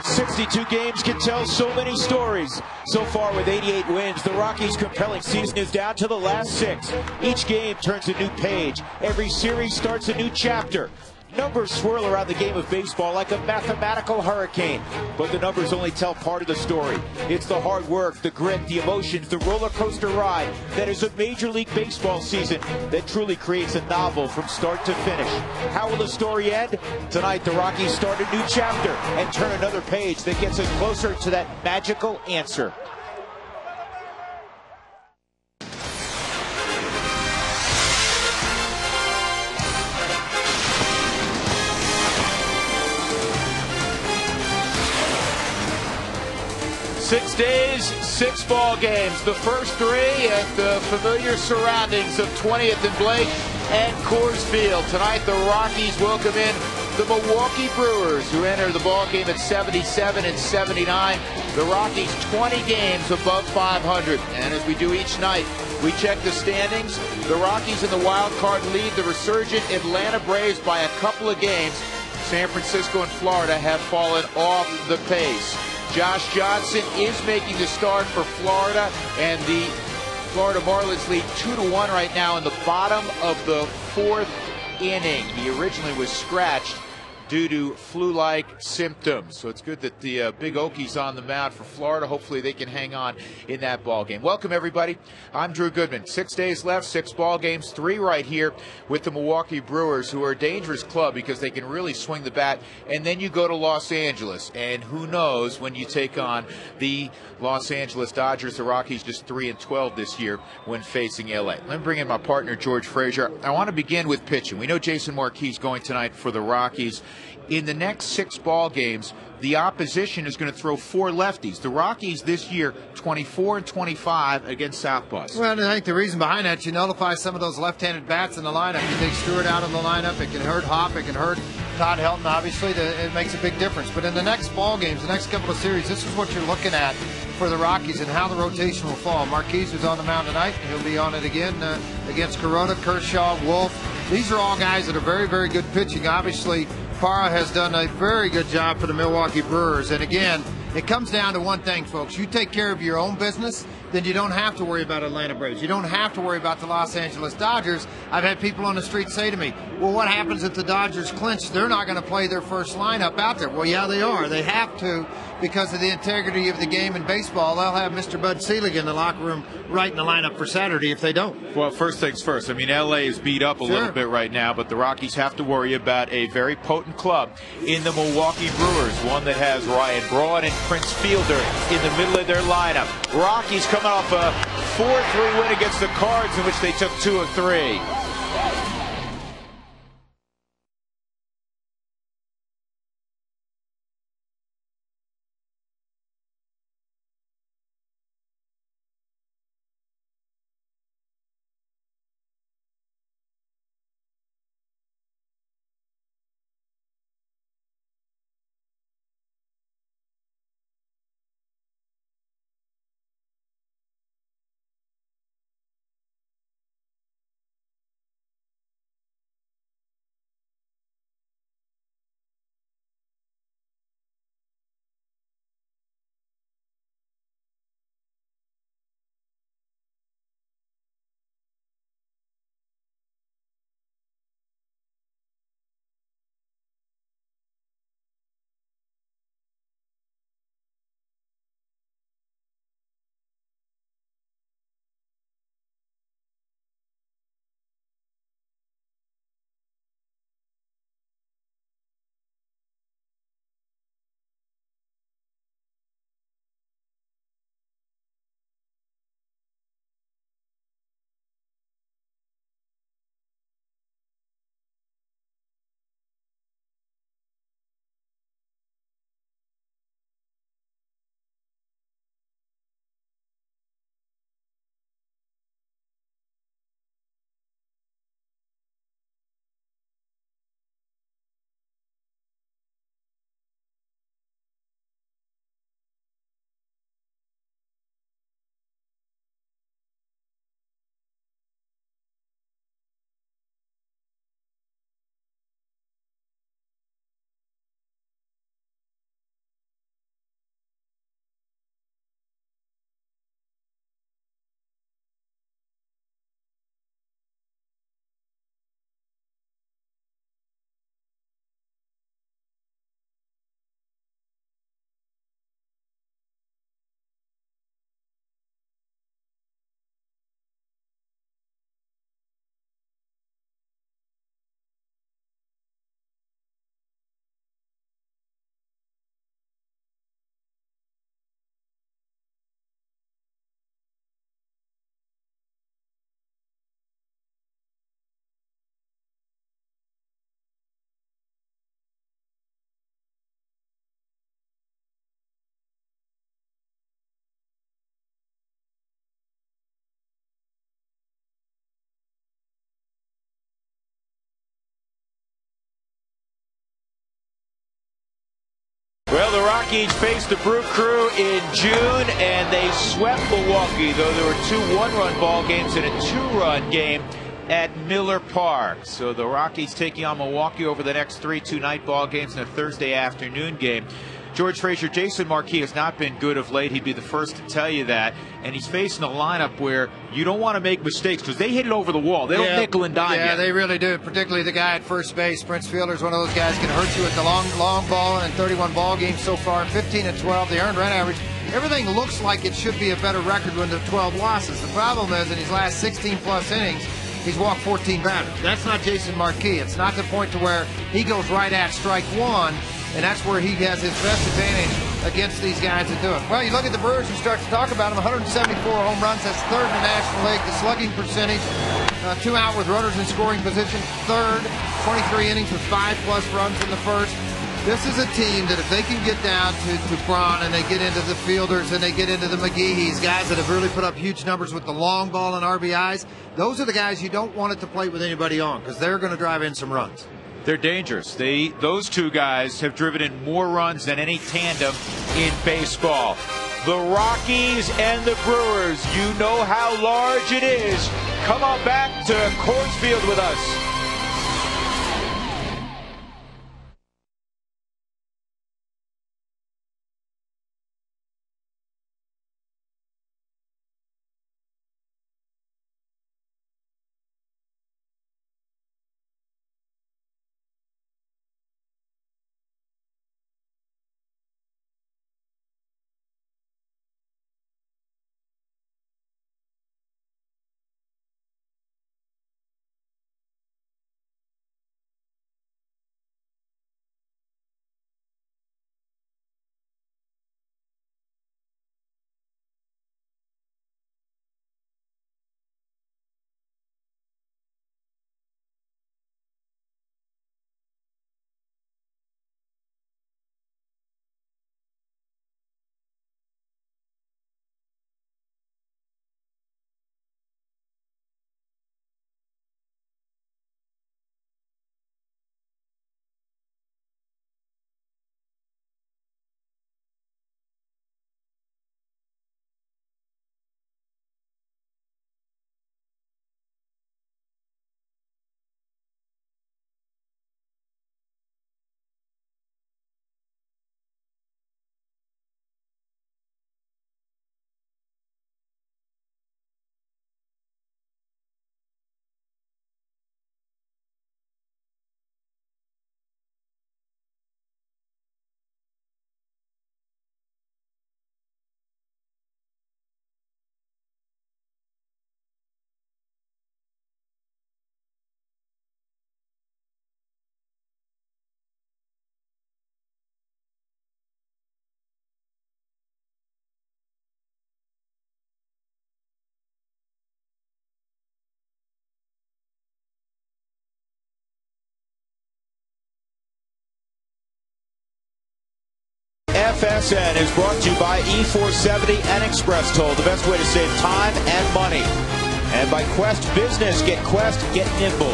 62 games can tell so many stories. So far with 88 wins, the Rockies' compelling season is down to the last 6. Each game turns a new page. Every series starts a new chapter. Numbers swirl around the game of baseball like a mathematical hurricane, but the numbers only tell part of the story. It's the hard work, the grit, the emotions, the roller coaster ride that is a Major League Baseball season that truly creates a novel from start to finish. How will the story end? Tonight, the Rockies start a new chapter and turn another page that gets us closer to that magical answer. Six days, 6 ball games. The first 3 at the familiar surroundings of 20th and Blake and Coors Field. Tonight, the Rockies welcome in the Milwaukee Brewers, who enter the ball game at 77 and 79. The Rockies 20 games above 500. And as we do each night, we check the standings. The Rockies in the wild card lead the resurgent Atlanta Braves by a couple of games. San Francisco and Florida have fallen off the pace. Josh Johnson is making the start for Florida, and the Florida Marlins lead 2-1 right now in the bottom of the 4th inning. He originally was scratched due to flu-like symptoms. So it's good that the Big Okie's on the mound for Florida. Hopefully they can hang on in that ball game. Welcome, everybody. I'm Drew Goodman. 6 days left, 6 ball games, 3 right here with the Milwaukee Brewers, who are a dangerous club because they can really swing the bat. And then you go to Los Angeles, and who knows when you take on the Los Angeles Dodgers. The Rockies just 3-12 this year when facing LA. Let me bring in my partner, George Frazier. I want to begin with pitching. We know Jason Marquis going tonight for the Rockies. In the next 6 ball games, the opposition is going to throw 4 lefties. The Rockies this year, 24 and 25 against southpaws. Well, I think the reason behind that, you nullify some of those left-handed bats in the lineup. You take Stewart out of the lineup, it can hurt Hop, it can hurt Todd Helton. Obviously, it makes a big difference. But in the next ball games, the next couple of series, this is what you're looking at for the Rockies and how the rotation will fall. Marquis is on the mound tonight. He'll be on it again against Corona, Kershaw, Wolf. These are all guys that are very, very good pitching. Obviously, Parra has done a very good job for the Milwaukee Brewers. And again, it comes down to one thing, folks. You take care of your own business, then you don't have to worry about Atlanta Braves. You don't have to worry about the Los Angeles Dodgers. I've had people on the street say to me, well, what happens if the Dodgers clinch? They're not going to play their first lineup out there. Well, yeah, they are. They have to because of the integrity of the game in baseball. They'll have Mr. Bud Selig in the locker room writing the lineup for Saturday if they don't. Well, first things first. I mean, LA is beat up a little bit right now, but the Rockies have to worry about a very potent club in the Milwaukee Brewers, one that has Ryan Braun and Prince Fielder in the middle of their lineup. Rockies coming off a 4-3 win against the Cards in which they took 2 of 3. Well, the Rockies faced the Brew Crew in June, and they swept Milwaukee, though there were 2 one-run ball games and a 2-run game at Miller Park. So the Rockies taking on Milwaukee over the next 3 two-night ball games and a Thursday afternoon game. George Frazier, Jason Marquis has not been good of late. He'd be the first to tell you that. And he's facing a lineup where you don't want to make mistakes because they hit it over the wall. They don't nickel and dime Yeah, yet. they really do, particularly the guy at first base. Prince Fielder's one of those guys can hurt you at the long ball, and in 31 ball games so far, 15 and 12, the earned run average. Everything looks like it should be a better record when there are 12 losses. The problem is in his last 16-plus innings, he's walked 14 batters. That's not Jason Marquis. It's not the point to where he goes right at strike one, and that's where he has his best advantage against these guys that do it. Well, you look at the Brewers, you start to talk about them, 174 home runs, that's third in the National League. The slugging percentage, 2 out with runners in scoring position, third, 23 innings with 5+ runs in the first. This is a team that if they can get down to Braun and they get into the Fielders and they get into the McGeehees, guys that have really put up huge numbers with the long ball and RBIs, those are the guys you don't want it to play with anybody on because they're going to drive in some runs. They're dangerous. Those 2 guys have driven in more runs than any tandem in baseball. The Rockies and the Brewers, you know how large it is. Come on back to Coors Field with us. FSN is brought to you by E470 and Express Toll, the best way to save time and money. And by Quest Business, get Quest, get nimble.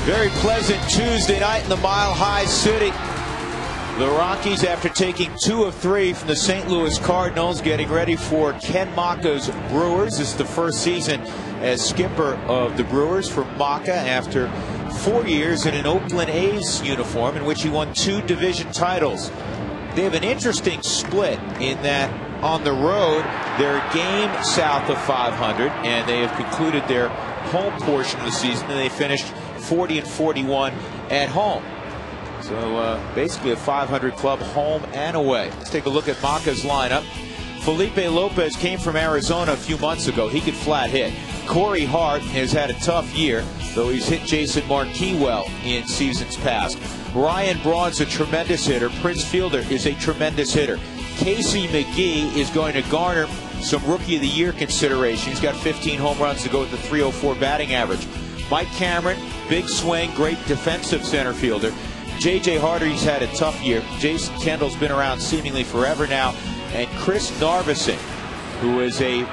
Very pleasant Tuesday night in the Mile High City. The Rockies, after taking 2 of 3 from the St. Louis Cardinals, getting ready for Ken Macha's Brewers. This is the first season as skipper of the Brewers for Macha after 4 years in an Oakland A's uniform in which he won 2 division titles. They have an interesting split in that on the road they're a game south of 500, and they have concluded their home portion of the season, and they finished 40 and 41 at home. So basically a 500 club home and away. Let's take a look at Macha's lineup. Felipe Lopez came from Arizona a few months ago. He could flat hit. Corey Hart has had a tough year, though he's hit Jason Marquis well in seasons past. Ryan Braun's a tremendous hitter. Prince Fielder is a tremendous hitter. Casey McGee is going to garner some Rookie of the Year consideration. He's got 15 home runs to go with the .304 batting average. Mike Cameron, big swing, great defensive center fielder. J.J. Hardy's had a tough year. Jason Kendall's been around seemingly forever now. And Chris Narveson, who is in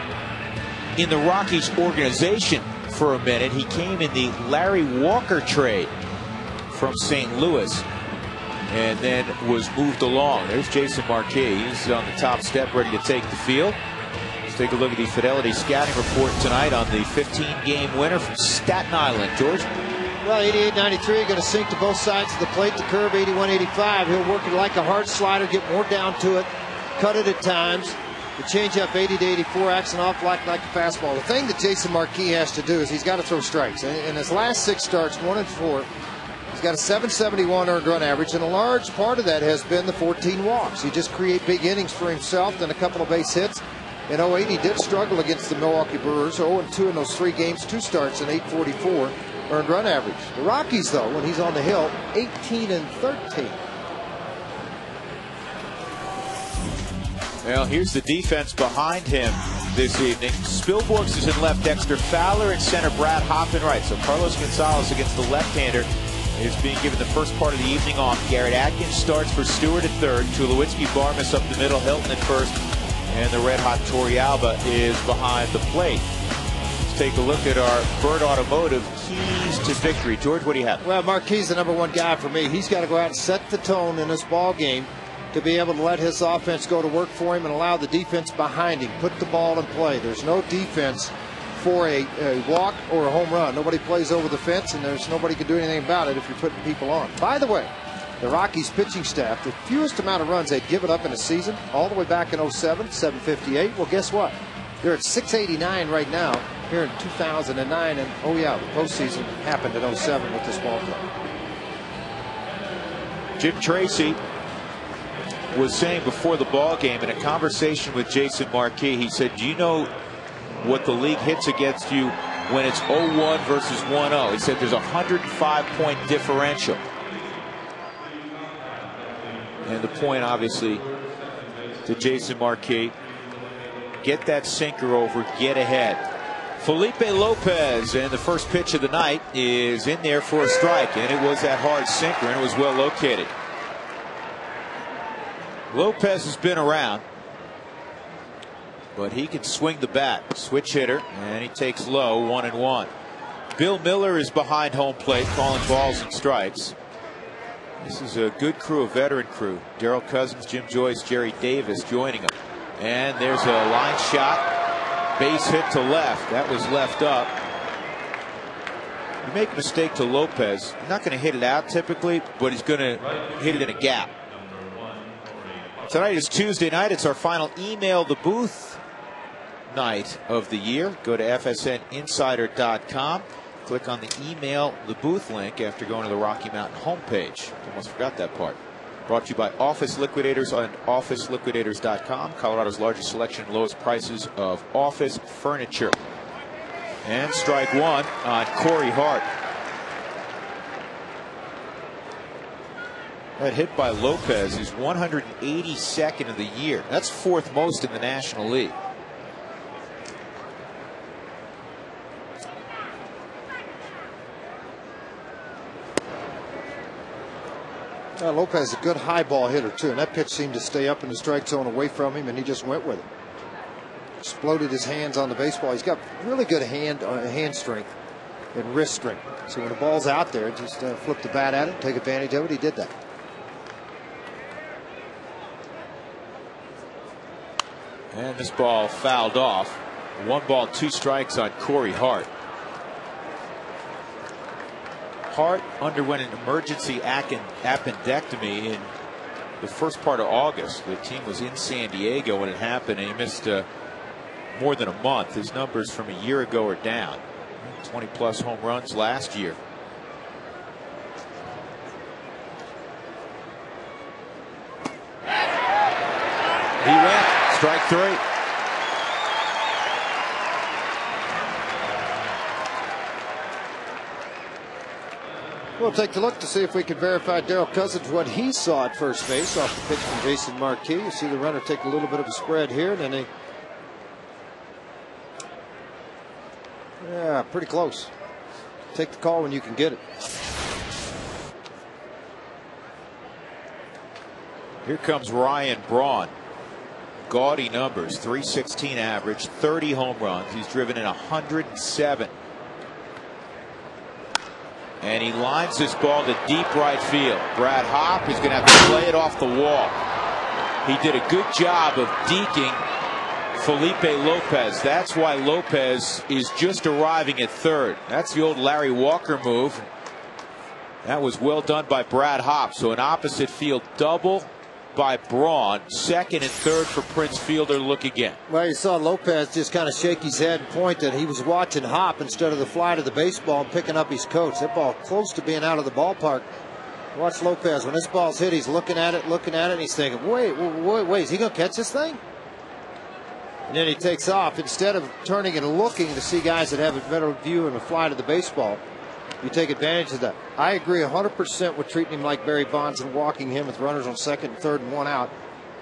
the Rockies organization for a minute. He came in the Larry Walker trade from St. Louis, and then was moved along. There's Jason Marquis. He's on the top step, ready to take the field. Let's take a look at the Fidelity scouting report tonight on the 15-game winner from Staten Island. George? Well, 88-93, going to sink to both sides of the plate. The curve, 81-85. He'll work it like a hard slider, get more down to it, cut it at times. The changeup, 80-84, acts an awful lot like a fastball. The thing that Jason Marquis has to do is he's got to throw strikes. In his last 6 starts, 1 and 4, he's got a 771 earned run average, and a large part of that has been the 14 walks. He just create big innings for himself and a couple of base hits. In 08, he did struggle against the Milwaukee Brewers, 0-2 in those 3 games, 2 starts, and 844 earned run average. The Rockies, though, when he's on the hill, 18-13. Well, here's the defense behind him this evening. Spilborghs is in left, Dexter Fowler in center, Brad Hoffman right. So Carlos Gonzalez against the left-hander is being given the first part of the evening off. Garrett Atkins starts for Stewart at third. Tulowitzki Barmas up the middle, Hilton at first. And the red-hot Torrealba is behind the plate. Let's take a look at our Bird Automotive keys to victory. George, what do you have? Well, Marquis is the #1 guy for me. He's got to go out and set the tone in this ball game to be able to let his offense go to work for him and allow the defense behind him put the ball in play. There's no defense for a walk or a home run. Nobody plays over the fence, and there's nobody can do anything about it if you're putting people on. By the way, the Rockies pitching staff, the fewest amount of runs they'd given up in a season, all the way back in 07, 758. Well, guess what? They're at 689 right now here in 2009, and oh yeah, the postseason happened in 07 with this ball club. Jim Tracy was saying before the ball game in a conversation with Jason Marquis, he said, do you know what the league hits against you when it's 0-1 versus 1-0? He said there's a 105-point differential. And the point, obviously, to Jason Marquis, get that sinker over, get ahead. Felipe Lopez, and the first pitch of the night is in there for a strike, and it was that hard sinker, and it was well located. Lopez has been around, but he can swing the bat. Switch hitter, and he takes low, 1-1. Bill Miller is behind home plate, calling balls and strikes. This is a good crew, a veteran crew. Darrell Cousins, Jim Joyce, Jerry Davis joining them. And there's a line shot, base hit to left. That was left up. You make a mistake to Lopez, he's not going to hit it out typically, but he's going to hit it in a gap. Tonight is Tuesday night. It's our final Email the Booth night of the year. Go to FSNinsider.com. Click on the Email the Booth link after going to the Rocky Mountain homepage. Almost forgot that part. Brought to you by Office Liquidators on OfficeLiquidators.com. Colorado's largest selection and lowest prices of office furniture. And strike 1 on Corey Hart. That hit by Lopez is 182nd of the year. That's 4th most in the National League. Lopez is a good high ball hitter too, and that pitch seemed to stay up in the strike zone away from him, and he just went with it. Exploded his hands on the baseball. He's got really good hand strength and wrist strength. So when the ball's out there, just flip the bat at it, take advantage of it. He did that. And this ball fouled off. 1 ball, 2 strikes on Corey Hart. Hart underwent an emergency appendectomy in the first part of August. The team was in San Diego when it happened, and he missed more than a month. His numbers from a year ago are down. 20+ home runs last year. He went. Strike 3. We'll take a look to see if we can verify Darrell Cousins what he saw at first base off the pitch from Jason Marquis. You see the runner take a little bit of a spread here, and then yeah, pretty close. Take the call when you can get it. Here comes Ryan Braun. Gaudy numbers, 316 average, 30 home runs. He's driven in 107. And he lines this ball to deep right field. Brad Hopp is going to have to play it off the wall. He did a good job of deking Felipe Lopez. That's why Lopez is just arriving at third. That's the old Larry Walker move. That was well done by Brad Hopp. So an opposite field double by Braun. Second and third for Prince Fielder. Look again. Well, you saw Lopez just kind of shake his head and point that he was watching Hopp instead of the flight of the baseball and picking up his coach. That ball close to being out of the ballpark. Watch Lopez. When this ball's hit, he's looking at it, and he's thinking, wait, is he going to catch this thing? And then he takes off. Instead of turning and looking to see guys that have a better view in the flight of the baseball, you take advantage of that. I agree 100% with treating him like Barry Bonds and walking him with runners on second and third and one out,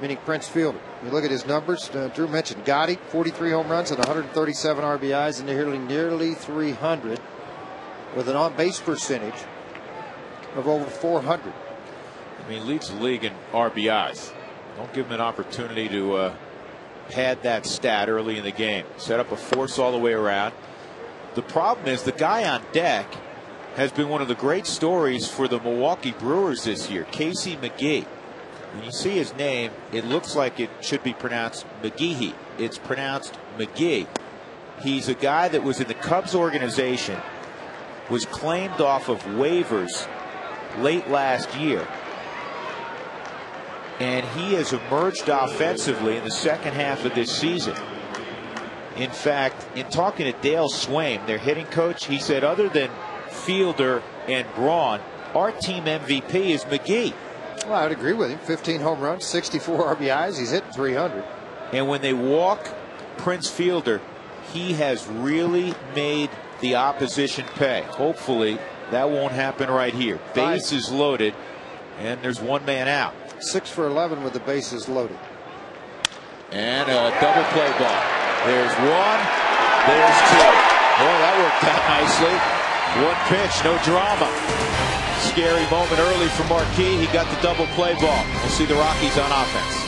meaning Prince Fielder. You look at his numbers. Drew mentioned Gotti, 43 home runs and 137 RBIs, and nearly 300 with an on-base percentage of over 400. I mean, leads the league in RBIs. Don't give him an opportunity to pad that stat early in the game. Set up a force all the way around. The problem is the guy on deck has been one of the great stories for the Milwaukee Brewers this year, Casey McGee. When you see his name, it looks like it should be pronounced McGehee. It's pronounced McGee. He's a guy that was in the Cubs organization, was claimed off of waivers late last year, and he has emerged offensively in the second half of this season. In fact, in talking to Dale Swaim, their hitting coach, he said other than Fielder and Braun, our team MVP is McGee. Well, I would agree with him. 15 home runs, 64 RBIs. He's hitting 300. And when they walk Prince Fielder, he has really made the opposition pay. Hopefully that won't happen right here. Bases loaded, and there's one man out. 6 for 11 with the bases loaded. And a double play ball. There's one. There's two. Boy, that worked out nicely. One pitch, no drama. Scary moment early for Marquis. He got the double play ball. We'll see the Rockies on offense.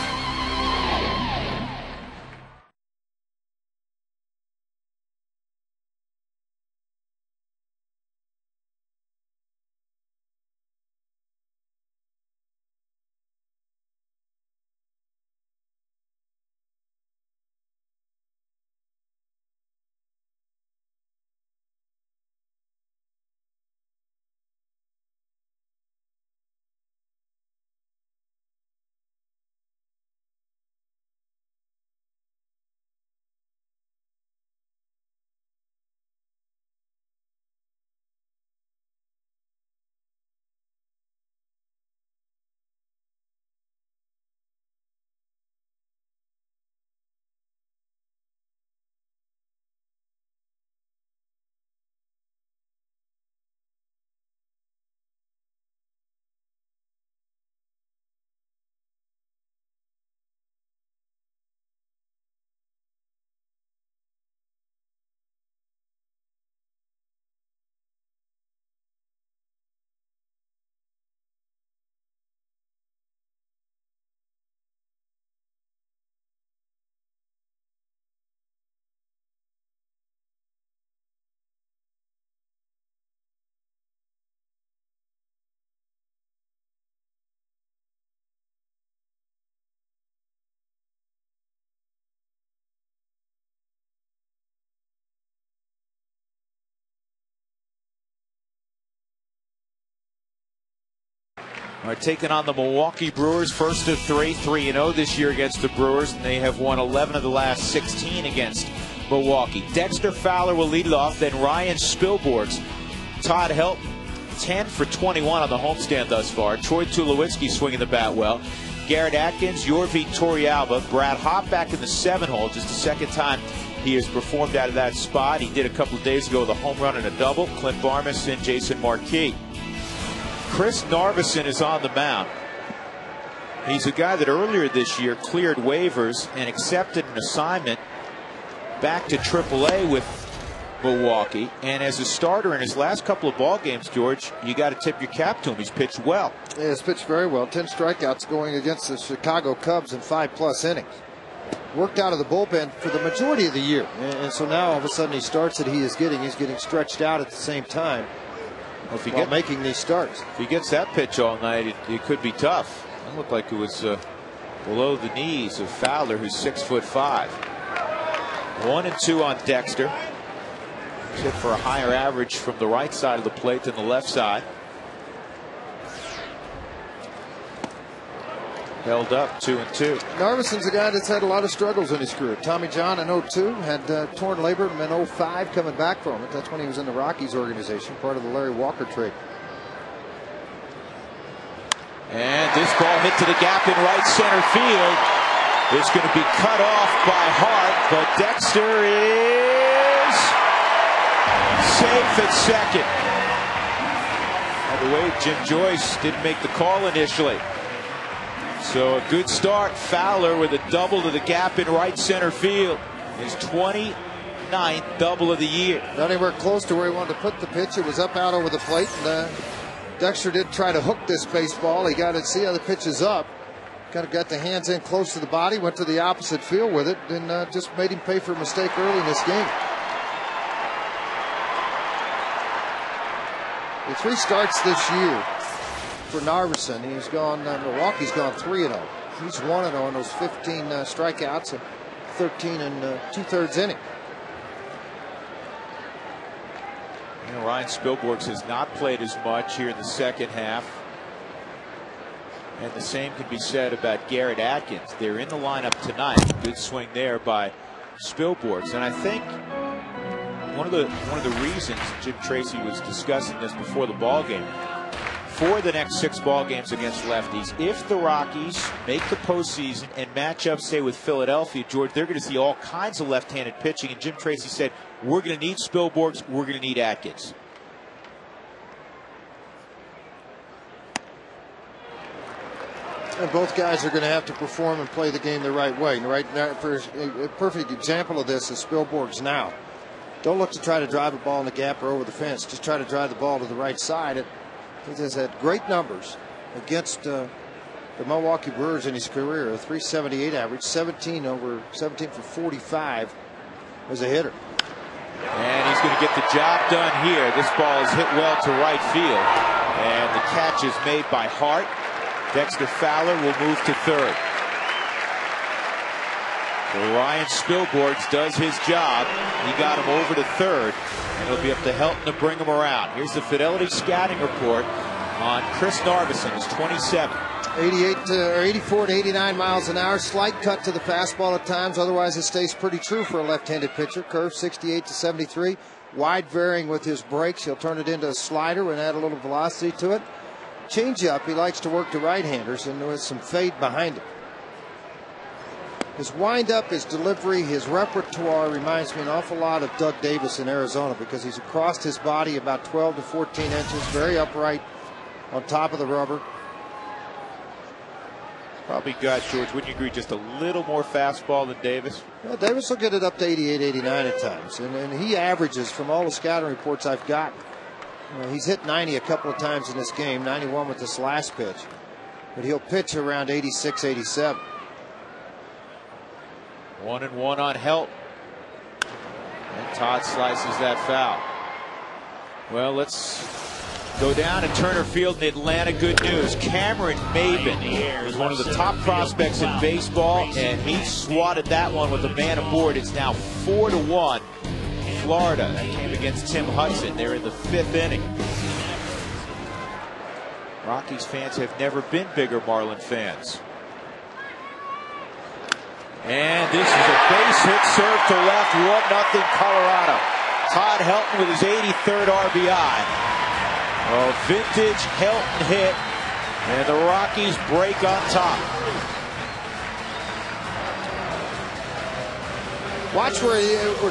Are taking on the Milwaukee Brewers, first of 3-0 this year against the Brewers, and they have won 11 of the last 16 against Milwaukee. Dexter Fowler will lead it off, then Ryan Spilborghs. Todd Helton, 10 for 21 on the homestand thus far. Troy Tulowitzki swinging the bat well. Garrett Atkins, Yorvi Torrealba, Brad Hopp back in the 7-hole, just the second time he has performed out of that spot. He did a couple of days ago with a home run and a double. Clint Barmes and Jason Marquis. Chris Narveson is on the mound. He's a guy that earlier this year cleared waivers and accepted an assignment back to AAA with Milwaukee. And as a starter in his last couple of ball games, George, you got to tip your cap to him. He's pitched well. Yeah, he's pitched very well. 10 strikeouts going against the Chicago Cubs in 5+ innings. Worked out of the bullpen for the majority of the year. And so now all of a sudden he starts it. He's getting stretched out at the same time. Well, if he while making these starts. If he gets that pitch all night, it could be tough. It looked like it was below the knees of Fowler, who's 6'5". 1-2 on Dexter. He's hit for a higher average from the right side of the plate than the left side. Held up 2-2. Narvison's a guy that's had a lot of struggles in his career. Tommy John in 02 had torn labrum in 05 coming back from it. That's when he was in the Rockies organization, part of the Larry Walker trade. And this ball hit to the gap in right center field. It's going to be cut off by Hart, but Dexter is safe at second. By the way, Jim Joyce didn't make the call initially. So a good start. Fowler with a double to the gap in right center field. His 29th double of the year. Not anywhere close to where he wanted to put the pitch. It was up out over the plate. And Dexter did try to hook this baseball. He got to see how the pitch is up. Kind of got the hands in close to the body. Went to the opposite field with it. And just made him pay for a mistake early in this game. The 3 starts this year for Narvison. He's gone, Milwaukee's gone 3-0. He's 1-0 in those 15 strikeouts and 13 and 2/3 inning. You know, Ryan Spilborghs has not played as much here in the second half. And the same can be said about Garrett Atkins. They're in the lineup tonight. Good swing there by Spilborghs. And I think one of the reasons Jim Tracy was discussing this before the ball game, for the next 6 ball games against lefties, if the Rockies make the postseason and match up, say, with Philadelphia, George, they're going to see all kinds of left-handed pitching. And Jim Tracy said, we're going to need Spilborghs, we're going to need Atkins. And both guys are going to have to perform and play the game the right way. A perfect example of this is Spilborghs now. Don't look to try to drive a ball in the gap or over the fence. Just try to drive the ball to the right side. He has had great numbers against the Milwaukee Brewers in his career. A 378 average, 17 for 45 as a hitter. And he's going to get the job done here. This ball is hit well to right field. And the catch is made by Hart. Dexter Fowler will move to third. So Ryan Spilborghs does his job. He got him over to third. And it'll be up to Helton to bring him around. Here's the Fidelity scouting report on Chris Narvison. He's 27. 84 to 89 miles an hour. Slight cut to the fastball at times. Otherwise, it stays pretty true for a left-handed pitcher. Curve 68 to 73. Wide varying with his breaks. He'll turn it into a slider and add a little velocity to it. Changeup, he likes to work to right-handers and with some fade behind it. His windup, his delivery, his repertoire reminds me an awful lot of Doug Davis in Arizona because he's across his body about 12 to 14 inches, very upright on top of the rubber. Probably got, George, wouldn't you agree, just a little more fastball than Davis? Yeah, Davis will get it up to 88, 89 at times. And he averages, from all the scouting reports I've got, he's hit 90 a couple of times in this game, 91 with this last pitch. But he'll pitch around 86, 87. 1-1 on Helton. And Todd slices that foul. Well, let's go down to Turner Field in Atlanta. Good news. Cameron Maben is one of the top prospects in baseball, and he swatted that one with a man aboard. It's now 4-1. Florida. That came against Tim Hudson. They're in the 5th inning. Rockies fans have never been bigger Marlin fans. And this is a base hit, serve to left, 1-0 Colorado. Todd Helton with his 83rd RBI. A vintage Helton hit, and the Rockies break on top. Watch where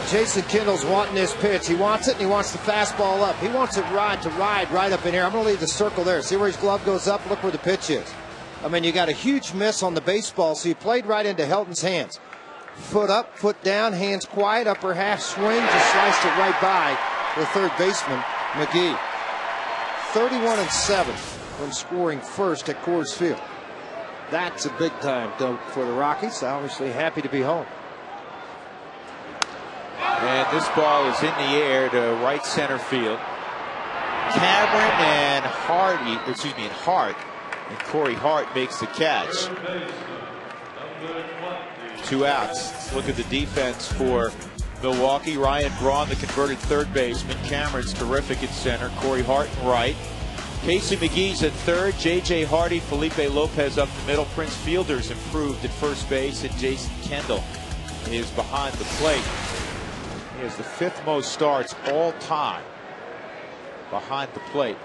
Jason Kendall's wanting this pitch. He wants it, and he wants the fastball up. He wants it to ride right up in here. I'm going to leave the circle there. See where his glove goes up? Look where the pitch is. I mean, you got a huge miss on the baseball, so he played right into Helton's hands. Foot up, foot down, hands quiet, upper half swing, just sliced it right by the third baseman, McGee. 31-7 when scoring first at Coors Field. That's a big time for the Rockies. Obviously happy to be home. And this ball is in the air to right center field. Cameron and Hart. And Corey Hart makes the catch. 2 outs. Look at the defense for Milwaukee. Ryan Braun, the converted third baseman. Cameron's terrific at center. Corey Hart in right. Casey McGee's at third. J.J. Hardy, Felipe Lopez up the middle. Prince Fielder's improved at first base. And Jason Kendall is behind the plate. He has the 5th most starts all time behind the plate.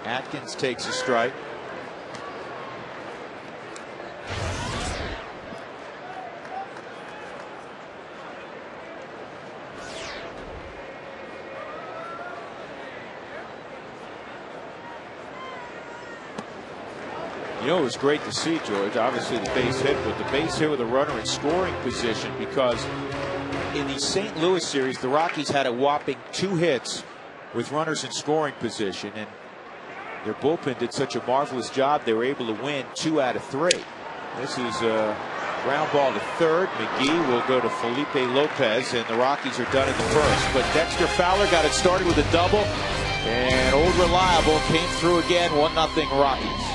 Atkins takes a strike. You know, it was great to see, George, obviously the base hit, but the base hit with a runner in scoring position, because in the St. Louis series, the Rockies had a whopping 2 hits with runners in scoring position, and their bullpen did such a marvelous job, they were able to win 2 out of 3. This is a ground ball to third. McGee will go to Felipe Lopez, and the Rockies are done in the first. But Dexter Fowler got it started with a double, and Old Reliable came through again, 1-0 Rockies.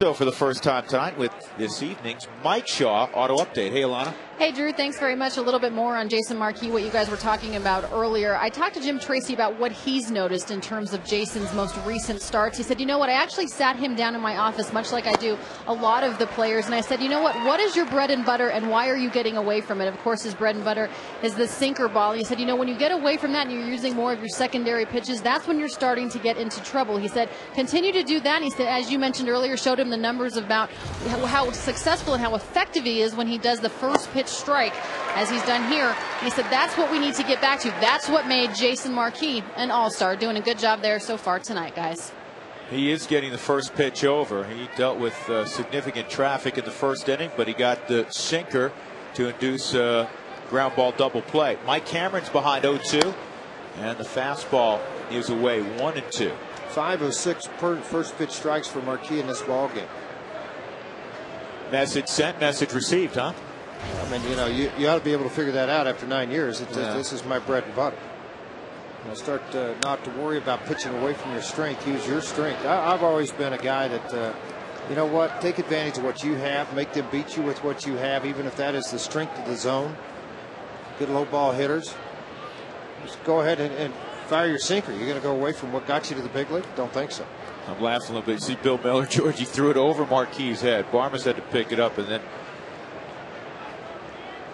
For the first time tonight with this evening's Mike Shaw Auto Update. Hey, Alana. Hey, Drew, thanks very much. A little bit more on Jason Marquis, what you guys were talking about earlier. I talked to Jim Tracy about what he's noticed in terms of Jason's most recent starts. He said, you know what, I actually sat him down in my office, much like I do a lot of the players, and I said, you know what is your bread and butter, and why are you getting away from it? Of course, his bread and butter is the sinker ball. And he said, you know, when you get away from that and you're using more of your secondary pitches, that's when you're starting to get into trouble. He said, continue to do that. And he said, as you mentioned earlier, showed him the numbers about how successful and how effective he is when he does the first pitch strike, as he's done here. He said that's what we need to get back to. That's what made Jason Marquis an all-star. Doing a good job there so far tonight, guys. He is getting the first pitch over. He dealt with significant traffic in the first inning, but he got the sinker to induce ground ball double play. Mike Cameron's behind 0-2, and the fastball is away 1-2. 5 of 6 first pitch strikes for Marquis in this ball game. Message sent, message received, huh? I mean, you know, you ought to be able to figure that out after 9 years. This is my bread and butter. You know, start not to worry about pitching away from your strength. Use your strength. I've always been a guy that, you know what, take advantage of what you have. Make them beat you with what you have, even if that is the strength of the zone. Good low ball hitters. Just go ahead and fire your sinker. You're going to go away from what got you to the big league? Don't think so. I'm laughing a little bit. See Bill Miller, George, he threw it over Marquis' head. Barmas had to pick it up, and then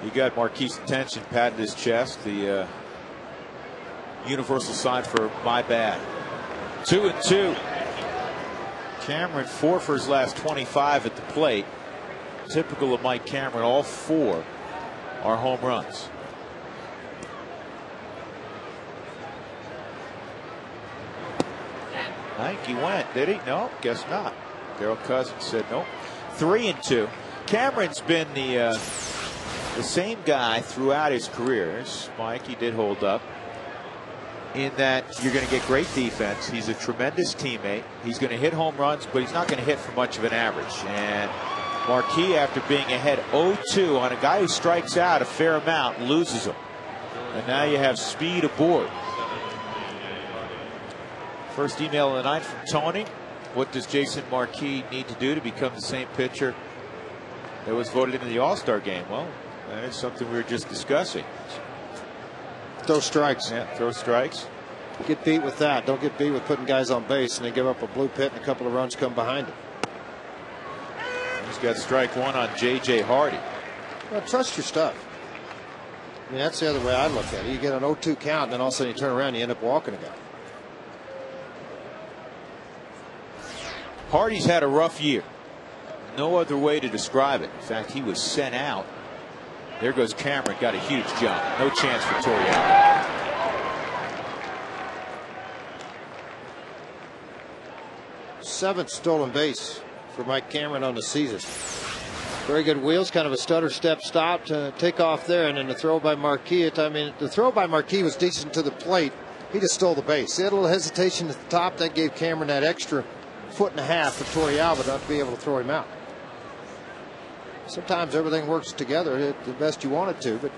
he got Marquis' attention, patted his chest, the universal sign for my bad. 2-2. Cameron 4 for his last 25 at the plate. Typical of Mike Cameron, all 4 are home runs. I think he went. Did he? No, guess not. Darrell Cousins said no. 3-2. Cameron's been the same guy throughout his career. Mike, he did hold up. In that you're going to get great defense. He's a tremendous teammate. He's going to hit home runs, but he's not going to hit for much of an average. And Marquis, after being ahead 0-2 on a guy who strikes out a fair amount, loses him. And now you have speed aboard. First email of the night from Tony. What does Jason Marquis need to do to become the same pitcher that was voted into the All-Star game? Well, that is something we were just discussing. Throw strikes. Yeah, throw strikes. Get beat with that. Don't get beat with putting guys on base and they give up a blue pit and a couple of runs come behind him. He's got strike one on J.J. Hardy. Well, trust your stuff. I mean, that's the other way I look at it. You get an 0-2 count and then all of a sudden you turn around and you end up walking a guy. Hardy's had a rough year. No other way to describe it. In fact, he was sent out. There goes Cameron, got a huge jump. No chance for Torriello. Seventh stolen base for Mike Cameron on the season. Very good wheels, kind of a stutter step stop to take off there, and then the throw by Marquis. I mean, the throw by Marquis was decent to the plate. He just stole the base. He had a little hesitation at the top. That gave Cameron that extra foot and a half for Torriello not to be able to throw him out. Sometimes everything works together the best you want it to, but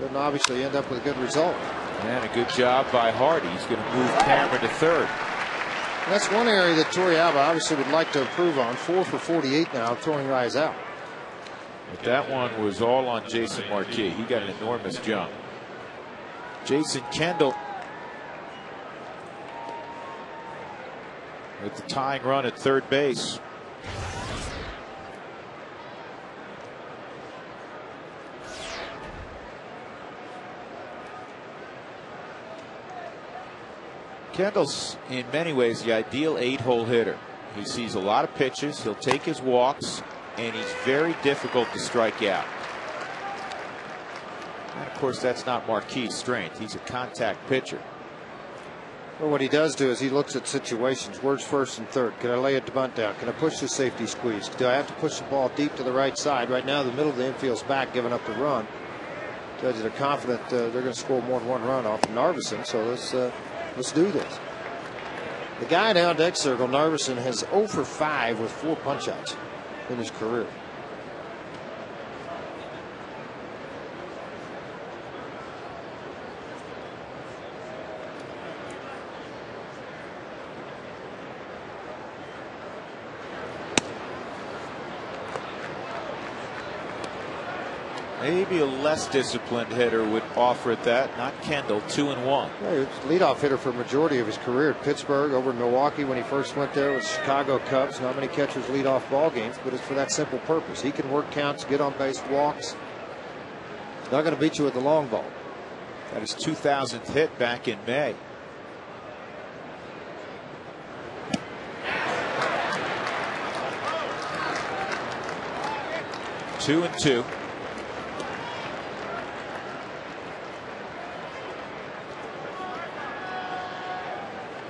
doesn't obviously end up with a good result. And a good job by Hardy. He's going to move Cameron to third. And that's one area that Torriello obviously would like to improve on. 4 for 48 now, throwing guys out. But that one was all on Jason Marquis. He got an enormous jump. Jason Kendall with the tying run at third base. Kendall's in many ways the ideal 8-hole hitter. He sees a lot of pitches, he'll take his walks, and he's very difficult to strike out. And of course, that's not Marquis' strength. He's a contact pitcher. Well, what he does do is he looks at situations. Where's first and third? Can I lay a bunt down? Can I push the safety squeeze? Do I have to push the ball deep to the right side? Right now, the middle of the infield's back, giving up the run. Judges are confident they're going to score more than one run off of Narveson, so let's do this. The guy down deck circle, Narveson, has 0 for 5 with 4 punch-outs in his career. Maybe a less disciplined hitter would offer at that. Not Kendall. 2-1. Yeah, he was leadoff hitter for a majority of his career at Pittsburgh, over in Milwaukee when he first went there with Chicago Cubs. Not many catchers lead off ball games, but it's for that simple purpose. He can work counts, get on base, walks. He's not going to beat you with the long ball. Got his 2000th hit back in May. Two and two.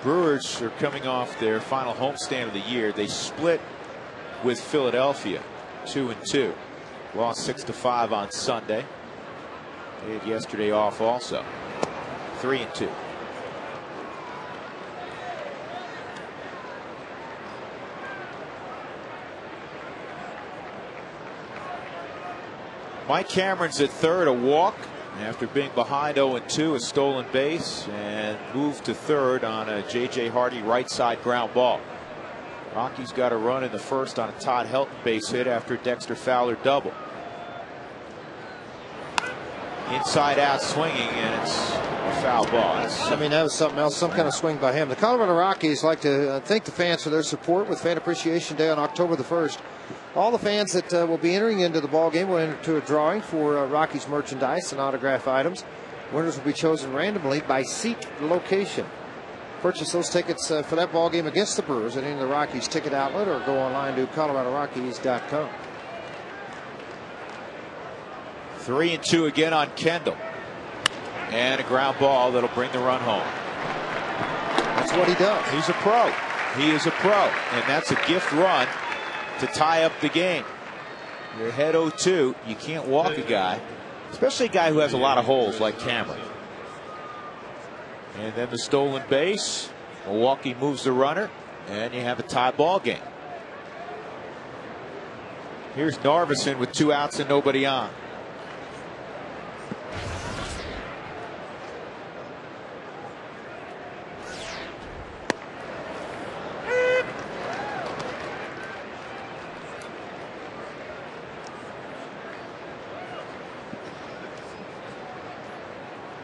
Brewers are coming off their final homestand of the year. They split with Philadelphia 2-2. Lost 6-5 on Sunday. They had yesterday off also. 3-2. Mike Cameron's at third, a walk. After being behind 0-2, a stolen base, and moved to third on a J.J. Hardy right side ground ball. Rocky's got a run in the first on a Todd Helton base hit after a Dexter Fowler double. Inside out swinging, and it's a foul ball. I mean, that was something else, some kind of swing by him. The Colorado Rockies like to thank the fans for their support with Fan Appreciation Day on October the 1st. All the fans that will be entering into the ball game will enter to a drawing for Rockies merchandise and autograph items. Winners will be chosen randomly by seat location. Purchase those tickets for that ball game against the Brewers at any of the Rockies ticket outlet, or go online to ColoradoRockies.com. 3-2 again on Kendall, and a ground ball that'll bring the run home. That's what he does. He's a pro. He is a pro. And that's a gift run to tie up the game. You're ahead 0-2. You can't walk a guy, especially a guy who has a lot of holes like Cameron. And then the stolen base. Milwaukee moves the runner, and you have a tie ball game. Here's Narveson with 2 outs and nobody on.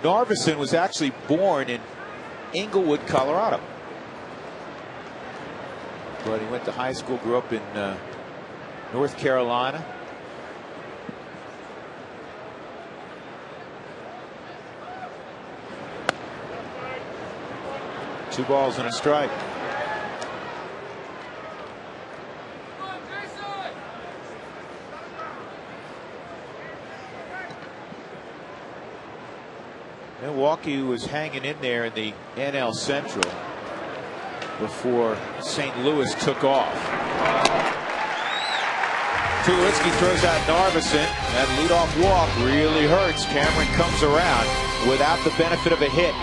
Narveson was actually born in Inglewood, Colorado. But he went to high school, grew up in North Carolina. Two balls and a strike. Milwaukee was hanging in there in the NL Central before St. Louis took off. Tulowitzki throws out Narveson. That leadoff walk really hurts. Cameron comes around without the benefit of a hit.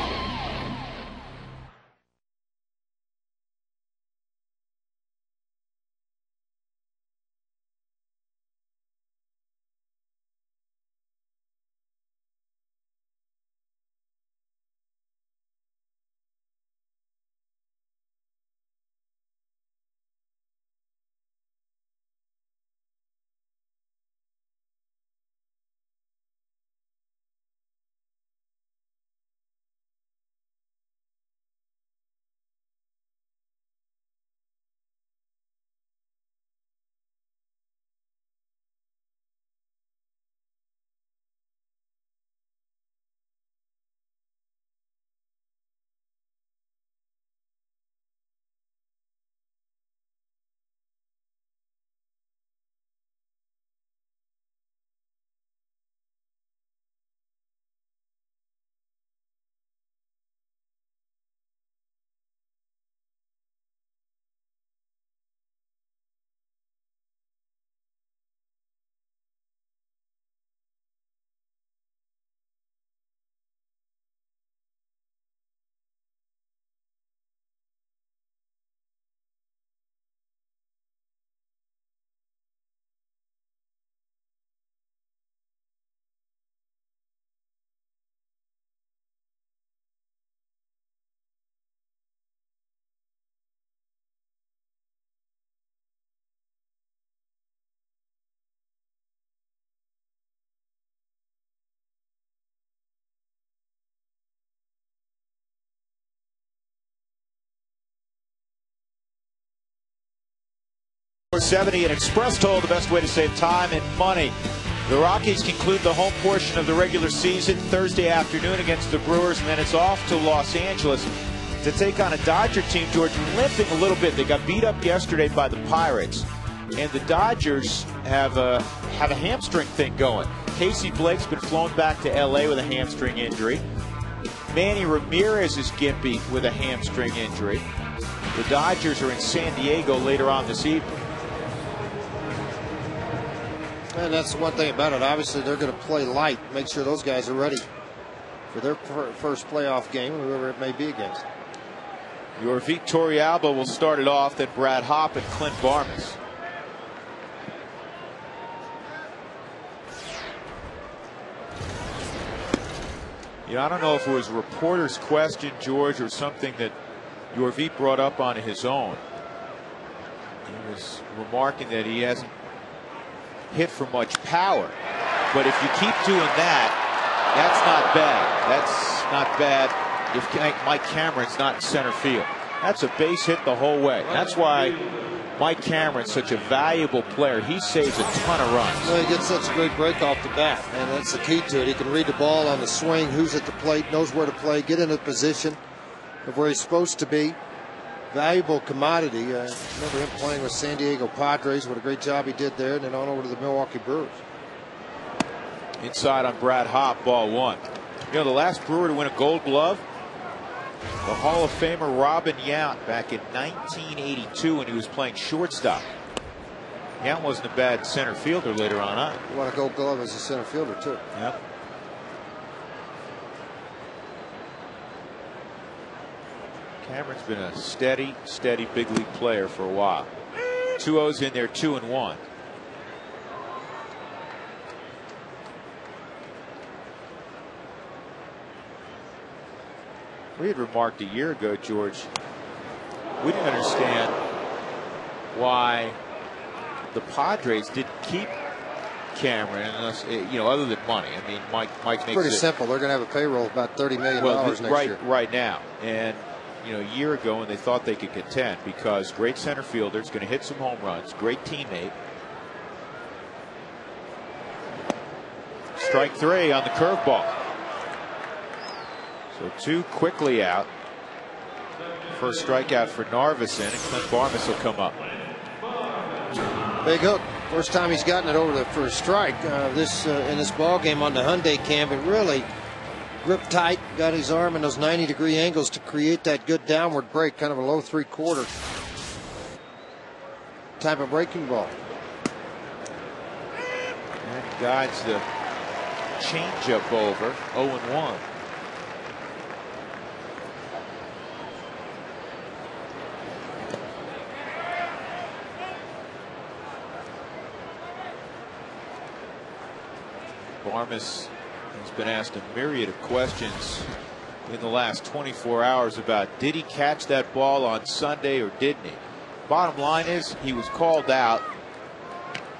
.70 and Express Toll, the best way to save time and money. The Rockies conclude the home portion of the regular season Thursday afternoon against the Brewers, and then it's off to Los Angeles to take on a Dodger team, George, limping a little bit. They got beat up yesterday by the Pirates, and the Dodgers have a hamstring thing going. Casey Blake's been flown back to L.A. with a hamstring injury. Manny Ramirez is gimpy with a hamstring injury. The Dodgers are in San Diego later on this evening. And that's one thing about it. Obviously, they're going to play light, make sure those guys are ready for their first playoff game, whoever it may be against. Your Torrealba will start it off, then Brad Hopp and Clint Barnes. I don't know if it was a reporter's question, George, or something that Yorvik brought up on his own. He was remarking that he hasn't hit for much power, but if you keep doing that, that's not bad. That's not bad if Mike Cameron's not in center field. That's a base hit the whole way. That's why Mike Cameron's such a valuable player. He saves a ton of runs. Well, he gets such a great break off the bat, and that's the key to it. He can read the ball on the swing, who's at the plate, knows where to play, get in a position of where he's supposed to be. Valuable commodity. I remember him playing with San Diego Padres. What a great job he did there, and then on over to the Milwaukee Brewers. Inside on Brad Hopp, ball one. The last Brewer to win a Gold Glove the Hall of Famer Robin Yount back in 1982 when he was playing shortstop. Yount wasn't a bad center fielder later on, huh? You want a Gold Glove as a center fielder too. Yep. Cameron's been a steady big league player for a while. 2-0s in there, 2-1. We had remarked a year ago, George, we didn't understand why the Padres didn't keep Cameron, unless, other than money. I mean, Mike makes it pretty simple. They're going to have a payroll of about $30 million next year. Right now. And a year ago when they thought they could contend, because great center fielder is going to hit some home runs, great teammate. Strike 3 on the curveball. So 2 quickly out. First strikeout for Narveson, and Clint Barmes will come up. Big hook. First time he's gotten it over for a strike in this ball game on the Hyundai cam. But really gripped tight, got his arm in those 90-degree angles to create that good downward break, kind of a low 3/4 type of breaking ball. And he guides the changeup over. 0-1. Barmes has been asked a myriad of questions in the last 24 hours about did he catch that ball on Sunday or didn't he? Bottom line is he was called out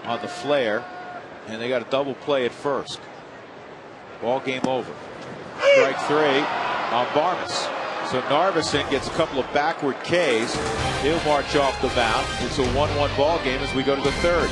on the flare, and they got a double play at first. Ball game over. Strike 3 on Barmes. So Narveson gets a couple of backward Ks. He'll march off the mound. It's a 1-1 ball game as we go to the 3rd.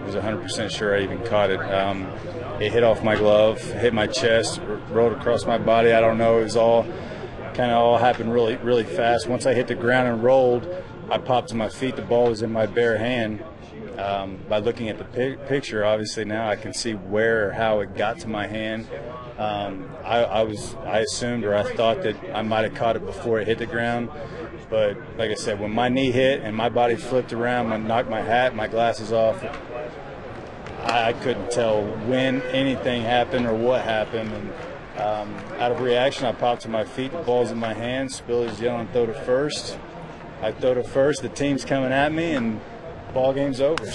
Was 100% sure I even caught it. It hit off my glove, hit my chest, rolled across my body. I don't know. It was all happened really fast. Once I hit the ground and rolled, I popped to my feet. The ball was in my bare hand. By looking at the picture, obviously now I can see where or how it got to my hand. I assumed, or I thought, that I might have caught it before it hit the ground. But like I said, when my knee hit and my body flipped around, I knocked my hat, my glasses off. I couldn't tell when anything happened or what happened. And out of reaction, I popped to my feet. The ball's in my hand. Spiller's yelling, "Throw to first." I throw to first. The team's coming at me, and ball game's over. And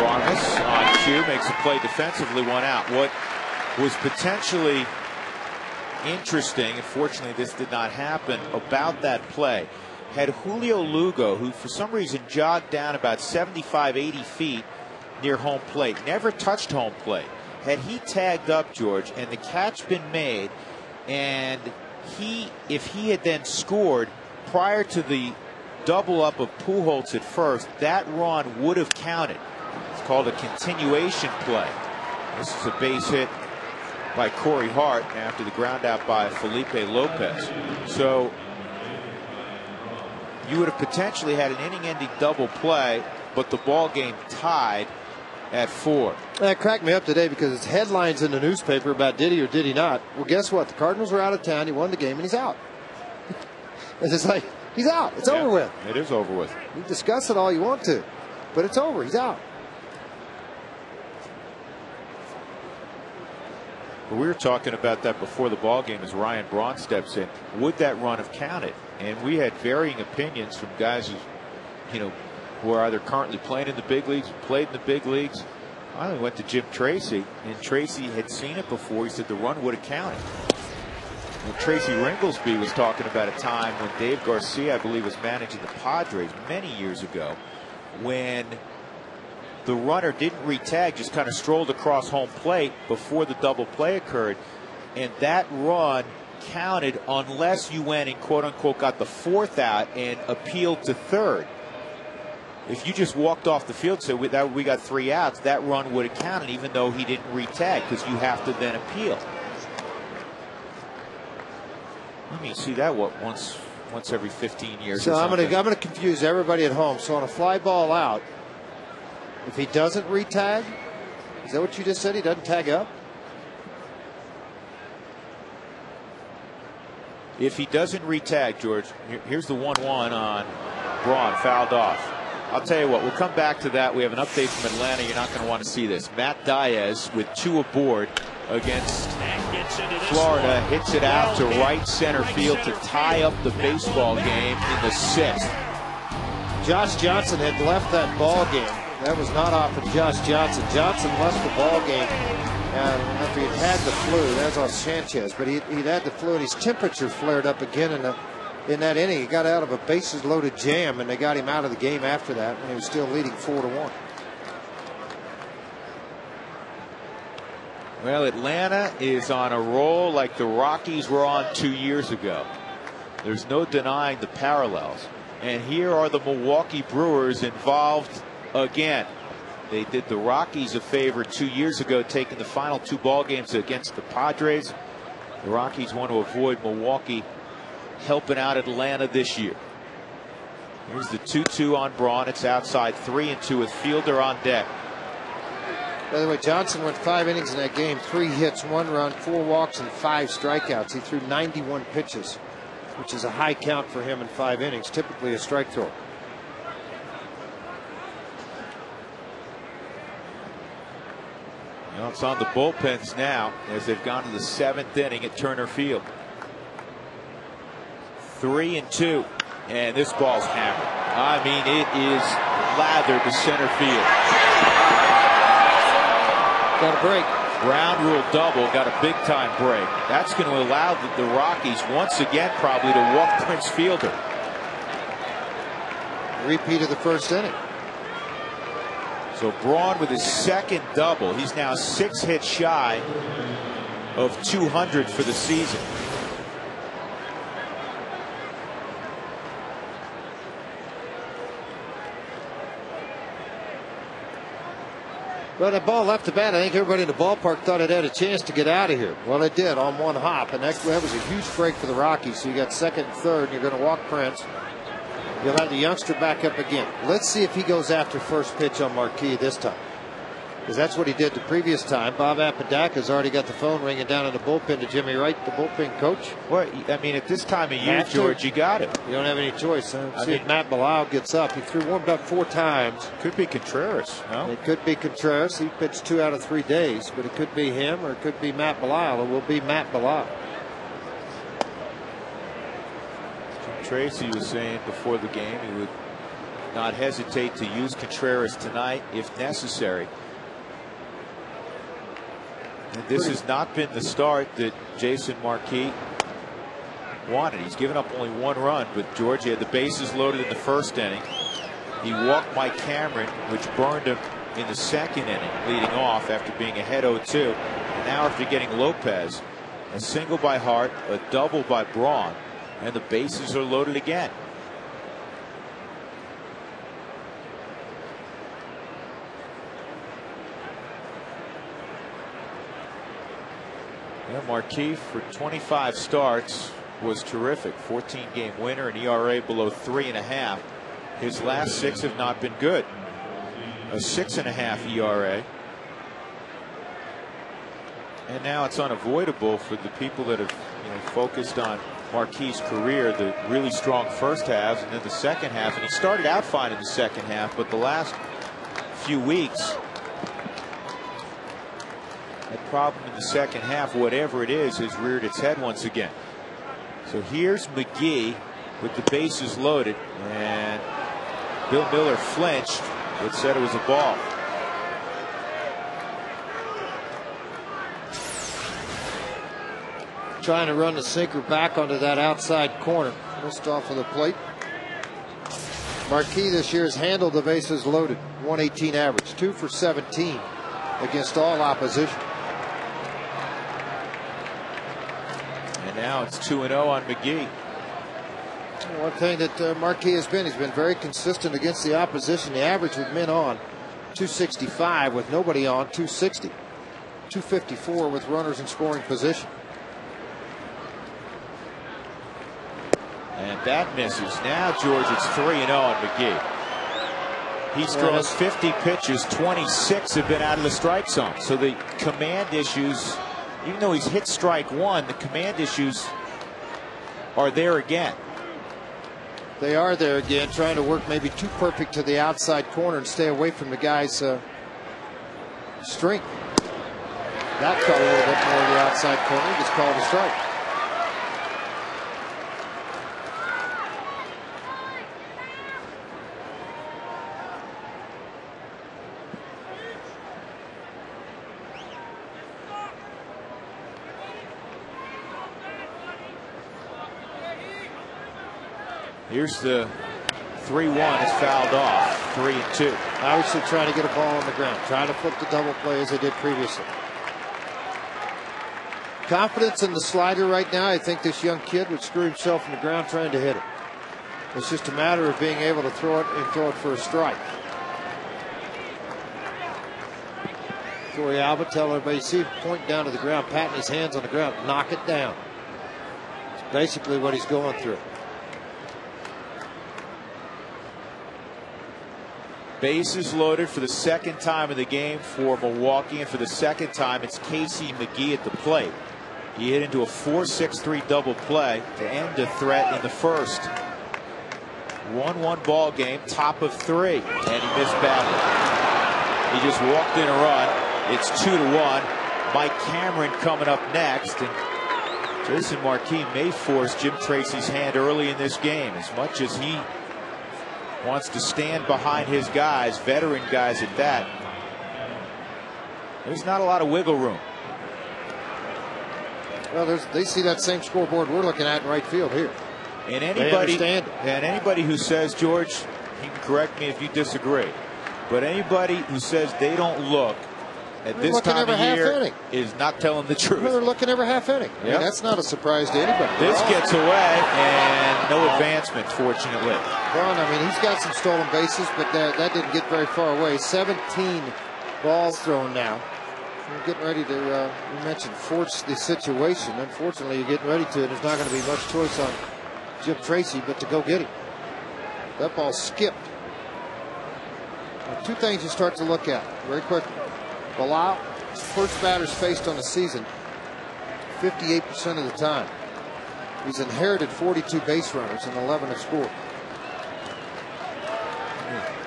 Barnes on cue makes a play defensively, 1 out. What was potentially interesting, unfortunately this did not happen, about that play, had Julio Lugo, who for some reason jogged down about 75-80 feet near home plate, never touched home plate. Had he tagged up, George, and the catch been made, and if he had then scored prior to the double up of Pujols at first, that run would have counted. It's called a continuation play. This is a base hit by Corey Hart after the ground out by Felipe Lopez. So you would have potentially had an inning-ending double play, but the ball game tied at 4. That cracked me up today because it's headlines in the newspaper about did he or did he not. Well, guess what? The Cardinals were out of town. He won the game, and he's out. It's just like, he's out. It's over with. It is over with. You discuss it all you want to, but it's over. He's out. But we were talking about that before the ball game as Ryan Braun steps in. Would that run have counted? And we had varying opinions from guys who are either currently playing in the big leagues, played in the big leagues. I only went to Jim Tracy, and Tracy had seen it before. He said the run would have counted. Well, Tracy Ringlesby was talking about a time when Dave Garcia, I believe, was managing the Padres many years ago, when the runner didn't re-tag, just kind of strolled across home plate before the double play occurred, and that run counted unless you went and quote-unquote got the 4th out and appealed to 3rd. If you just walked off the field and said we got 3 outs, that run would have counted even though he didn't re-tag, because you have to then appeal. I mean, see that once every 15 years. So I'm gonna confuse everybody at home. So on a fly ball out, if he doesn't re-tag, is that what you just said? He doesn't tag up? If he doesn't re-tag, George, here's the 1-1 on Braun, fouled off. I'll tell you what, we'll come back to that. We have an update from Atlanta. You're not going to want to see this. Matt Diaz with 2 aboard against Florida hits it out to right center field to tie up the baseball game in the 6th. Josh Johnson had left that ball game. That was not off of Josh Johnson. Johnson left the ball game after he'd had the flu. That's on Sanchez, but he'd had the flu, and his temperature flared up again in that inning. He got out of a bases loaded jam, and they got him out of the game after that when he was still leading 4-1. Well, Atlanta is on a roll like the Rockies were on 2 years ago. There's no denying the parallels. And here are the Milwaukee Brewers involved again. They did the Rockies a favor 2 years ago, taking the final 2 ball games against the Padres. The Rockies want to avoid Milwaukee helping out Atlanta this year. Here's the 2-2 on Braun. It's outside, 3-2 with Fielder on deck. By the way, Johnson went 5 innings in that game, 3 hits, 1 run, 4 walks, and 5 strikeouts. He threw 91 pitches, which is a high count for him in 5 innings, typically a strike thrower. Well, it's on the bullpens now as they've gone to the 7th inning at Turner Field. 3-2, and this ball's hammered. I mean, it is lathered to center field. Got a break. Ground rule double, got a big time break. That's going to allow the Rockies once again probably to walk Prince Fielder. Repeat of the 1st inning. So Braun with his 2nd double. He's now 6 hits shy of 200 for the season. Well, that ball left the bat. I think everybody in the ballpark thought it had a chance to get out of here. Well, it did on 1 hop, and that was a huge break for the Rockies. So you got 2nd and 3rd, and you're going to walk Prince. You'll have the youngster back up again. Let's see if he goes after first pitch on Marquis this time, because that's what he did the previous time. Bob Apodaca's already got the phone ringing down in the bullpen to Jimmy Wright, the bullpen coach. Well, I mean, at this time of year, George, you got it. You don't have any choice. See if Matt Bilal gets up. He warmed up 4 times. Could be Contreras. No? It could be Contreras. He pitched 2 out of 3 days, but it could be him or it could be Matt Bilal. It will be Matt Bilal. Tracy was saying before the game he would not hesitate to use Contreras tonight if necessary. And this has not been the start that Jason Marquis wanted. He's given up only 1 run, but George, he had the bases loaded in the 1st inning. He walked Mike Cameron, which burned him in the 2nd inning, leading off after being ahead 0-2. And now after getting Lopez, a single by Hart, a double by Braun, and the bases are loaded again. Yeah, Marquis for 25 starts was terrific. 14-game winner, an ERA below 3.5. His last 6 have not been good. A 6.5 ERA. And now it's unavoidable for the people that have focused on Marquis' career, the really strong first halves and then the second half. And he started out fine in the second half, but the last few weeks, that problem in the second half, whatever it is, has reared its head once again. So here's McGee with the bases loaded, and Bill Miller flinched but said it was a ball. Trying to run the sinker back onto that outside corner. Missed off of the plate. Marquis this year has handled the bases loaded. 118 average, 2 for 17 against all opposition. And now it's 2-0 on McGee. One thing that Marquis has been, he's been very consistent against the opposition. The average with men on, 265, with nobody on, 260. 254 with runners in scoring position. And that misses. Now, George, it's 3-0 on McGee. He's thrown 50 pitches, 26 have been out of the strike zone. So the command issues, even though he's hit strike one, the command issues are there again. They are there again, trying to work maybe too perfect to the outside corner and stay away from the guy's strength. That fell a little bit more to the outside corner. He gets called a strike. Here's the 3-1 is fouled off. 3-2. Obviously trying to get a ball on the ground. Trying to flip the double play as they did previously. Confidence in the slider right now. I think this young kid would screw himself in the ground trying to hit it. It's just a matter of being able to throw it and throw it for a strike. Corey Albert telling everybody, see him pointing down to the ground, patting his hands on the ground, knock it down. It's basically what he's going through. Bases loaded for the second time in the game for Milwaukee, and for the second time it's Casey McGee at the plate. He hit into a 4-6-3 double play to end a threat in the first. 1-1 ball game, top of 3, and he missed badly. He just walked in a run. It's 2-1. Mike Cameron coming up next, and Jason Marquis may force Jim Tracy's hand early in this game, as much as he wants to stand behind his guys, veteran guys at that. There's not a lot of wiggle room. Well, they see that same scoreboard we're looking at in right field here. And anybody who says, George, you can correct me if you disagree, but anybody who says they don't look at this time of year is not telling the truth. They're looking every half inning. Yep. I mean, that's not a surprise to anybody. This gets away, and no advancement, fortunately. Braun, I mean, he's got some stolen bases, but that didn't get very far away. 17 balls thrown now. We're getting ready to, you mentioned, force the situation. Unfortunately, you're getting ready to, and there's not going to be much choice on Jim Tracy but to go get him. That ball skipped. Now, two things you start to look at very quickly. Bilal, first batters faced on the season 58% of the time. He's inherited 42 base runners and 11 have scored.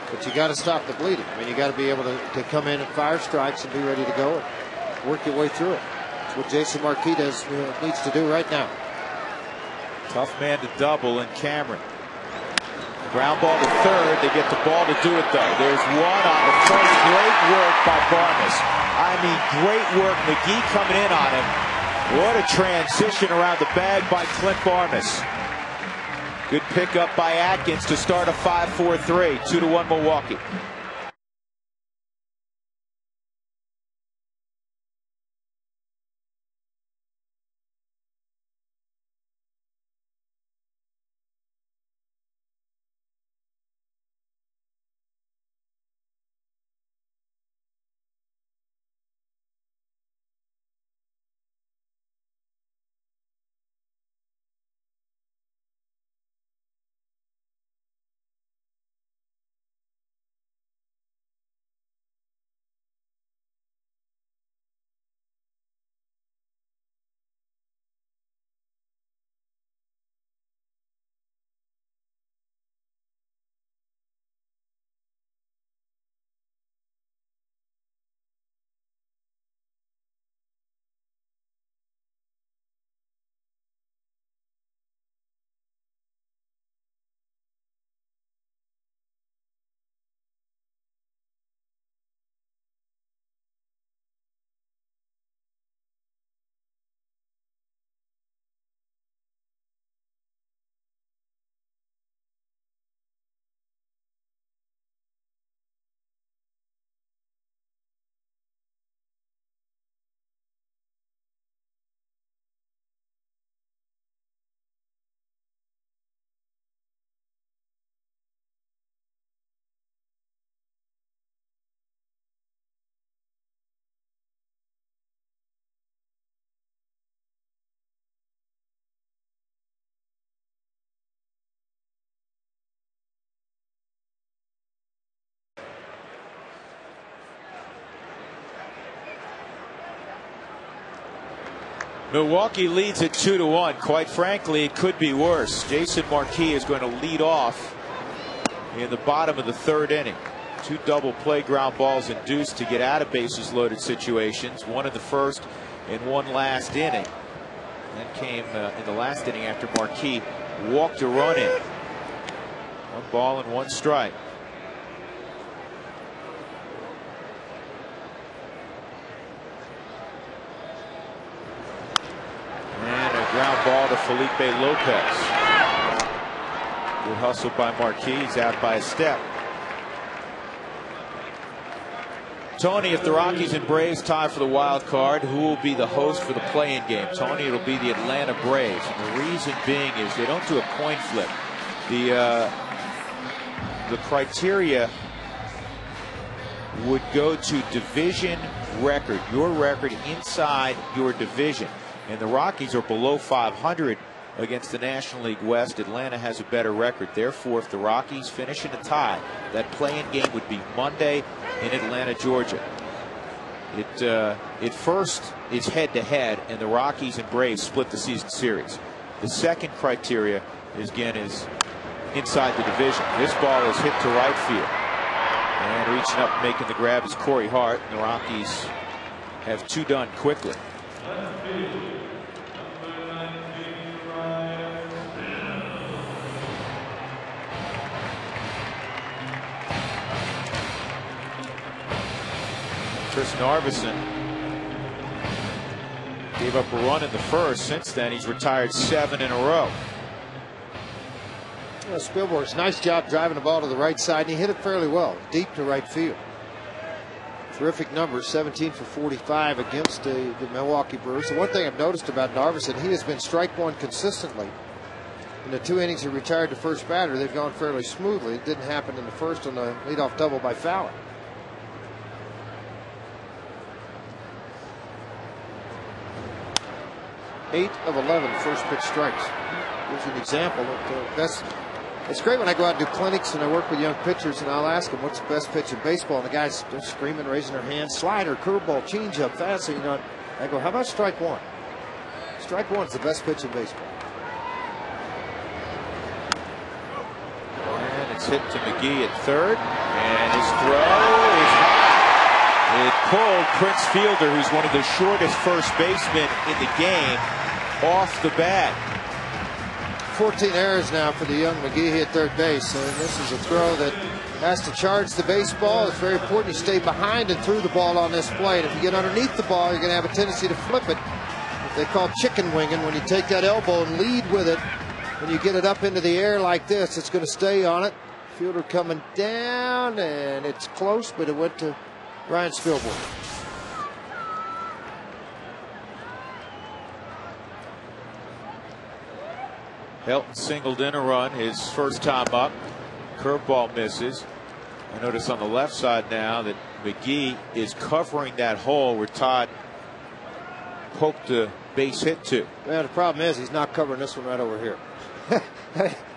But you got to stop the bleeding. I mean, you got to be able to come in and fire strikes and be ready to go and work your way through it. That's what Jason Marquis needs to do right now. Tough man to double, and Cameron. Ground ball to third. They get the ball to do it, though. There's one on the first. Great work by Barnes. I mean, great work. McGee coming in on him. What a transition around the bag by Clint Barnes. Good pickup by Atkins to start a 5-4-3. 2-1 Milwaukee. Milwaukee leads at 2-1. Quite frankly, it could be worse. Jason Marquis is going to lead off in the bottom of the third inning. 2 double play ground balls induced to get out of bases loaded situations. 1 in the first and 1 last inning. That came in the last inning after Marquis walked a run in. 1 ball and 1 strike. And a ground ball to Felipe Lopez. Good hustle by Marquis. He's out by a step. Tony, if the Rockies and Braves tie for the wild card, who will be the host for the play-in game? Tony, it'll be the Atlanta Braves. And the reason being is they don't do a coin flip. The criteria would go to division record, your record inside your division. And the Rockies are below 500 against the National League West. Atlanta has a better record. Therefore, if the Rockies finish in a tie, that play-in game would be Monday in Atlanta, Georgia. It first is head-to-head, and the Rockies and Braves split the season series. The second criteria is inside the division. This ball is hit to right field, and reaching up and making the grab is Corey Hart. And the Rockies have 2 done quickly. Chris Narveson gave up a run in the first. Since then, he's retired 7 in a row. Well, Spielberg's nice job driving the ball to the right side, and he hit it fairly well, deep to right field. Terrific numbers, 17 for 45 against the Milwaukee Brewers. The one thing I've noticed about Narveson, he has been strike one consistently. In the 2 innings he retired the first batter, they've gone fairly smoothly. It didn't happen in the first on the leadoff double by Fowler. 8 of 11 first pitch strikes. Gives you an example of the best. It's great when I go out and do clinics and I work with young pitchers, and I'll ask them what's the best pitch in baseball, and the guys are screaming, raising their hands, slider, curveball, changeup, fastball. You know, I go, how about strike one? Strike one's the best pitch in baseball. And it's hit to McGee at third, and his throw is high. It pulled Prince Fielder, who's one of the shortest first basemen in the game, off the bat. 14 errors now for the young McGee at third base, and this is a throw that has to charge the baseball. It's very important you stay behind and through the ball on this play. And if you get underneath the ball, you're going to have a tendency to flip it. What they call chicken winging, when you take that elbow and lead with it, when you get it up into the air like this, it's going to stay on it. Fielder coming down, and it's close, but it went to Ryan Spielberg. Helton singled in a run his first time up. Curveball misses. I notice on the left side now that McGee is covering that hole where Todd poked the base hit to. Well, the problem is he's not covering this one right over here.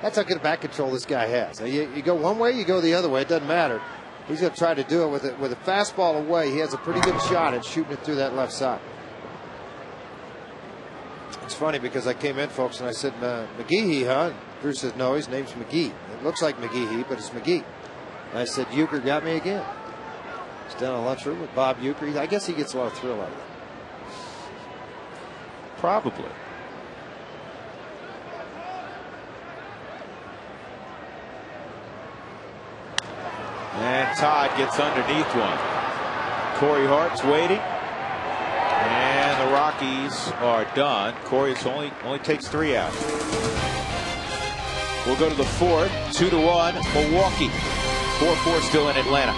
That's how good back control this guy has. You go one way, you go the other way. It doesn't matter. He's going to try to do it with a fastball away. He has a pretty good shot at shooting it through that left side. It's funny because I came in, folks, and I said, McGee, huh? And Drew said, no, his name's McGee. It looks like McGee, but it's McGee. And I said, Euchre got me again. He's down on lunchroom with Bob Euchre. I guess he gets a lot of thrill out of it. Probably. And Todd gets underneath one. Corey Hart's waiting. And the Rockies are done. Corey only takes 3 out. We'll go to the 4th. 2-1 Milwaukee. 4-4 still in Atlanta.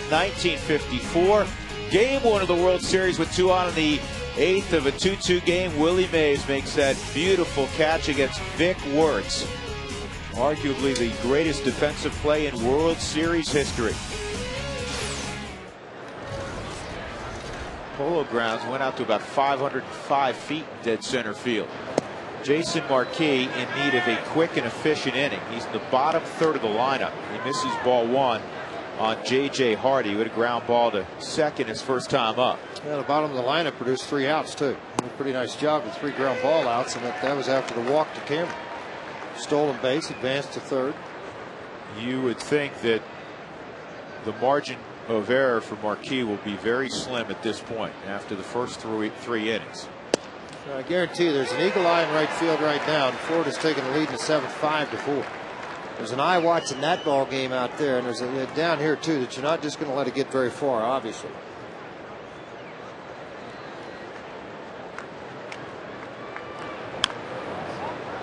1954. Game 1 of the World Series with 2 on in the 8th of a 2-2 game. Willie Mays makes that beautiful catch against Vic Wertz. Arguably the greatest defensive play in World Series history. Polo Grounds went out to about 505 feet in dead center field. Jason Marquis in need of a quick and efficient inning. He's in the bottom third of the lineup. He misses ball 1 on J.J. Hardy with a ground ball to second his first time up. Yeah, the bottom of the lineup produced 3 outs too. Did a pretty nice job with 3 ground ball outs, and that was after the walk to Cameron. Stolen base, advanced to third. You would think that the margin of error for Marquis will be very slim at this point after the first three innings. I guarantee you there's an eagle eye in right field right now, and Florida's taking the lead in the 7th, 5-4. There's an eye watching that ball game out there, and there's a down here too that you're not just going to let it get very far, obviously.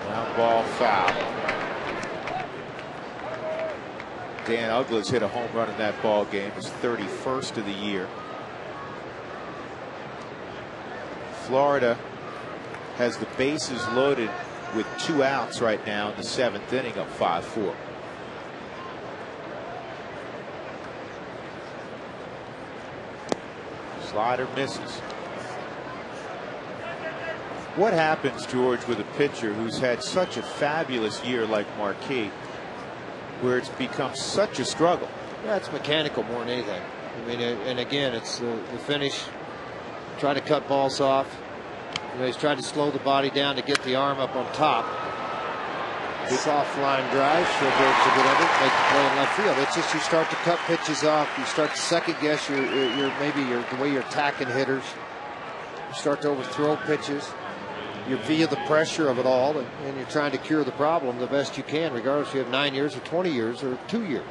Ground ball foul. Dan Ugglas hit a home run in that ball game, his 31st of the year. Florida has the bases loaded with 2 outs right now in the 7th inning, up 5-4. Slider misses. What happens, George, with a pitcher who's had such a fabulous year like Marquis, where it's become such a struggle? Yeah, it's mechanical more than anything. I mean, and again, it's the finish. Try to cut balls off. You know, he's tried to slow the body down to get the arm up on top. Soft line drive. Sherberg's a good under. Make the play in left field. It's just you start to cut pitches off. You start to second guess the way you're attacking hitters. You start to overthrow pitches. You via the pressure of it all, and you're trying to cure the problem the best you can, regardless if you have 9 years or 20 years or 2 years.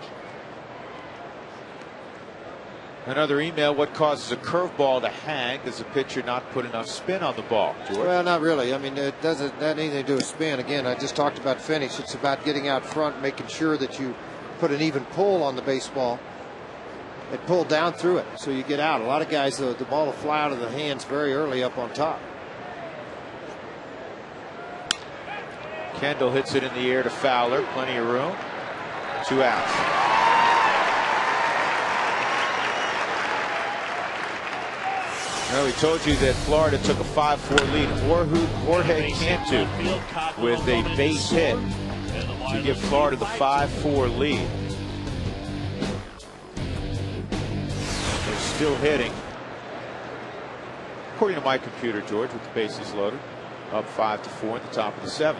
Another email: what causes a curveball to hang? Does the pitcher not put enough spin on the ball, George? Well, not really. I mean, it doesn't have anything to do with spin. Again, I just talked about finish. It's about getting out front, making sure that you put an even pull on the baseball and pull down through it so you get out. A lot of guys, the ball will fly out of the hands very early up on top. Kendall hits it in the air to Fowler. Plenty of room. 2 outs. Well, we told you that Florida took a 5-4 lead. Jorge Cantu with a base hit to give Florida the 5-4 lead. They're still hitting. According to my computer, George, with the bases loaded, up 5-4 at the top of the 7th.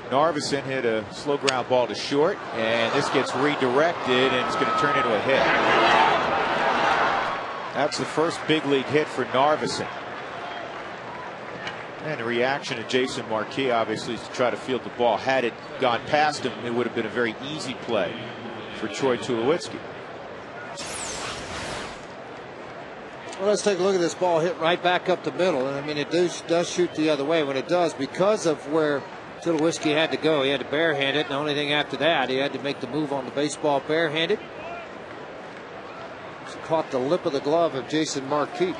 Narveson hit a slow ground ball to short, and this gets redirected, and it's going to turn into a hit. That's the first big league hit for Narveson. And the reaction of Jason Marquis, obviously, is to try to field the ball. Had it gone past him, it would have been a very easy play for Troy Tulowitzki. Well, let's take a look at this ball hit right back up the middle. And I mean, it does shoot the other way when it does, because of where Tulowitzki had to go. He had to barehand it, and the only thing after that, he had to make the move on the baseball barehanded. Just caught the lip of the glove of Jason Marquis.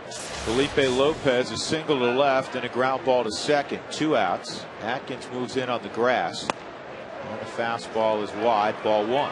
Felipe Lopez is single to left and a ground ball to second. 2 outs. Atkins moves in on the grass. And the fastball is wide, ball 1.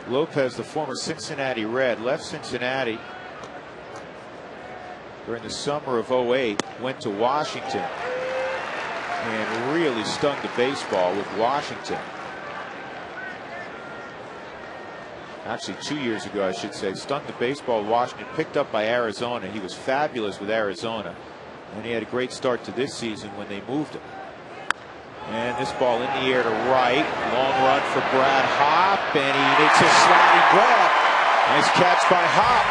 Lopez, the former Cincinnati Red, left Cincinnati during the summer of '08, went to Washington and really stung the baseball with Washington. Actually, 2 years ago, I should say, stung the baseball with Washington, picked up by Arizona. He was fabulous with Arizona, and he had a great start to this season when they moved him. And this ball in the air to right. Long run for Brad Hopp, and he makes a sliding grab. Nice catch by Hopp.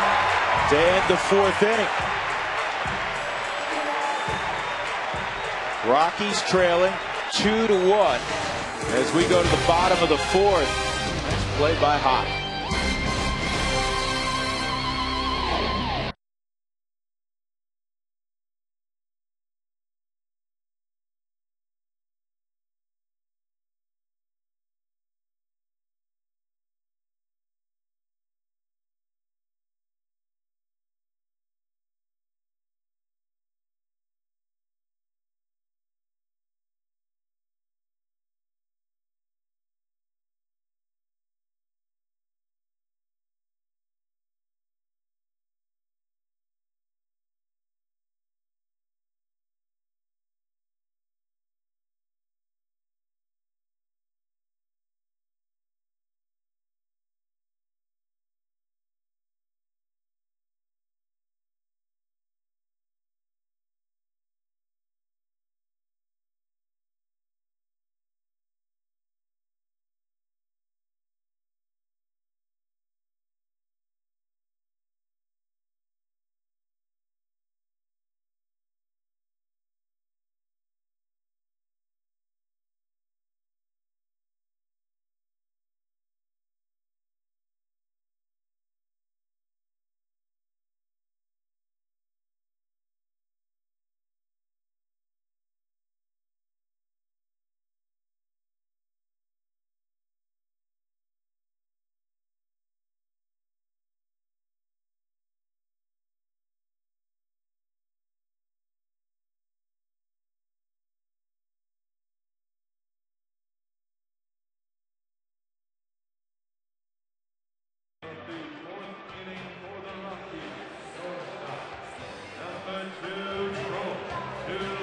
to end the fourth inning. Rockies trailing 2-1 as we go to the bottom of the fourth. Nice play by Hop.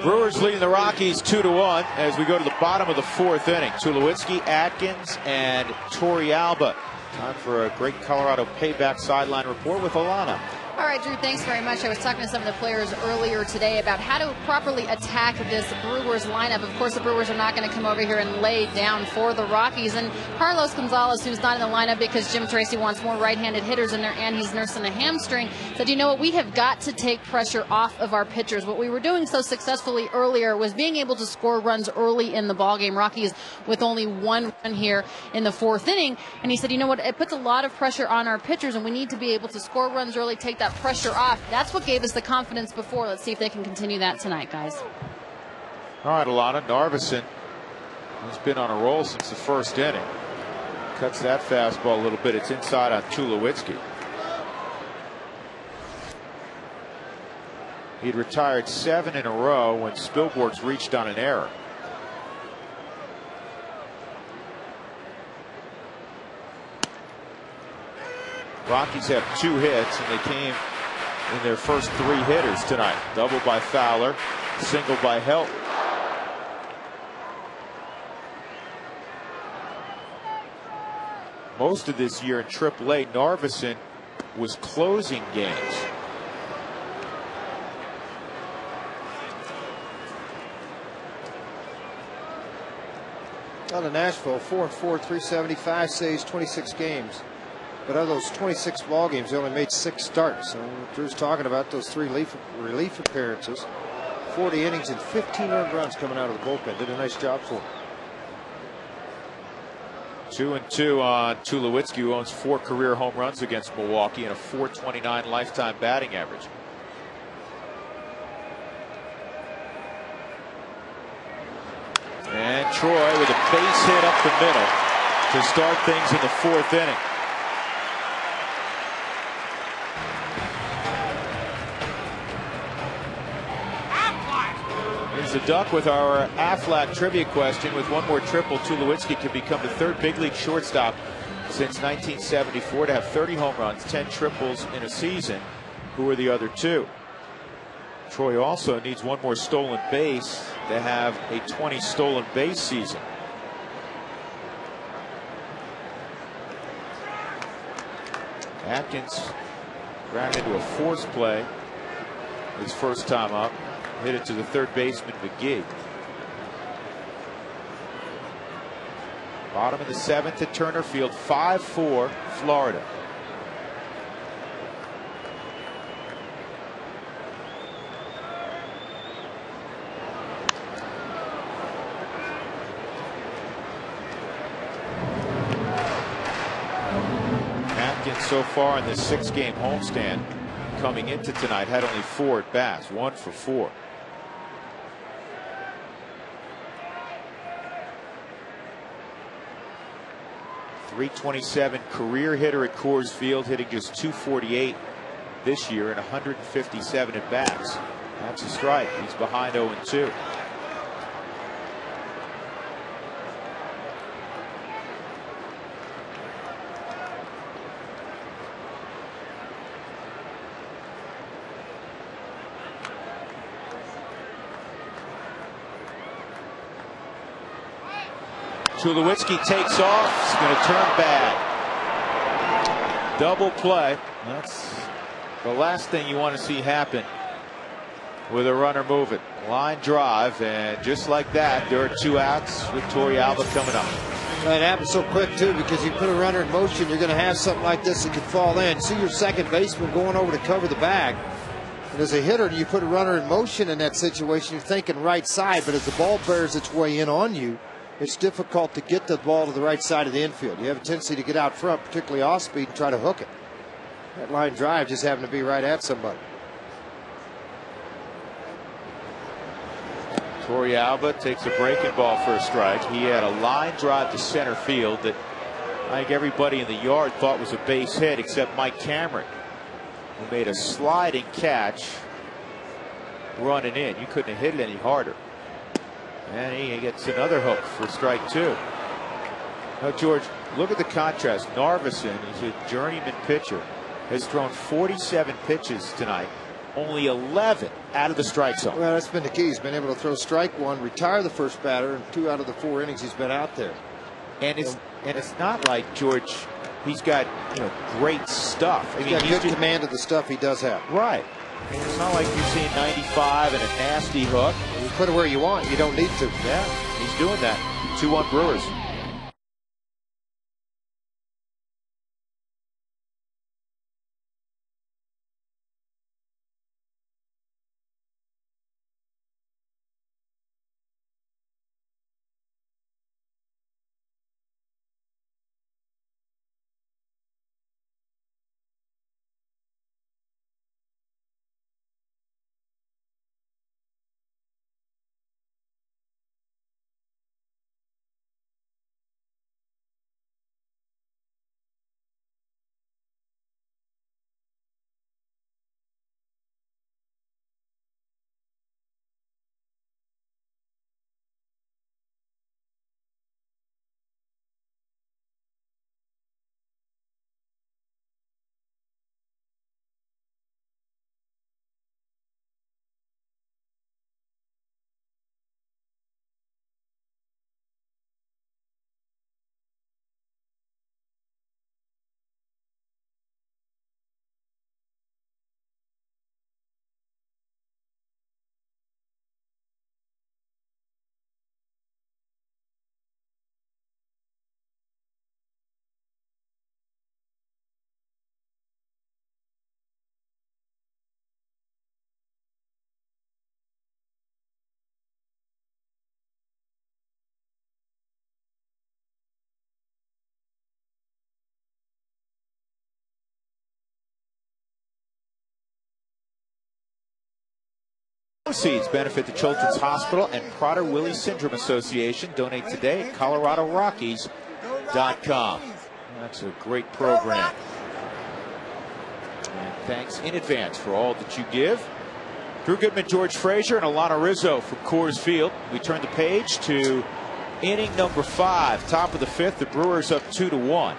Brewers leading the Rockies 2-1 as we go to the bottom of the fourth inning. Tulowitzki, Atkins, and Torrealba. Time for a great Colorado payback sideline report with Alana. All right, Drew, thanks very much. I was talking to some of the players earlier today about how to properly attack this Brewers lineup. Of course, the Brewers are not going to come over here and lay down for the Rockies. And Carlos Gonzalez, who's not in the lineup because Jim Tracy wants more right-handed hitters in there and he's nursing a hamstring, said, you know what, we have got to take pressure off of our pitchers. What we were doing so successfully earlier was being able to score runs early in the ballgame. Rockies with only one run here in the fourth inning. And he said, you know what, it puts a lot of pressure on our pitchers and we need to be able to score runs early, take that pressure off. That's what gave us the confidence before. Let's see if they can continue that tonight, guys. All right, Alana. Narveson has been on a roll since the first inning. Cuts that fastball a little bit. It's inside on Tulowitzki. He'd retired 7 in a row when Spilborghs reached on an error. Rockies have 2 hits, and they came in their first 3 hitters tonight. Double by Fowler, single by Helton. Most of this year in AAA, Narveson was closing games. Out of Nashville, 4-4, 375 saves, 26 games. But of those 26 ball games, they only made 6 starts. So Drew's talking about those 3 relief appearances, 40 innings and 15 earned runs coming out of the bullpen. Did a nice job for him. 2-2 on Tulowitzki, who owns 4 career home runs against Milwaukee and a .429 lifetime batting average. And Troy with a base hit up the middle to start things in the 4th inning. Here's the Duck with our Aflac trivia question. With one more triple, Tulowitzki could become the 3rd big league shortstop since 1974 to have 30 home runs, 10 triples in a season. Who are the other 2? Troy also needs one more stolen base to have a 20 stolen base season. Atkins ran into a force play his first time up. Hit it to the 3rd baseman, McGee. Bottom of the 7th at Turner Field, 5-4 Florida. so far in this 6-game homestand coming into tonight. Had only 4 at bats, 1 for 4. .327 career hitter at Coors Field, hitting just .248 this year and 157 at bats. That's a strike. He's behind 0-2. Tulowitzki takes off. He's going to turn bad. Double play. That's the last thing you want to see happen with a runner moving. Line drive, and just like that, there are 2 outs with Torrealba coming up. It happens so quick, too, because you put a runner in motion, you're going to have something like this that could fall in. See your second baseman going over to cover the bag. And as a hitter, you put a runner in motion in that situation, you're thinking right side, but as the ball bears its way in on you, it's difficult to get the ball to the right side of the infield. You have a tendency to get out front, particularly off speed, and try to hook it. That line drive just happened to be right at somebody. Torrealba takes a breaking ball for a strike. He had a line drive to center field that I think everybody in the yard thought was a base hit except Mike Cameron, who made a sliding catch running in. You couldn't have hit it any harder. And he gets another hook for strike 2. Now, George, look at the contrast. Narveson, he's a journeyman pitcher, has thrown 47 pitches tonight, only 11 out of the strike zone. Well, that's been the key. He's been able to throw strike 1, retire the first batter, and 2 out of the 4 innings he's been out there. And it's not like, George, he's got great stuff. He's got good command of the stuff he does have. Right. I mean, it's not like you're seeing 95 and a nasty hook. You put it where you want. You don't need to. Yeah, he's doing that. 2-1 Brewers. Proceeds benefit the Children's Hospital and Prader-Willi Syndrome Association. Donate today at ColoradoRockies.com. That's a great program. And thanks in advance for all that you give. Drew Goodman, George Frazier, and Alana Rizzo from Coors Field. We turn the page to inning number 5, top of the 5th. The Brewers up 2-1.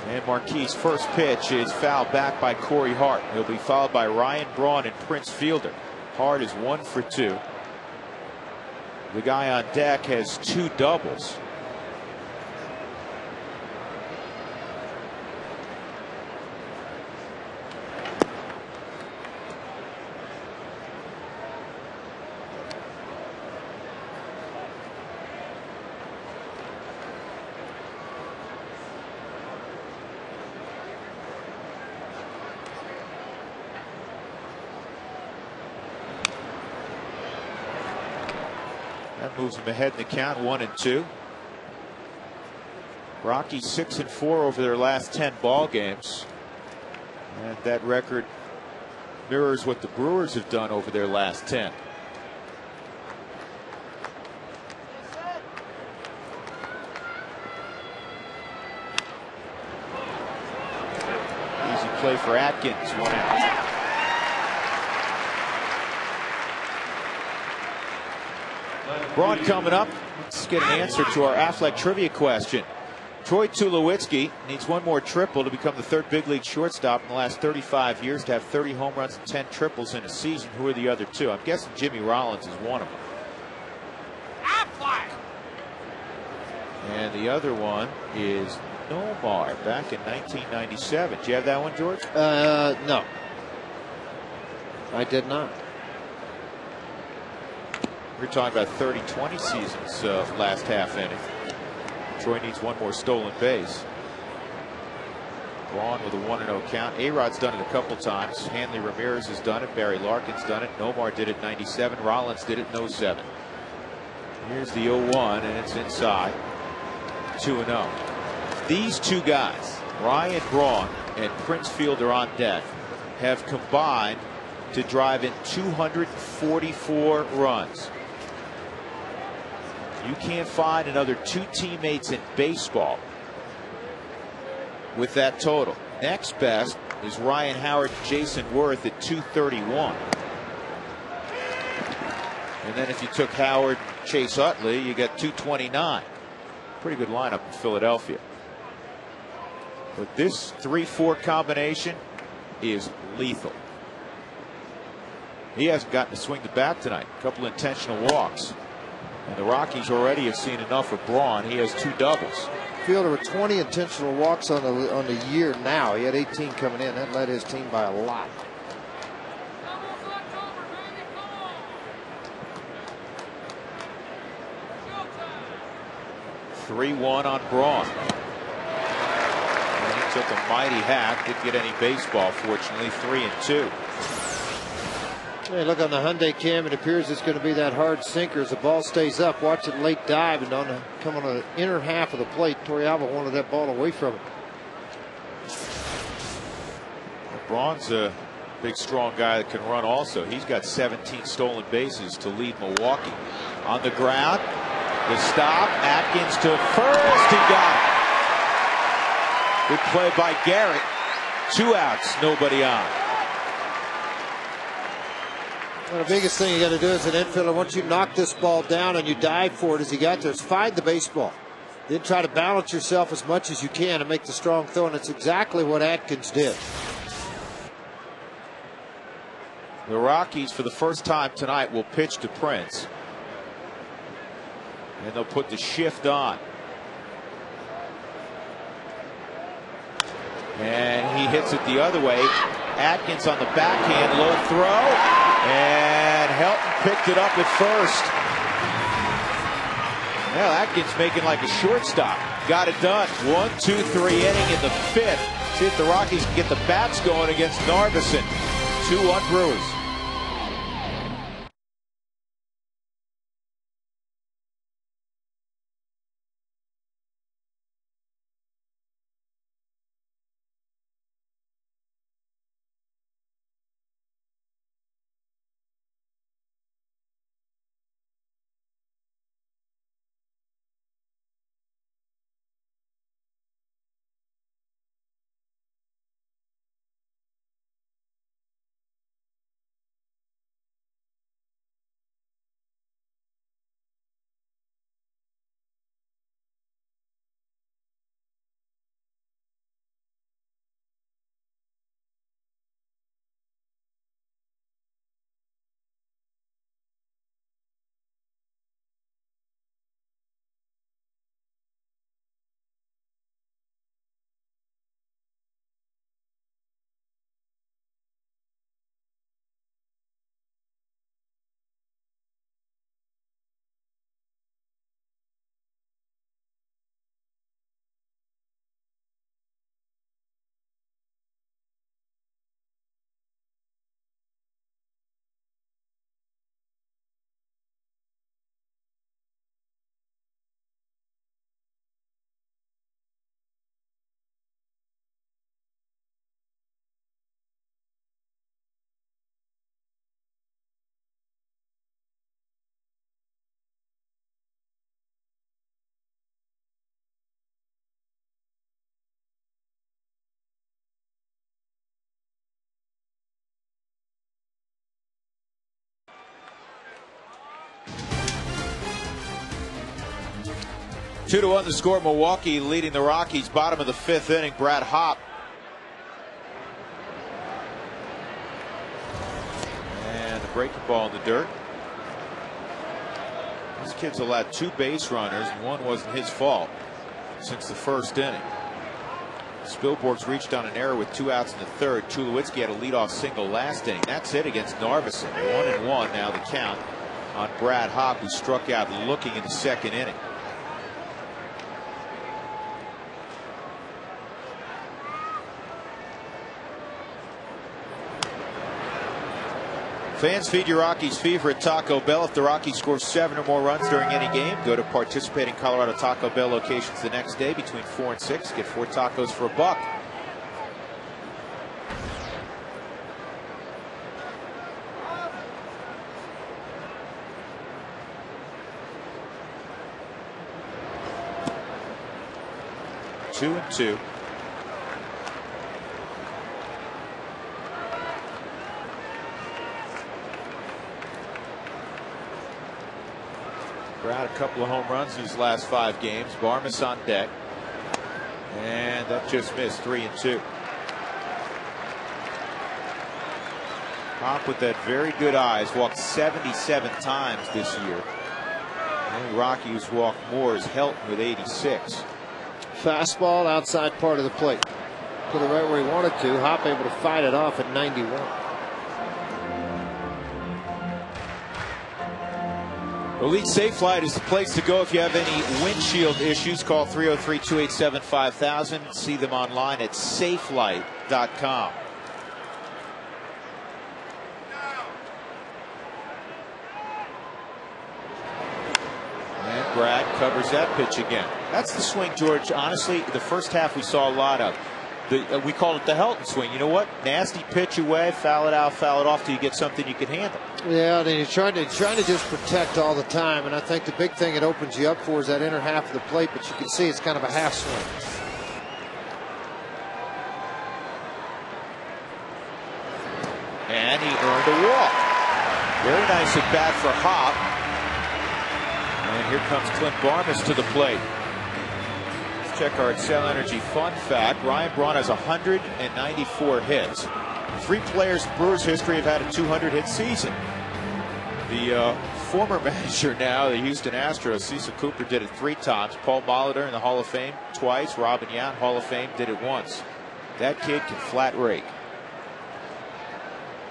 And Marquis' first pitch is fouled back by Corey Hart. He'll be followed by Ryan Braun and Prince Fielder. Hart is 1 for 2. The guy on deck has 2 doubles. That moves him ahead in the count, 1-2. Rockies 6-4 over their last 10 ball games. And that record mirrors what the Brewers have done over their last 10. Easy play for Atkins. 1 out. Braun coming up. Let's get an answer to our Affleck trivia question. Troy Tulowitzki needs one more triple to become the third big league shortstop in the last 35 years to have 30 home runs and 10 triples in a season. Who are the other two? I'm guessing Jimmy Rollins is one of them. And the other one is Nomar back in 1997. Do you have that one, George? No. I did not. We're talking about 30-20 seasons last half inning. Troy needs one more stolen base. Braun with a 1-0 count. A-Rod's done it a couple times. Hanley Ramirez has done it. Barry Larkin's done it. Nomar did it in 97. Rollins did it in 07. Here's the 0-1, and it's inside. 2-0. These two guys, Ryan Braun and Prince Fielder on deck, have combined to drive in 244 runs. You can't find another two teammates in baseball with that total. Next best is Ryan Howard and Jason Worth at 231. And then if you took Howard and Chase Utley, you get 229. Pretty good lineup in Philadelphia. But this 3-4 combination is lethal. He hasn't gotten to swing the bat tonight. A couple intentional walks. And the Rockies already have seen enough of Braun. He has 2 doubles. Fielder with 20 intentional walks on the year now. He had 18 coming in. That led his team by a lot. (3-1) on Braun. And he took a mighty hack. Didn't get any baseball, fortunately. 3-2. Hey, look on the Hyundai cam. It appears it's going to be that hard sinker as the ball stays up. Watch it late dive and come on the inner half of the plate. Torrealba wanted that ball away from it. Braun's a big, strong guy that can run also. He's got 17 stolen bases to lead Milwaukee. On the ground, the stop. Atkins to first. He got it. Good play by Garrett. 2 outs, nobody on. Well, the biggest thing you got to do as an infielder, once you knock this ball down and you dive for it as you got there, is find the baseball. Then try to balance yourself as much as you can and make the strong throw, and it's exactly what Atkins did. The Rockies, for the first time tonight, will pitch to Prince. And they'll put the shift on. And he hits it the other way. Atkins on the backhand, low throw. And Helton picked it up at first. Well, Atkins making like a shortstop. Got it done. 1, 2, 3 inning in the 5th. See if the Rockies can get the bats going against Narveson. 2-1 Brewers. 2-1 the score. Milwaukee leading the Rockies. Bottom of the 5th inning. Brad Hopp. And a breaking ball in the dirt. This kid's allowed 2 base runners, and one wasn't his fault since the 1st inning. Spilborgh's reached on an error with 2 outs in the 3rd. Tulowitzki had a leadoff single last inning. That's it against Narveson. 1-1 now the count on Brad Hopp, who struck out looking in the 2nd inning. Fans, feed your Rockies fever at Taco Bell. If the Rockies score 7 or more runs during any game, go to participating Colorado Taco Bell locations the next day between 4 and 6. Get 4 tacos for $1. Two and 2. Brad, a couple of home runs these last 5 games. Barmes on deck. And that just missed. 3 and 2. Hopp with that very good eye has walked 77 times this year. The only Rocky who's walked more is Helton with 86. Fastball outside part of the plate. Put it right where he wanted to. Hopp able to fight it off at 91. Elite Safe Flight is the place to go if you have any windshield issues. Call 303-287-5000. See them online at safelight.com. And Brad covers that pitch again. That's the swing, George. Honestly, the first half we saw a lot of. We called it the Helton swing. You know what? Nasty pitch away, foul it out, foul it off till you get something you can handle. Yeah, then you're trying to just protect all the time, and I think the big thing it opens you up for is that inner half of the plate, but you can see it's kind of a half swing. And he earned a walk. Very nice at bat for Hopp. And here comes Clint Barmes to the plate. Check our Excel Energy fun fact. Ryan Braun has 194 hits. 3 players in Brewers history have had a 200-hit season. The former manager now, the Houston Astros, Cecil Cooper, did it 3 times. Paul Molitor in the Hall of Fame twice. Robin Yount, Hall of Fame, did it once. That kid can flat rake.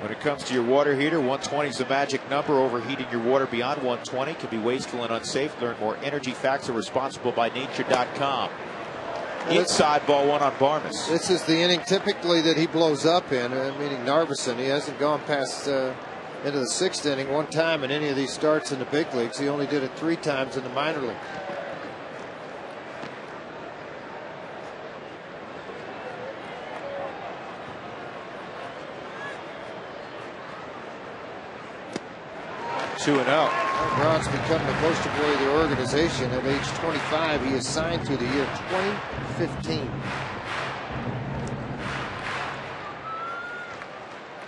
When it comes to your water heater, 120 is the magic number. Overheating your water beyond 120 can be wasteful and unsafe. Learn more energy facts at responsiblebynature.com. Inside ball 1 on Barmes. This is the inning typically that he blows up in, meaning Narveson. He hasn't gone past into the 6th inning one time in any of these starts in the big leagues. He only did it 3 times in the minor league. Two and out. Braun's become the poster boy of the organization. At age 25, he is signed through the year 2015.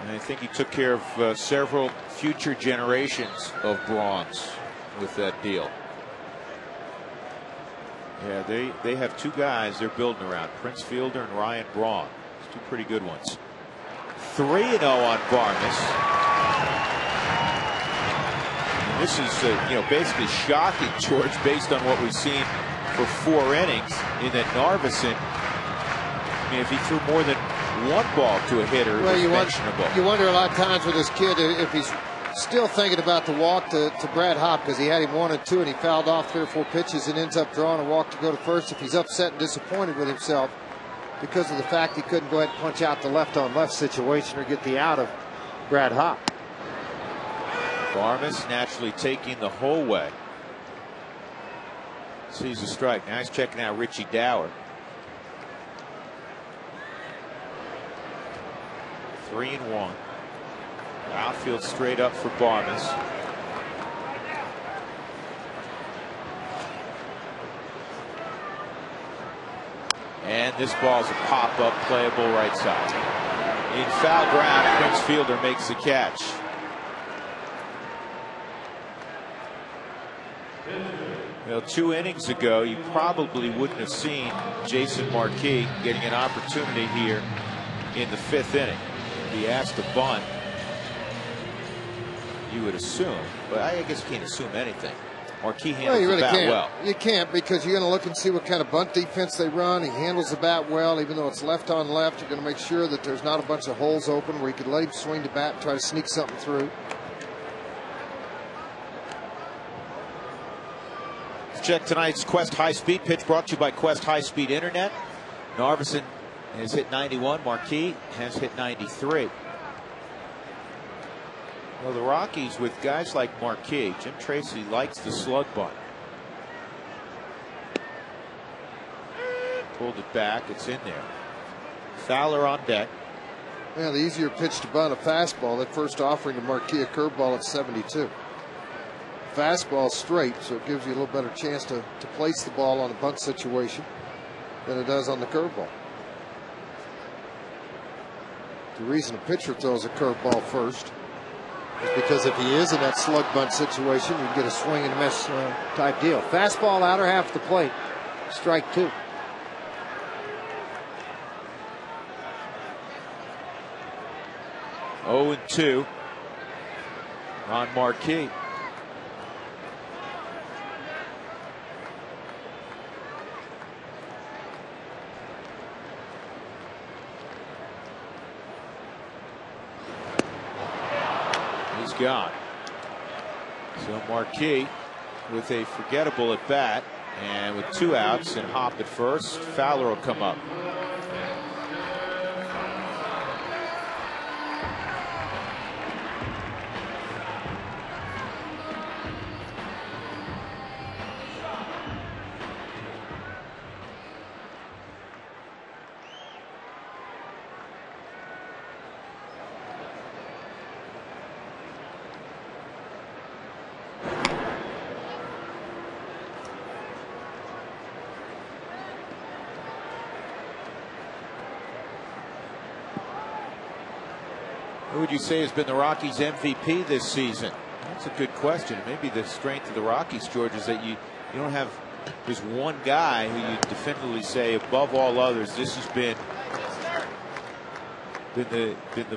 And I think he took care of several future generations of Brauns with that deal. Yeah, they have 2 guys they're building around, Prince Fielder and Ryan Braun. 2 pretty good ones. 3-0 on Barmes. This is, basically shocking, George, based on what we've seen for 4 innings in that Narveson. I mean, if he threw more than 1 ball to a hitter, it was mentionable. You wonder a lot of times with this kid if he's still thinking about the walk to Brad Hopp, because he had him 1 and 2 and he fouled off 3 or 4 pitches and ends up drawing a walk to go to first. If he's upset and disappointed with himself because of the fact he couldn't go ahead and punch out the left-on-left situation or get the out of Brad Hopp. Barmes naturally taking the whole way. Sees a strike. Now he's checking out Richie Dower. 3-1. Outfield straight up for Barmes. And this ball's a pop-up, playable right side. In foul ground, Prince Fielder makes the catch. Well, 2 innings ago, you probably wouldn't have seen Jason Marquis getting an opportunity here in the 5th inning. He asked to bunt. You would assume, but I guess you can't assume anything. Marquis handles the bat well. You can't, because you're going to look and see what kind of bunt defense they run. He handles the bat well, even though it's left on left. You're going to make sure that there's not a bunch of holes open where you could let him swing the bat and try to sneak something through. Let's check tonight's Quest High Speed pitch, brought to you by Quest High Speed Internet. Narveson has hit 91. Marquis has hit 93. Well, the Rockies, with guys like Marquis, Jim Tracy likes the slug bunt. Pulled it back. It's in there. Fowler on deck. Yeah, the easier pitch to bunt, a fastball. That first offering to Marquis, a curveball at 72. Fastball straight, so it gives you a little better chance to place the ball on a bunt situation than it does on the curveball. The reason a pitcher throws a curveball first is because if he is in that slug bunt situation, you get a swing and a miss type deal. Fastball outer half of the plate, strike 2. Oh, 2 on Marquis. He's gone. So Marquis with a forgettable at bat, and with 2 outs and Hop at first, Fowler will come up. Who would you say has been the Rockies' MVP this season? That's a good question. Maybe the strength of the Rockies, George, is that you don't have just one guy who you definitively say above all others, this has been the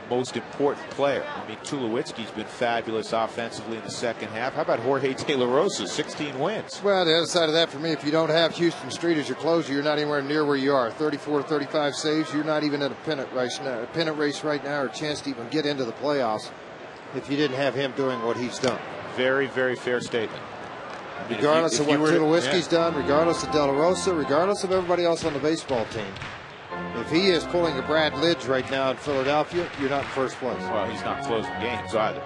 most important player. I mean, Tulowitzki's been fabulous offensively in the second half. How about Jorge De La Rosa, 16 wins? Well, the other side of that for me, if you don't have Houston Street as your closer, you're not anywhere near where you are. 34 to 35 saves, you're not even in a pennant race now, or a chance to even get into the playoffs if you didn't have him doing what he's done. Very, very fair statement. I mean, regardless of what Tulowitzki's done, regardless of De La Rosa, regardless of everybody else on the baseball team, if he is pulling a Brad Lidge right now in Philadelphia, you're not in first place. Well, he's not closing games either.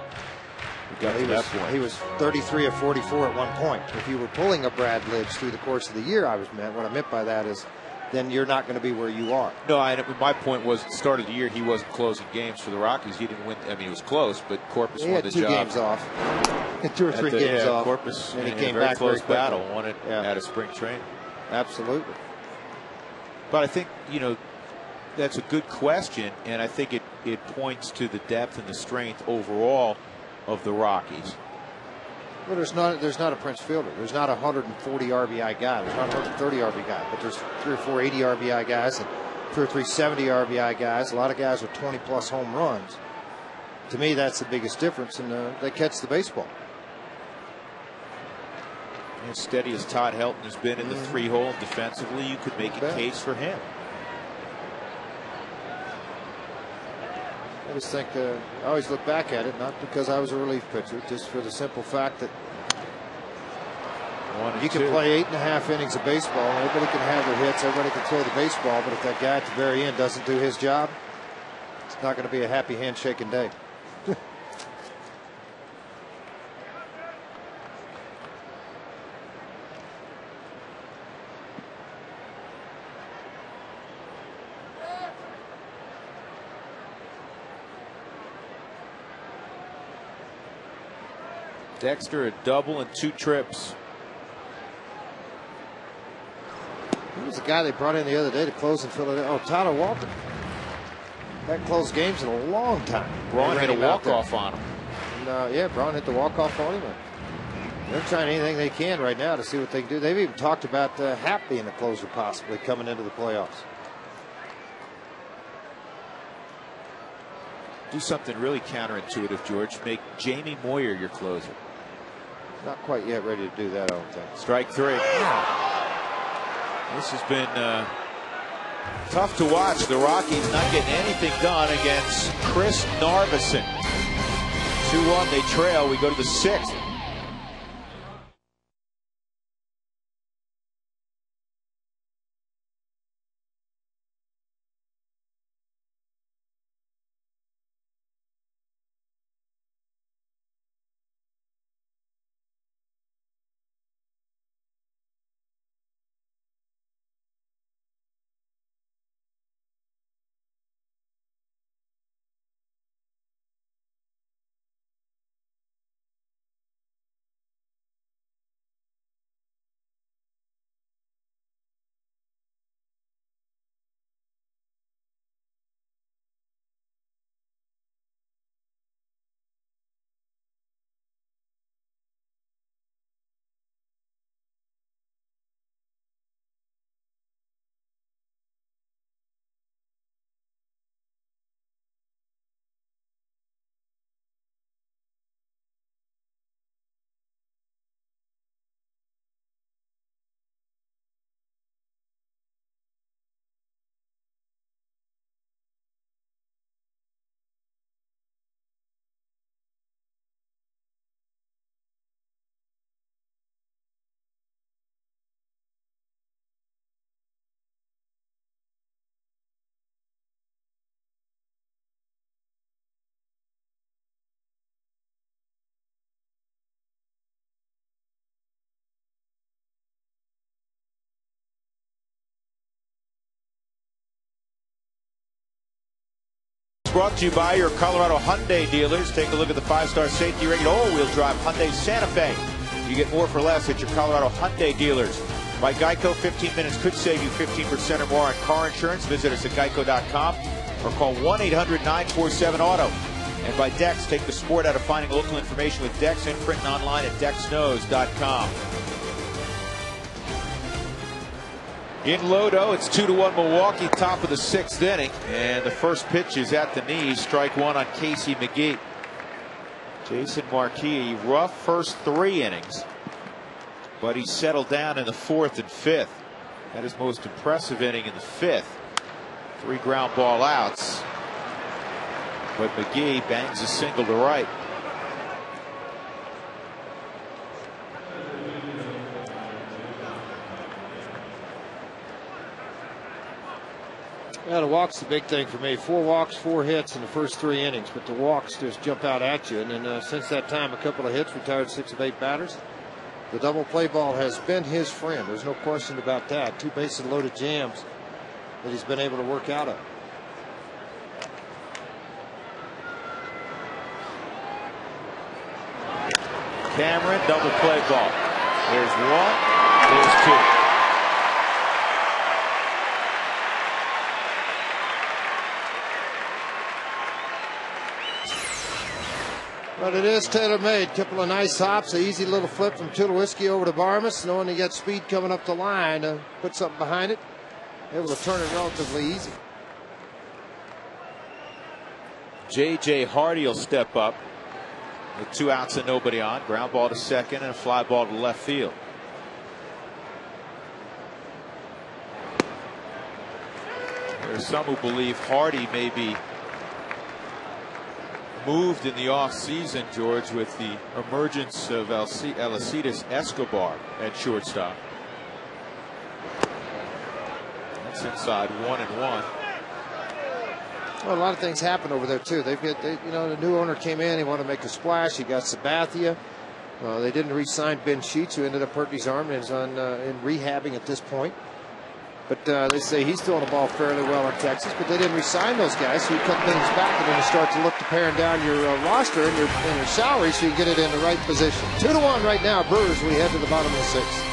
He was 33 of 44 at one point. If you were pulling a Brad Lidge through the course of the year, what I meant by that is then you're not going to be where you are. No, my point was at the start of the year, he wasn't closing games for the Rockies. He didn't win. I mean, he was close, but Corpus won the job. 2 games off. 2 or 3 games off. Corpus, and he came came very back close very battle, won it out of spring training. Absolutely. But I think, that's a good question, and I think it points to the depth and the strength overall of the Rockies. Well, there's not a Prince Fielder. There's not a 140 RBI guy. There's not a 130 RBI guy, but there's 3 or 4 80 RBI guys and 2 or 3 70 RBI guys. A lot of guys with 20+ home runs. To me, that's the biggest difference, and they catch the baseball. As steady as Todd Helton has been in the 3-hole defensively, you could make a case for him. I just think I always look back at it, not because I was a relief pitcher, just for the simple fact that you can play 8.5 innings of baseball, and everybody can have their hits, everybody can throw the baseball, but if that guy at the very end doesn't do his job, it's not going to be a happy handshaking day. Dexter a double and 2 trips. Who was the guy they brought in the other day to close in Philadelphia? Oh, Tyler Walker. That closed games in a long time. Braun hit a walk-off on him. And, yeah, Braun hit the walk-off on him. They're trying anything they can right now to see what they can do. They've even talked about Happ being a closer possibly coming into the playoffs. Do something really counterintuitive, George. Make Jamie Moyer your closer. Not quite yet ready to do that, I don't think. Strike 3. This has been tough to watch. The Rockies not getting anything done against Chris Narveson. 2-1, they trail. We go to the 6th. Brought to you by your Colorado Hyundai dealers. Take a look at the 5-star safety rated all-wheel drive Hyundai Santa Fe. You get more for less at your Colorado Hyundai dealers. By Geico, 15 minutes could save you 15% or more on car insurance. Visit us at geico.com or call 1-800-947-AUTO. And by Dex, take the sport out of finding local information with Dex and printing online at dexknows.com. In Lodo, it's 2-1 Milwaukee, top of the 6th inning. And the first pitch is at the knees. Strike 1 on Casey McGee. Jason Marquis, rough first 3 innings. But he settled down in the 4th and 5th. Had his most impressive inning in the 5th. 3 ground ball outs. But McGee bangs a single to right. Yeah, the walk's the big thing for me. 4 walks, 4 hits in the first 3 innings, but the walks just jump out at you. And then since that time, a couple of hits, retired 6 of 8 batters. The double play ball has been his friend. There's no question about that. 2 bases loaded jams that he's been able to work out of. Cameron, double play ball. There's 1, there's 2. But it is tailor-made. Couple of nice hops, an easy little flip from Tulowitzki over to Barmas, knowing he got speed coming up the line. Put something behind it, able to turn it relatively easy. J.J. Hardy will step up with 2 outs and nobody on. Ground ball to second and a fly ball to left field. There's some who believe Hardy may be moved in the offseason, George, with the emergence of Alcides Escobar at shortstop. That's inside 1-1. Well, a lot of things happen over there too. They've got, the new owner came in. He wanted to make a splash. He got Sabathia. They didn't re-sign Ben Sheets, who ended up hurting his arm and is in rehabbing at this point. But they say he's throwing the ball fairly well in Texas, but they didn't re-sign those guys, so you cut things back and then you start to look to paring down your roster and your salary so you get it in the right position. 2-1 right now, Brewers. We head to the bottom of the 6th.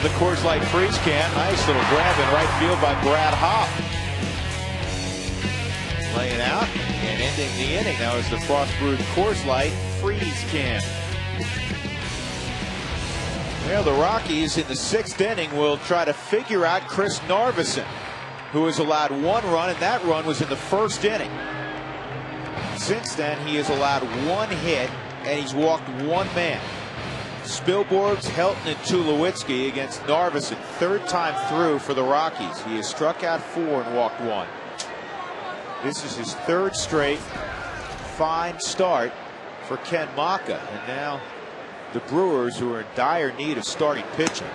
the Coors Light freeze can. Nice little grab in right field by Brad Hopp. Laying out and ending the inning. That was the Frost Brewed Coors Light freeze can. Well, the Rockies in the 6th inning will try to figure out Chris Narveson, who has allowed 1 run, and that run was in the 1st inning. Since then, he has allowed 1 hit, and he's walked 1 man. Spilborghs, Helton, and Tulowitzki against Narveson. 3rd time through for the Rockies. He has struck out 4 and walked 1. This is his 3rd straight fine start for Ken Maka. And now the Brewers, who are in dire need of starting pitching.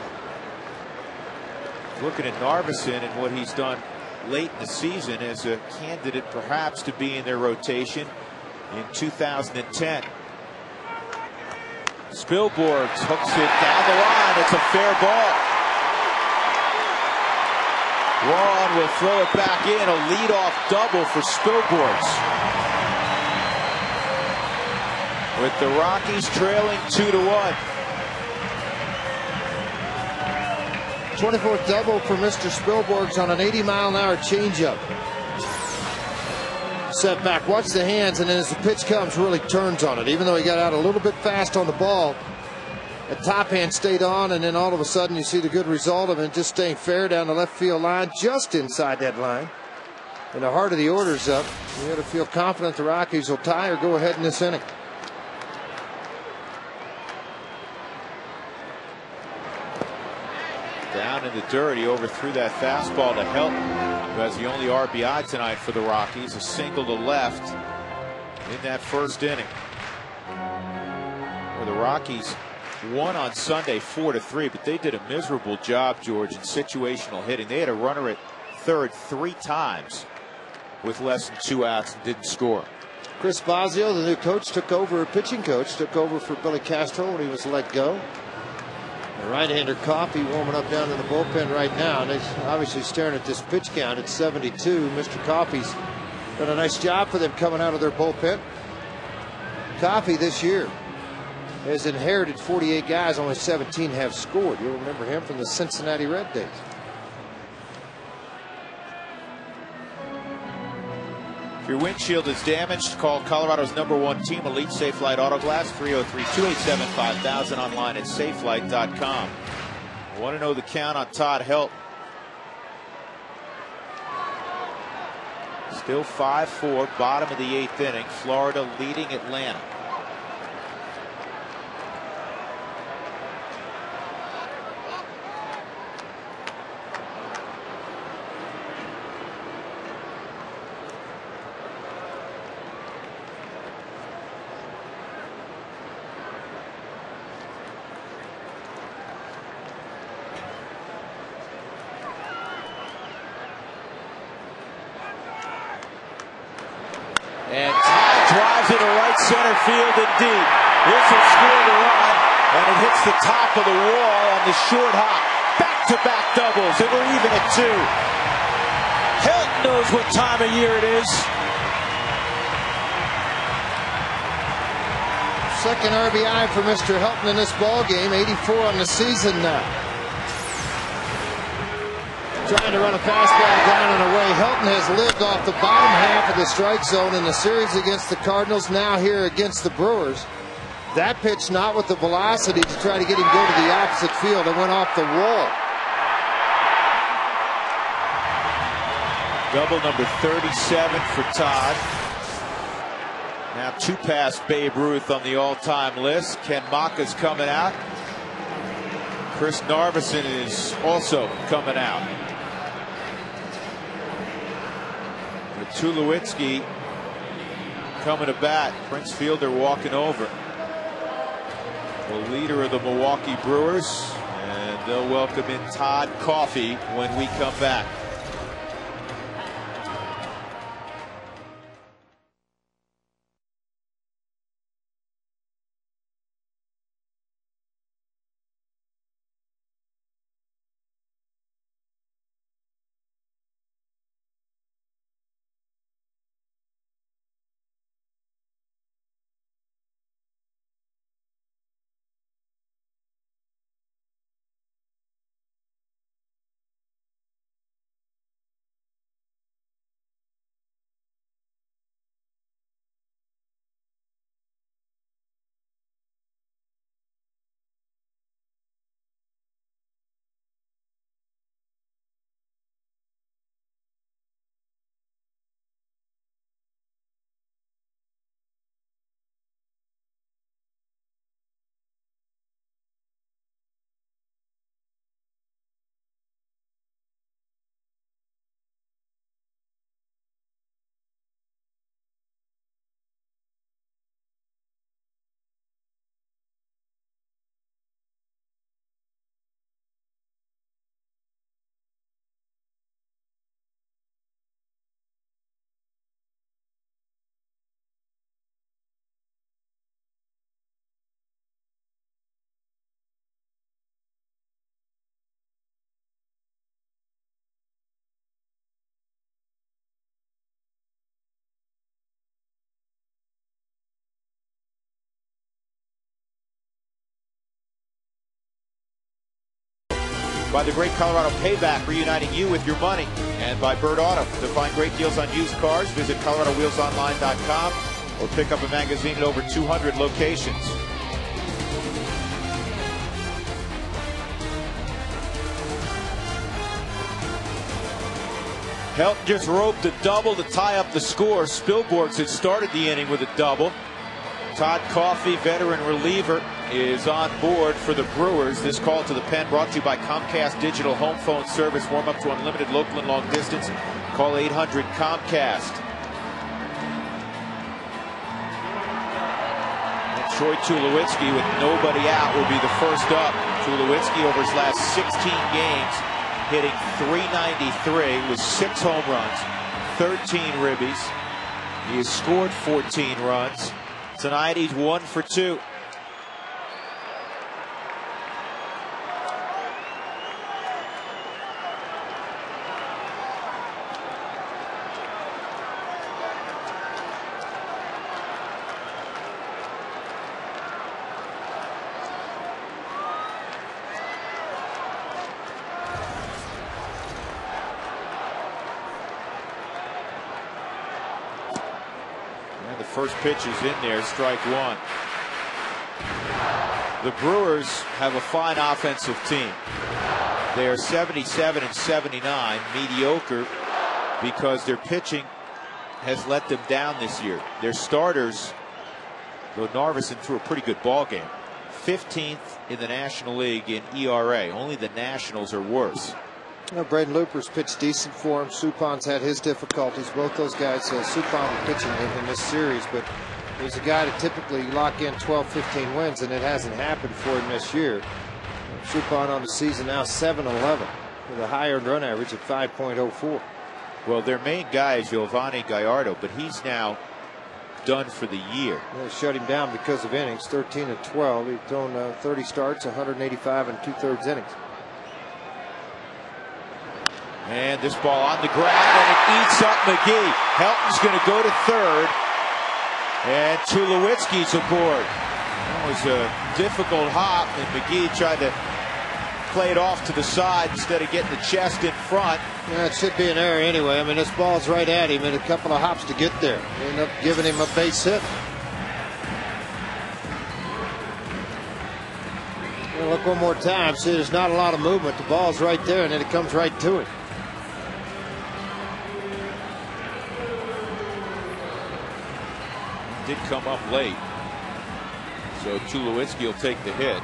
Looking at Narveson and what he's done late in the season as a candidate perhaps to be in their rotation in 2010. Spilborghs hooks it down the line. It's a fair ball. Ron will throw it back in. A leadoff double for Spilborghs. With the Rockies trailing 2-1. 24th double for Mr. Spilborghs on an 80-mile-an-hour changeup. Set back, watch the hands, and then as the pitch comes, really turns on it. Even though he got out a little bit fast on the ball, the top hand stayed on, and then all of a sudden you see the good result of it just staying fair down the left field line, just inside that line. And the heart of the order's up. You got to feel confident the Rockies will tie or go ahead in this inning. Down in the dirt, he overthrew that fastball to Helton, who has the only RBI tonight for the Rockies. A single to left in that 1st inning. Where the Rockies won on Sunday 4-3, but they did a miserable job, George, in situational hitting. They had a runner at 3rd 3 times with less than 2 outs and didn't score. Chris Bosio, the new coach, took over, pitching coach, took over for Billy Castro when he was let go. The right-hander Coffey warming up down in the bullpen right now. And they're obviously staring at this pitch count at 72. Mr. Coffey's done a nice job for them coming out of their bullpen. Coffey this year has inherited 48 guys, only 17 have scored. You'll remember him from the Cincinnati Red days. If your windshield is damaged, call Colorado's #1 team, Elite Safelite Auto Glass, 303-287-5000, online at safelight.com. Want to know the count on Todd Helton? Still 5-4, bottom of the 8th inning. Florida leading Atlanta. And Todd drives it to right center field and deep. This will score the run, and it hits the top of the wall on the short hop. Back-to-back doubles, and we're even at 2. Helton knows what time of year it is. Second RBI for Mr. Helton in this ball game, 84 on the season now. Trying to run a fastball down and away. Helton has lived off the bottom half of the strike zone in the series against the Cardinals, now here against the Brewers. That pitch not with the velocity to try to get him go to the opposite field. It went off the wall. Double number 37 for Todd. Now 2 past Babe Ruth on the all-time list. Ken Maka's coming out. Chris Narveson is also coming out. Tulowitzki coming to bat. Prince Fielder walking over. The leader of the Milwaukee Brewers, and they'll welcome in Todd Coffey when we come back. by the Great Colorado Payback, reuniting you with your money, and by Bird Auto. To find great deals on used cars, visit ColoradoWheelsOnline.com or pick up a magazine at over 200 locations. Helton just roped a double to tie up the score. Spilborghs had started the inning with a double. Todd Coffey, veteran reliever, is on board for the Brewers. This call to the pen brought to you by Comcast Digital Home Phone Service. Warm up to unlimited local and long distance. Call 800-COMCAST. And Troy Tulowitzki, with nobody out, will be the first up. Tulowitzki, over his last 16 games, hitting .393 with 6 home runs, 13 ribbies. He has scored 14 runs. Tonight he's 1 for 2. The first pitch is in there, strike one. The Brewers have a fine offensive team. They are 77 and 79, mediocre because their pitching has let them down this year. Their starters, though Narveson threw a pretty good ball game, 15th in the National League in ERA. Only the Nationals are worse. Braden Looper's pitched decent for him. Supon's had his difficulties. Both those guys, Supon pitching in this series, but he's a guy to typically lock in 12, 15 wins, and it hasn't happened for him this year. Supon on the season now 7-11 with a high earned run average of 5.04. Well, their main guy is Giovanni Gallardo, but he's now done for the year. They shut him down because of innings, 13 of 12. He's thrown 30 starts, 185 and 2/3 innings. And this ball on the ground, and it eats up McGee. Helton's going to go to third, and Tulowitzki's aboard. That was a difficult hop, and McGee tried to play it off to the side instead of getting the chest in front. Yeah, it should be an error anyway. I mean, this ball's right at him, and a couple of hops to get there. They end up giving him a base hit. And look one more time. See, there's not a lot of movement. The ball's right there, and then it comes right to him. Did come up late, so Tulowitzki will take the hit.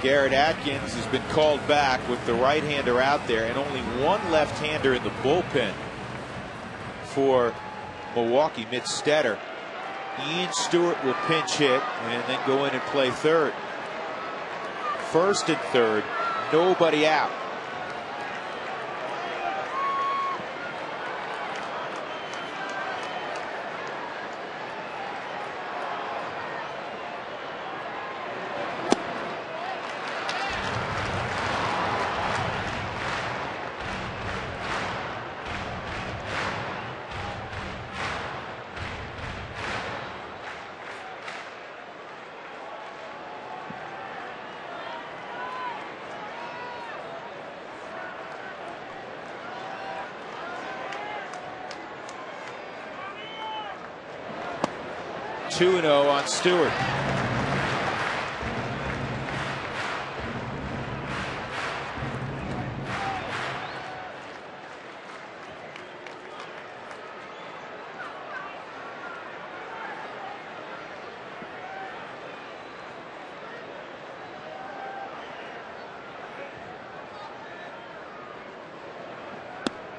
Garrett Atkins has been called back with the right-hander out there, and only one left-hander in the bullpen for Milwaukee. Mitch Stetter. Ian Stewart will pinch hit and then go in and play third. First and third, nobody out. Two 2-0 on Stewart.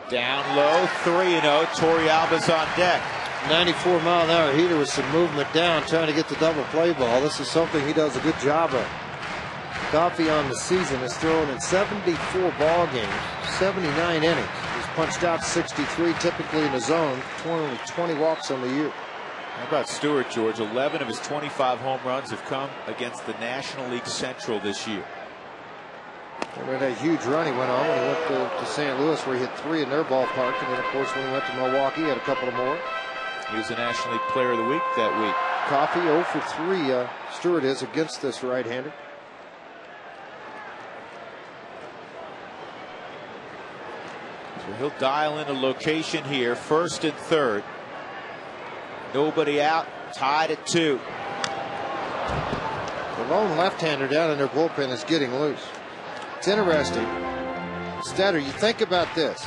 Down low, 3-0. Torrey Alba's on deck. 94-mile-an-hour heater with some movement down, trying to get the double play ball. This is something he does a good job of. Coffey on the season has thrown in 74 ball games, 79 innings. He's punched out 63, typically in the zone, 20 walks on the year. How about Stewart, George? 11 of his 25 home runs have come against the National League Central this year. Remember that huge run he went on when he went to St. Louis, where he hit 3 in their ballpark, and then of course when he went to Milwaukee, he had a couple of more. He was the National League Player of the Week that week. Coffee 0 for 3. Stewart is against this right-hander. So he'll dial in a location here, first and third. Nobody out, tied at 2. The lone left-hander down in their bullpen is getting loose. It's interesting. Stetter, you think about this.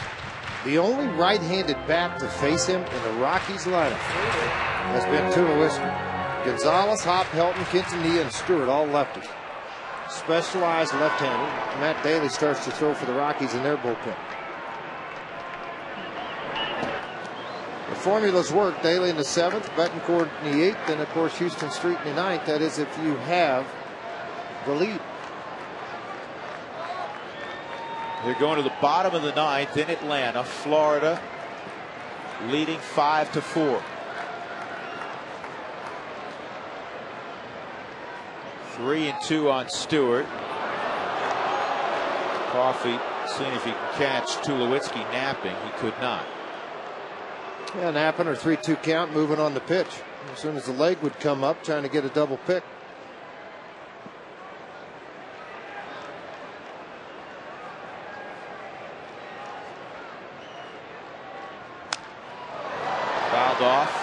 The only right-handed bat to face him in the Rockies lineup has been Tulowitzki. Gonzalez, Hop, Helton, Quintanilla, and Stewart all lefties. Specialized left-hander. Matt Daly starts to throw for the Rockies in their bullpen. The formulas work. Daly in the 7th, Betancourt in the 8th, and of course Houston Street in the 9th. That is if you have the lead. They're going to the bottom of the 9th in Atlanta, Florida, leading 5-4. 3-2 on Stewart. Coffee seeing if he can catch Tulowitzki napping. He could not. Yeah, napping or 3-2 count, moving on the pitch. As soon as the leg would come up, trying to get a double pick. Fouled off.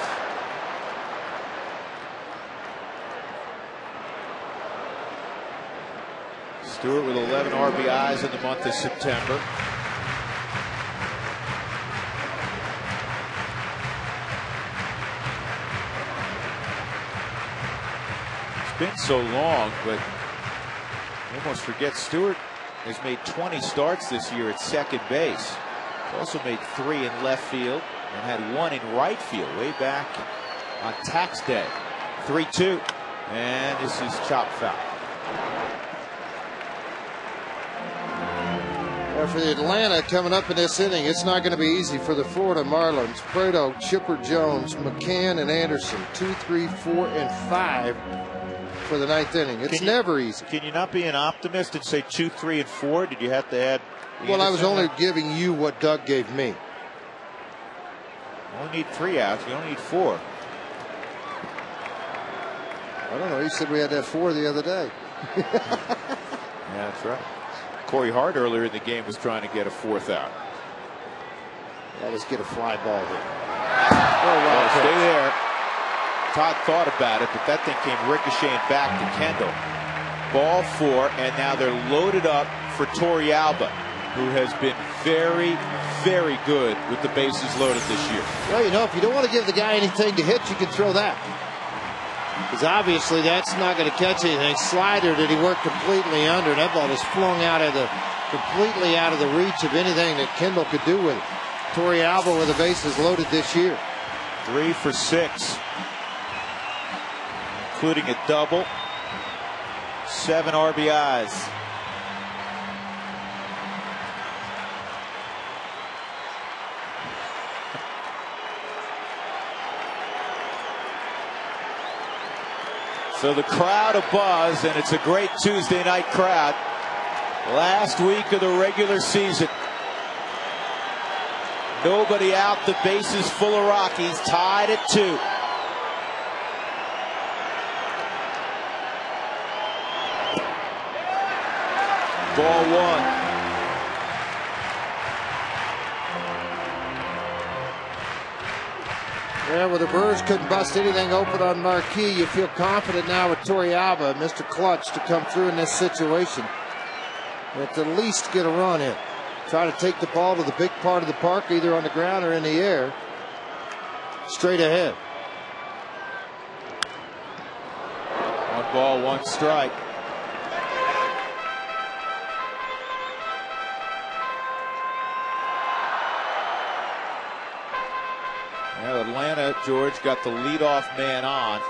Stewart with 11 RBIs in the month of September. It's been so long, but you almost forget Stewart has made 20 starts this year at second base. He's also made 3 in left field and had 1 in right field way back on tax day. 3-2, and this is chop foul. For the Atlanta coming up in this inning, it's not going to be easy for the Florida Marlins. Prado, Chipper Jones, McCann, and Anderson. 2, 3, 4, and 5 for the 9th inning. It's never easy. Can you not be an optimist and say 2, 3, and 4? Did you have to add Anderson? Well, I was only giving you what Doug gave me. You only need 3 outs. You don't need 4. I don't know. He said we had that 4 the other day. Yeah, that's right. Corey Hart earlier in the game was trying to get a 4th out. Let us get a fly ball here. Well, stay there. Todd thought about it, but that thing came ricocheting back to Kendall. Ball 4, and now they're loaded up for Torey Alba, who has been very, very good with the bases loaded this year. Well, you know, if you don't want to give the guy anything to hit, you can throw that. Because obviously that's not going to catch anything. Slider that he worked completely under. That ball was flung completely out of the reach of anything that Kendall could do with it. Torey Alba with the bases loaded this year. 3 for 6, including a double. 7 RBIs. So the crowd abuzz, and it's a great Tuesday night crowd. Last week of the regular season. Nobody out, the bases full of Rockies, tied at 2. Ball 1. Yeah, well, the Brewers couldn't bust anything open on Marquee. You feel confident now with Torey Alba, Mr. Clutch, to come through in this situation. And at least get a run in. Try to take the ball to the big part of the park, either on the ground or in the air. Straight ahead. 1 ball, 1 strike. Well, Atlanta, George, got the leadoff man on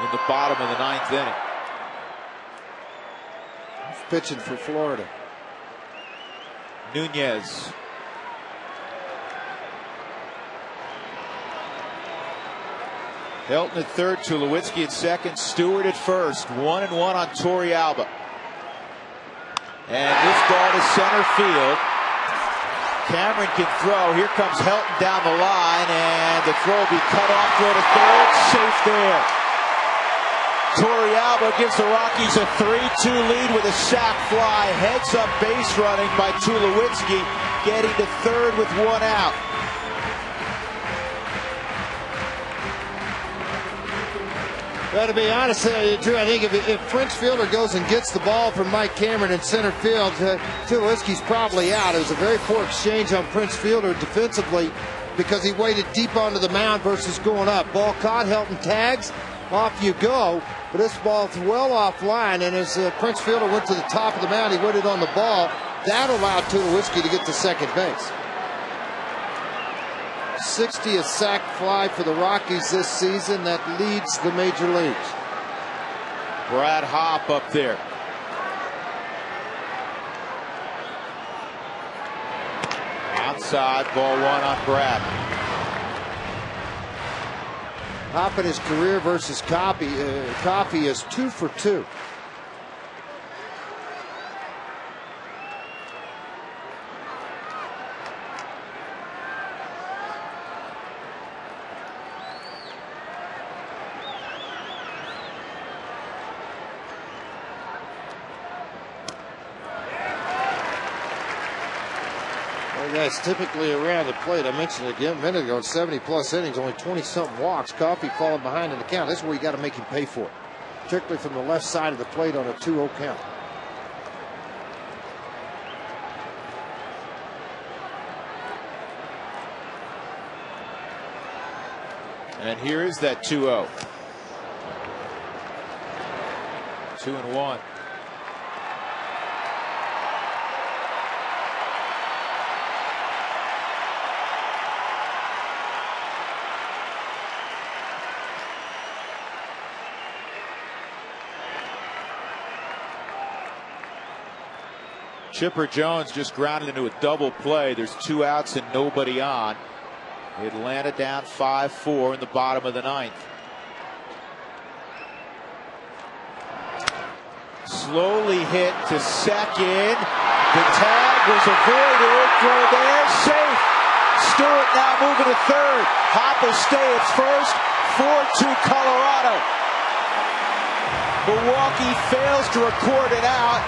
in the bottom of the 9th inning. He's pitching for Florida. Nunez. Helton at third, Tulowitzki at second, Stewart at first. 1-1 on Torey Alba. And this ball to center field. Cameron can throw. Here comes Helton down the line, and the throw will be cut off. Throw to third. Safe there. Torrealba gives the Rockies a 3-2 lead with a sac fly. Heads up base running by Tulowitzki, getting to third with one out. Well, to be honest, Drew, I think if Prince Fielder goes and gets the ball from Mike Cameron in center field, Tulowitzki's probably out. It was a very poor exchange on Prince Fielder defensively because he waited deep onto the mound versus going up. Ball caught, Helton tags, off you go. But this ball's well offline, and as Prince Fielder went to the top of the mound, he waited on the ball. That allowed Tulowitzki to get to second base. 60th sac fly for the Rockies this season. That leads the major leagues. Brad Hopp up there. Outside, ball one on Brad. Hopp in his career versus Coffey is 2 for 2. Guys typically around the plate. I mentioned it again a minute ago, 70-plus innings, only 20-something walks. Coffey falling behind in the count. This is where you got to make him pay for it, particularly from the left side of the plate on a 2-0 count. And here is that 2-0. 2-1. Chipper Jones just grounded into a double play. There's 2 outs and nobody on. Atlanta down 5-4 in the bottom of the 9th. Slowly hit to second. The tag was avoided. Throw there, safe. Stewart now moving to third. Hopp will stay at first. 4-2 Colorado. Milwaukee fails to record it out.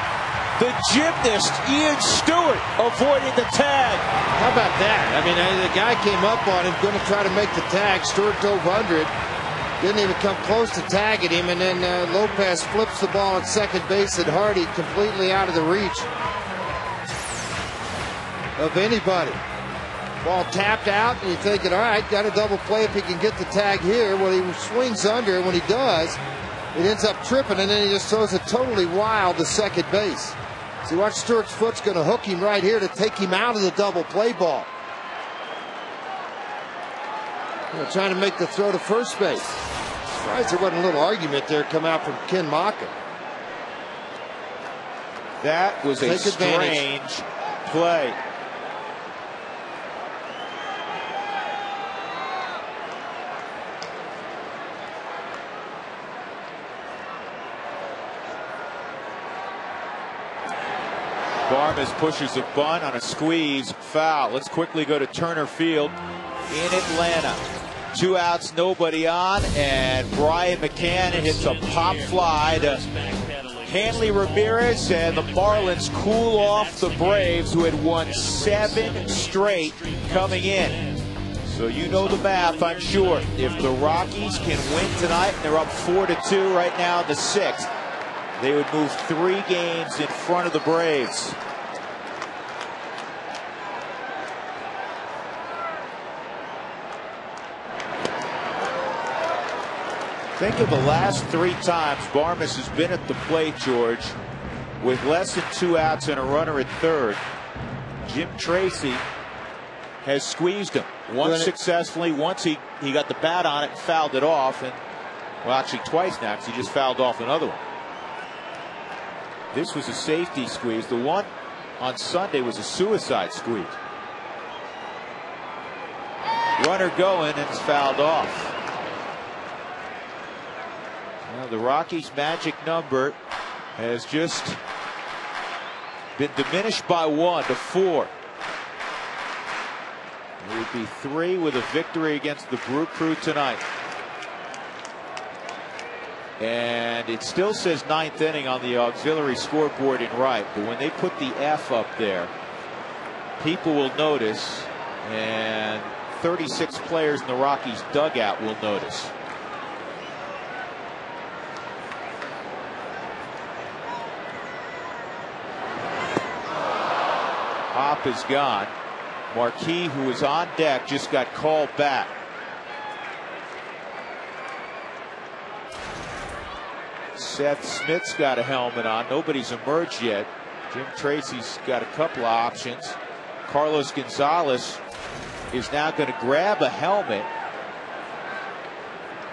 The gymnast, Ian Stewart, avoiding the tag. How about that? I mean, the guy came up on him, going to try to make the tag. Stewart dove under it. Didn't even come close to tagging him. And then Lopez flips the ball at second base, and Hardy completely out of the reach of anybody. Ball tapped out, and you're thinking, all right, got a double play if he can get the tag here. Well, he swings under, and when he does, it ends up tripping, and then he just throws it totally wild to second base. See, watch, Stewart's foot's going to hook him right here to take him out of the double play ball. Trying to make the throw to first base. Surprised there wasn't a little argument there come out from Ken Maka. That was a strange play. Barmes pushes a bunt on a squeeze, foul. Let's quickly go to Turner Field in Atlanta. 2 outs, nobody on, and Brian McCann hits a pop fly to Hanley Ramirez, and the Marlins cool off the Braves, who had won 7 straight coming in. So you know the math, I'm sure. If the Rockies can win tonight, they're up 4-2 right now in the 6th. They would move 3 games in front of the Braves. Think of the last 3 times Barmes has been at the plate, George, with less than 2 outs and a runner at third. Jim Tracy has squeezed him. Once successfully, once he got the bat on it and fouled it off, and well, actually twice now, because he just fouled off another one. This was a safety squeeze. The one on Sunday was a suicide squeeze. Runner going, and it's fouled off. Now the Rockies' magic number has just been diminished by 1 to 4. It would be 3 with a victory against the Brew Crew tonight. And it still says 9th inning on the auxiliary scoreboard in right, but when they put the F up there, people will notice, and 36 players in the Rockies dugout will notice. Hop is gone. Marquis, who was on deck, just got called back. Seth Smith's got a helmet on. Nobody's emerged yet. Jim Tracy's got a couple of options. Carlos Gonzalez is now going to grab a helmet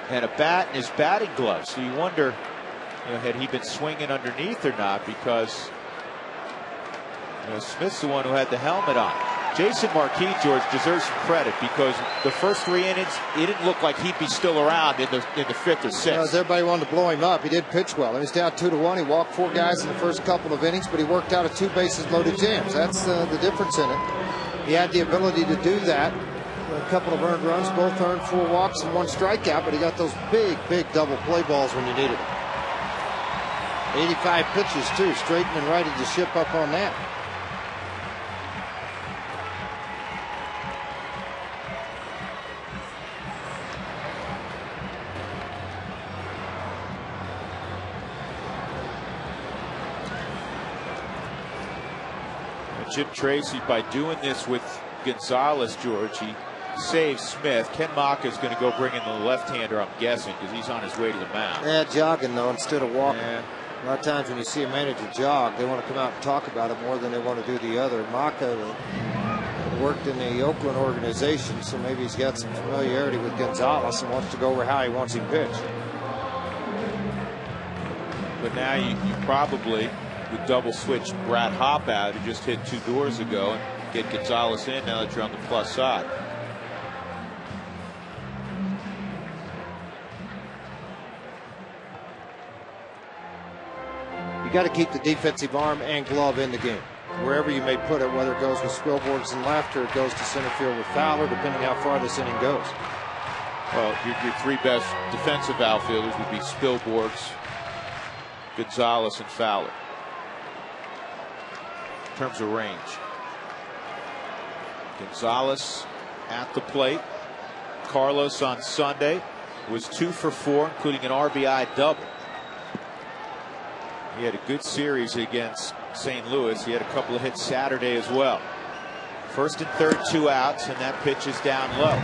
and a bat in his batting glove. So you wonder, had he been swinging underneath or not, because Smith's the one who had the helmet on. Jason Marquis, George, deserves some credit, because the first 3 innings, it didn't look like he'd be still around in the 5th or 6th. Everybody wanted to blow him up. He did pitch well. He was down 2-1. He walked 4 guys in the first couple of innings, but he worked out of 2 bases loaded jams. That's the difference in it. He had the ability to do that. A couple of earned runs, both earned 4 walks and 1 strikeout, but he got those big double play balls when you needed it. 85 pitches too, straightened and righted the ship up on that. Jim Tracy, by doing this with Gonzalez, George, he saves Smith. Ken Maka is going to go bring in the left-hander, I'm guessing, because he's on his way to the mound. Yeah, jogging though instead of walking. Yeah. A lot of times when you see a manager jog, they want to come out and talk about it more than they want to do the other. Maka worked in the Oakland organization, so maybe he's got some familiarity with Gonzalez and wants to go over how he wants him pitched. But now you probably would double switch Brad Hopp out, who just hit 2 doors ago, and get Gonzalez in now that you're on the plus side. You got to keep the defensive arm and glove in the game, wherever you may put it, whether it goes with Spilborghs and left or it goes to center field with Fowler, depending how far this inning goes. Well, your 3 best defensive outfielders would be Spilborghs, Gonzalez, and Fowler in terms of range. Gonzalez at the plate. Carlos on Sunday was 2 for 4, including an RBI double. He had a good series against St. Louis. He had a couple of hits Saturday as well. First and third, 2 outs, and that pitch is down low.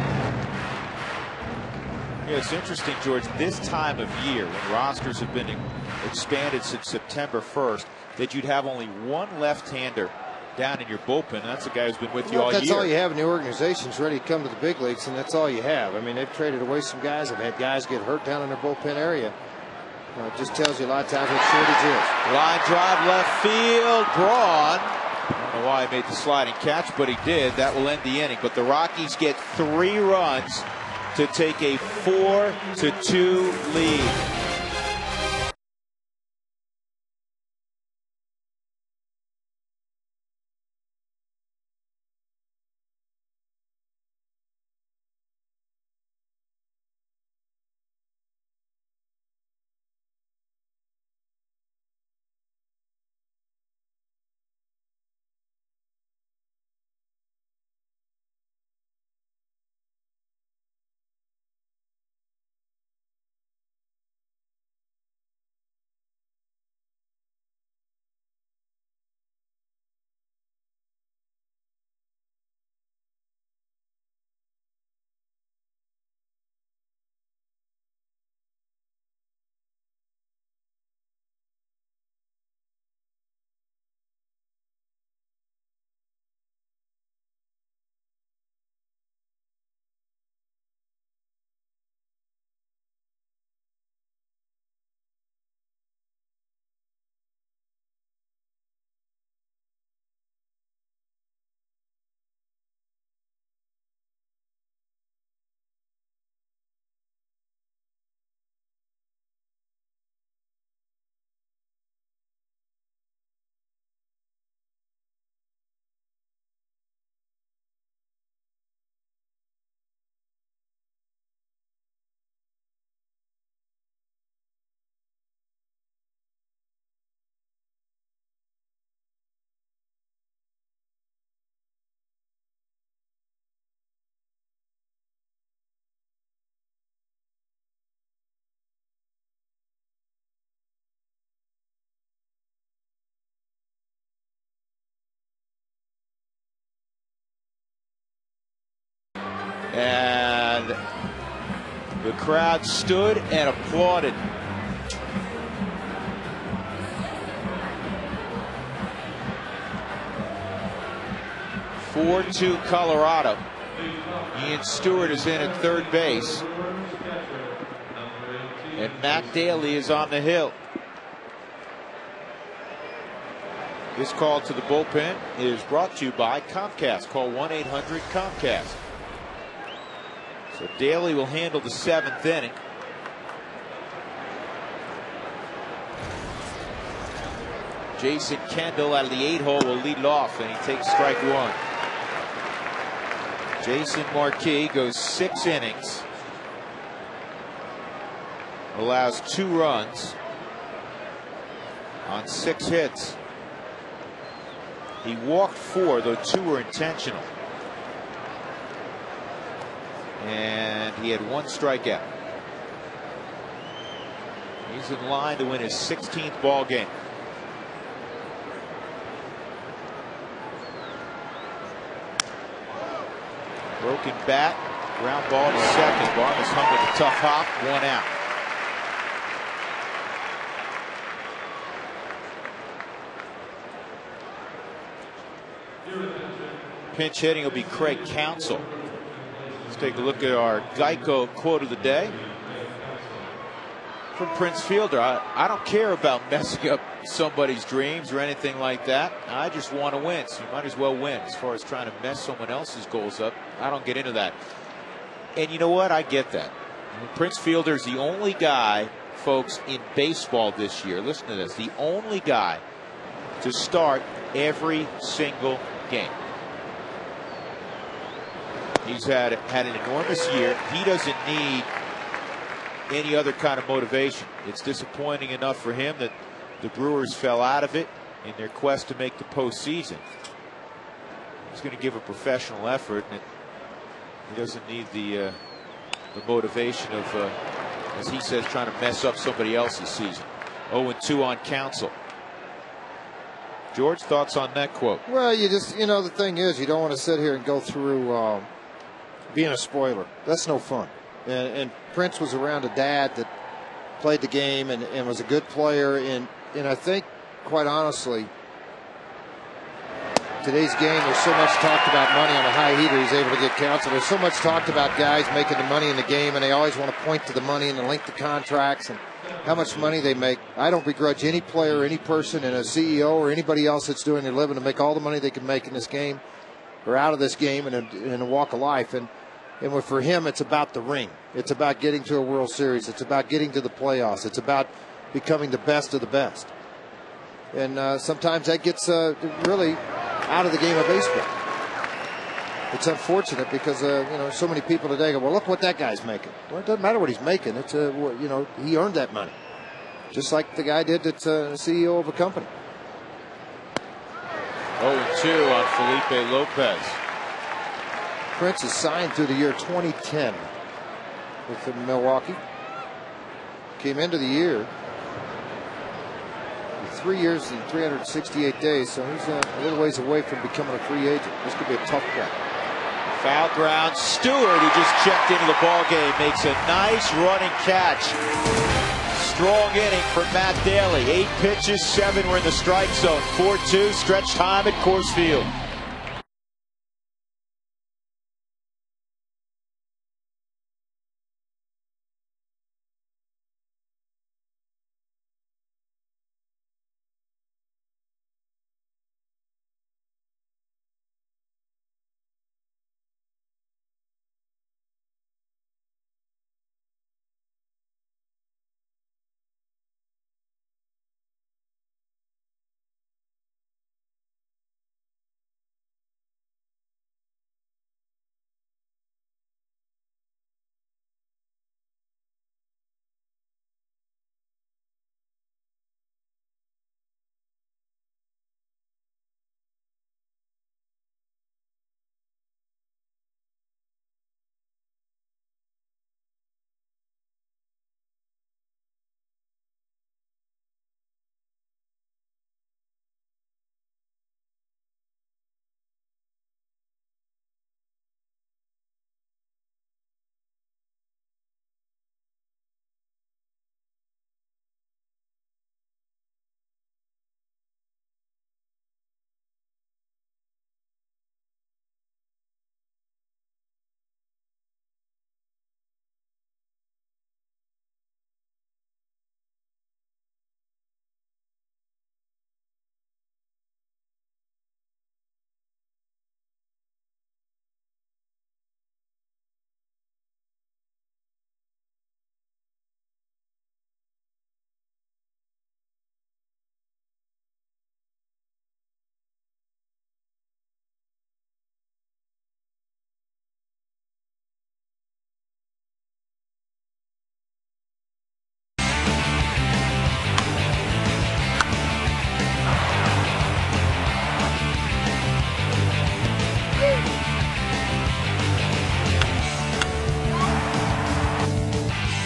Yeah, it's interesting, George, this time of year when rosters have been expanded since September 1st, that you'd have only 1 left-hander down in your bullpen. That's a guy who's been with you all year. That's all you have in the organization's ready to come to the big leagues, and that's all you have. I mean, they've traded away some guys. They've had guys get hurt down in their bullpen area. It just tells you a lot of times what shortage is. Line drive left field. Braun. I don't know why he made the sliding catch, but he did. That will end the inning. But the Rockies get 3 runs to take a 4-2 lead. And the crowd stood and applauded. (4-2) Colorado. Ian Stewart is in at third base. And Matt Daly is on the hill. This call to the bullpen is brought to you by Comcast. Call 1-800-COMCAST. So Daly will handle the 7th inning. Jason Kendall out of the 8 hole will lead it off, and he takes strike 1. Jason Marquis goes 6 innings, allows 2 runs on 6 hits. He walked 4, though 2 were intentional. And he had 1 strikeout. He's in line to win his 16th ball game. Broken bat, ground ball to second. Barnes hung with a tough hop, 1 out. Pinch hitting will be Craig Counsell. Let's take a look at our Geico quote of the day from Prince Fielder. I don't care about messing up somebody's dreams or anything like that. I just want to win, so you might as well win. As far as trying to mess someone else's goals up, I don't get into that. And you know what? I get that. Prince Fielder is the only guy, folks, in baseball this year, listen to this, the only guy to start every single game. He's had an enormous year. He doesn't need any other kind of motivation. It's disappointing enough for him that the Brewers fell out of it in their quest to make the postseason. He's going to give a professional effort, and he doesn't need the motivation of, as he says, trying to mess up somebody else's season. 0-2 on Counsell. George, thoughts on that quote? Well, the thing is, you don't want to sit here and go through being a spoiler. That's no fun. And Prince was around a dad that played the game and was a good player. And I think, quite honestly, today's game, there's so much talked about money on a high heater. He's able to get Counsell. There's so much talked about guys making the money in the game, and they always want to point to the money and the length of contracts and how much money they make. I don't begrudge any player, any person, and a CEO or anybody else that's doing their living to make all the money they can make in this game or out of this game and in a walk of life. And for him, it's about the ring. It's about getting to a World Series. It's about getting to the playoffs. It's about becoming the best of the best. And sometimes that gets really out of the game of baseball. It's unfortunate because so many people today go, well, look what that guy's making. Well, it doesn't matter what he's making. It's he earned that money, just like the guy did that's CEO of a company. 0-2 on Felipe Lopez. Prince is signed through the year 2010 with Milwaukee. Came into the year with 3 years and 368 days, so he's a little ways away from becoming a free agent. This could be a tough guy. Foul ground. Stewart, who just checked into the ball game, makes a nice running catch. Strong inning for Matt Daly. 8 pitches, 7 were in the strike zone. 4-2, stretch time at Coors Field.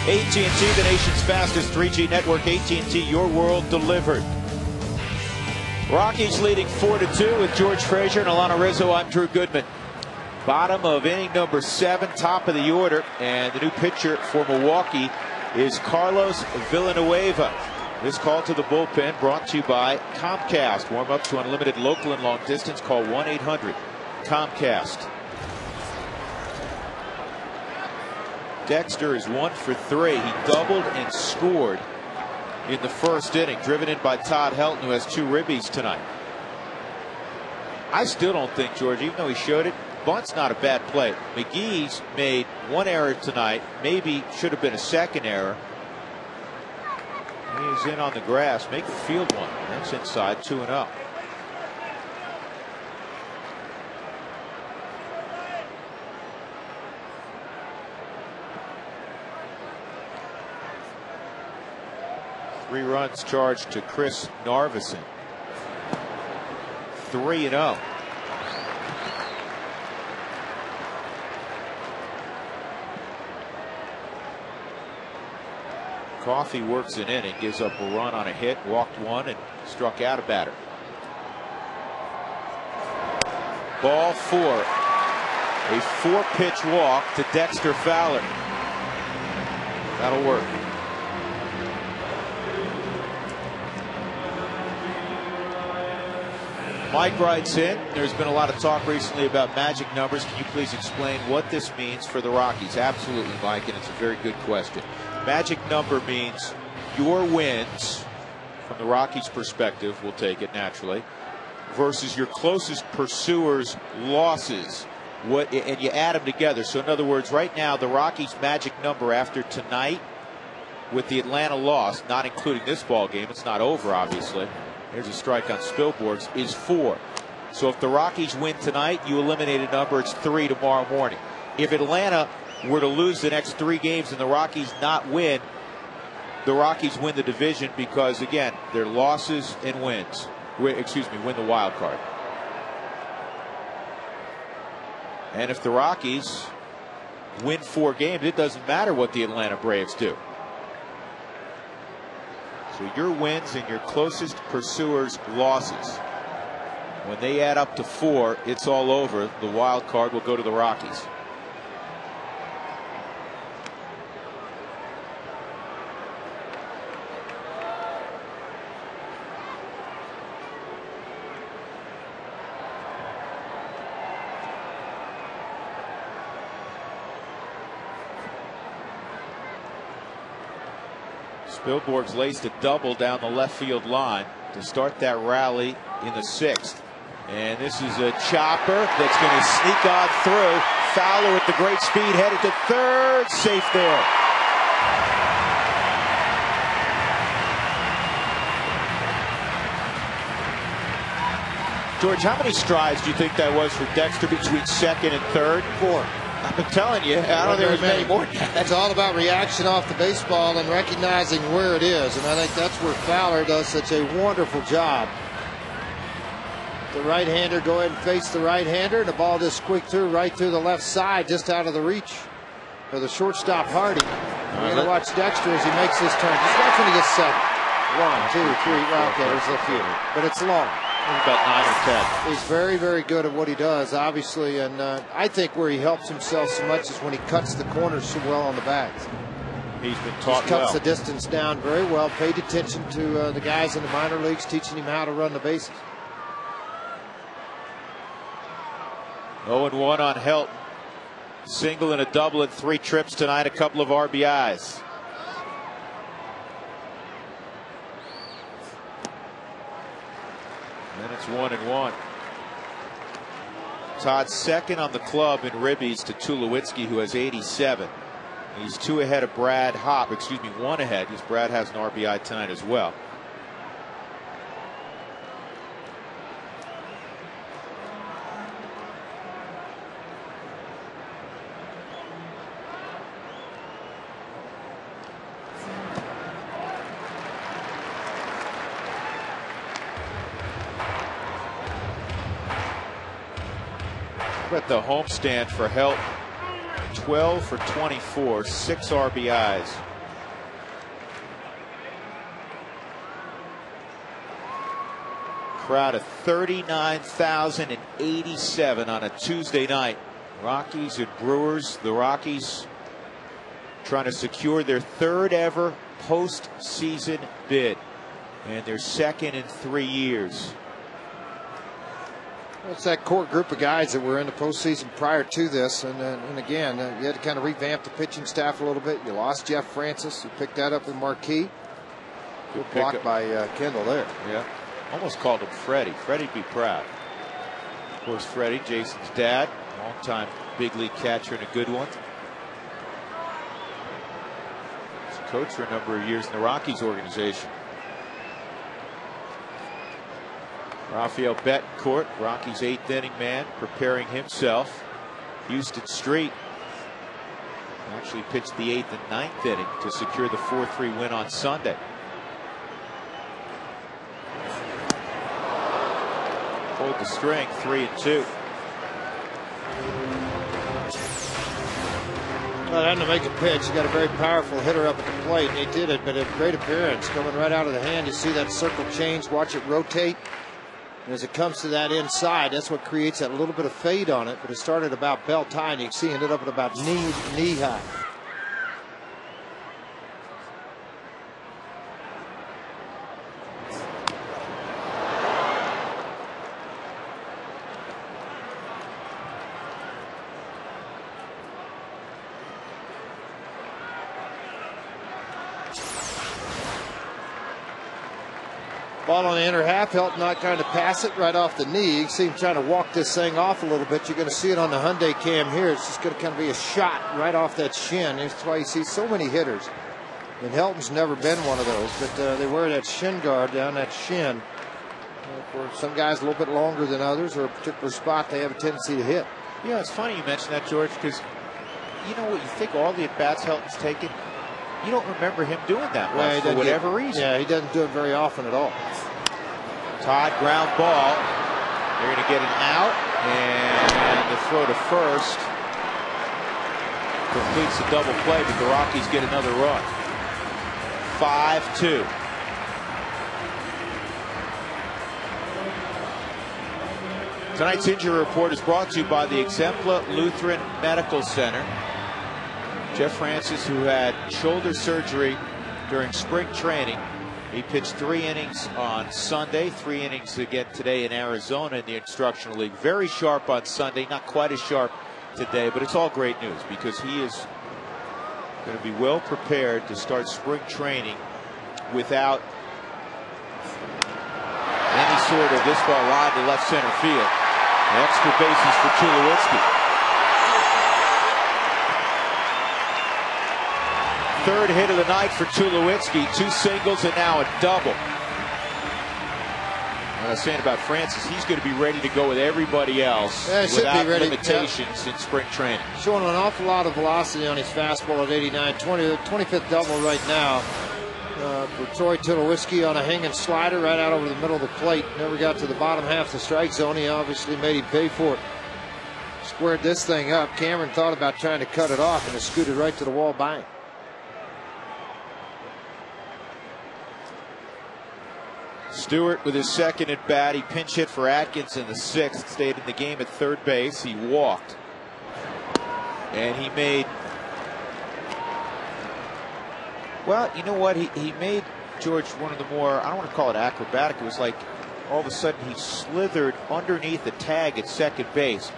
AT&T, the nation's fastest 3G network. AT&T, your world delivered. Rockies leading 4-2 with George Frazier and Alana Rizzo. I'm Drew Goodman. Bottom of inning number 7, top of the order. And the new pitcher for Milwaukee is Carlos Villanueva. This call to the bullpen brought to you by Comcast. Warm up to unlimited local and long distance. Call 1-800-COMCAST. Dexter is 1 for 3. He doubled and scored in the first inning, driven in by Todd Helton, who has 2 ribbies tonight. I still don't think, George, even though he showed it, bunt's not a bad play. McGee's made 1 error tonight, maybe should have been a second error. He's in on the grass, make the field one. That's inside, 2-0. Three runs charged to Chris Narveson. 3-0. Coffey works an inning, gives up a run on a hit, walked 1, and struck out a batter. Ball 4. A 4-pitch walk to Dexter Fowler. That'll work. Mike writes in, there's been a lot of talk recently about magic numbers. Can you please explain what this means for the Rockies? Absolutely, Mike, and it's a very good question. Magic number means your wins, from the Rockies' perspective, we'll take it naturally, versus your closest pursuer's losses. And you add them together. So in other words, right now, the Rockies' magic number after tonight, with the Atlanta loss, not including this ball game, it's not over, obviously. Here's a strike on Spilborghs, is 4. So if the Rockies win tonight, you eliminate a number, it's 3 tomorrow morning. If Atlanta were to lose the next 3 games and the Rockies not win, the Rockies win the division because, again, their losses and wins. Win the wild card. And if the Rockies win 4 games, it doesn't matter what the Atlanta Braves do. So your wins and your closest pursuer's losses, when they add up to 4, it's all over. The wild card will go to the Rockies. Spilborghs laced a double down the left field line to start that rally in the 6th. And this is a chopper that's going to sneak on through. Fowler with the great speed headed to third. Safe there. George, how many strides do you think that was for Dexter between 2nd and 3rd? 4. I'm telling you, I don't think there was many more than that. It's all about reaction off the baseball and recognizing where it is. And I think that's where Fowler does such a wonderful job. The right-hander, go ahead and face the right-hander, and the ball just squeaked through right through the left side, just out of the reach for the shortstop Hardy. You're going to watch Dexter as he makes this turn. Just watch when he gets set. 1, 2, 3. Well, okay, there's a few, but it's long. About 9 or 10. He's very, very good at what he does, obviously, and I think where he helps himself so much is when he cuts the corners so well on the bats. He's been taught He cuts the distance down very well. Paid attention to the guys in the minor leagues, teaching him how to run the bases. 0-1 on Helton. Single and a double in 3 trips tonight. A couple of RBIs. Then it's 1-1. Todd 2nd on the club in ribbies to Tulowitzki, who has 87. He's 2 ahead of Brad Hopp. 1 ahead, because Brad has an RBI tonight as well. At the homestand for Helton, 12 for 24, 6 RBIs. Crowd of 39,087 on a Tuesday night. Rockies and Brewers. The Rockies trying to secure their third ever postseason bid and their second in 3 years. It's that core group of guys that were in the postseason prior to this, and again, you had to kind of revamp the pitching staff a little bit. You lost Jeff Francis. You picked that up with Marquis. Good block by Kendall there. Yeah, almost called him Freddie. Freddie'd be proud. Of course, Freddie, Jason's dad, longtime big league catcher and a good one. He's a coach for a number of years in the Rockies organization. Rafael Betancourt, Rockies' 8th inning man, preparing himself. Houston Street actually pitched the 8th and 9th inning to secure the 4-3 win on Sunday. Hold the string, 3-2. Well, and to make a pitch, you got a very powerful hitter up at the plate, and he did it, but a great appearance coming right out of the hand. You see that circle change, watch it rotate. And as it comes to that inside, that's what creates that little bit of fade on it. But it started about belt high, and you can see it ended up at about knee high. Ball on the inner half, Helton not trying to pass it right off the knee. You see him trying to walk this thing off a little bit. You're going to see it on the Hyundai cam here. It's just going to kind of be a shot right off that shin. That's why you see so many hitters. And Helton's never been one of those, but they wear that shin guard down that shin. For some guys a little bit longer than others, or a particular spot they have a tendency to hit. Yeah, it's funny you mentioned that, George, because you know what, you think all the at-bats Helton's taken, you don't remember him doing that much for whatever reason. Yeah, he doesn't do it very often at all. Todd ground ball. They're going to get an out, and the throw to first completes the double play, but the Rockies get another run. 5-2. Tonight's injury report is brought to you by the Exempla Lutheran Medical Center. Jeff Francis, who had shoulder surgery during spring training, he pitched 3 innings on Sunday, 3 innings again today in Arizona in the Instructional League. Very sharp on Sunday, not quite as sharp today, but it's all great news because he is going to be well prepared to start spring training without any sort of this ball line to left center field. The extra bases for Tulowitzki. Third hit of the night for Tulowitzki. 2 singles and now a double. What I was saying about Francis, he's going to be ready to go with everybody else without limitations in spring training. Showing an awful lot of velocity on his fastball at 89. 25th double right now for Troy Tulowitzki on a hanging slider right out over the middle of the plate. Never got to the bottom half of the strike zone. He obviously made him pay for it. Squared this thing up. Cameron thought about trying to cut it off, and it scooted right to the wall by him. Stewart with his second at bat. He pinch hit for Atkins in the 6th. Stayed in the game at third base. He walked. And he made, well, you know what? He made, George, one of the more, I don't want to call it acrobatic. It was like all of a sudden he slithered underneath the tag at second base.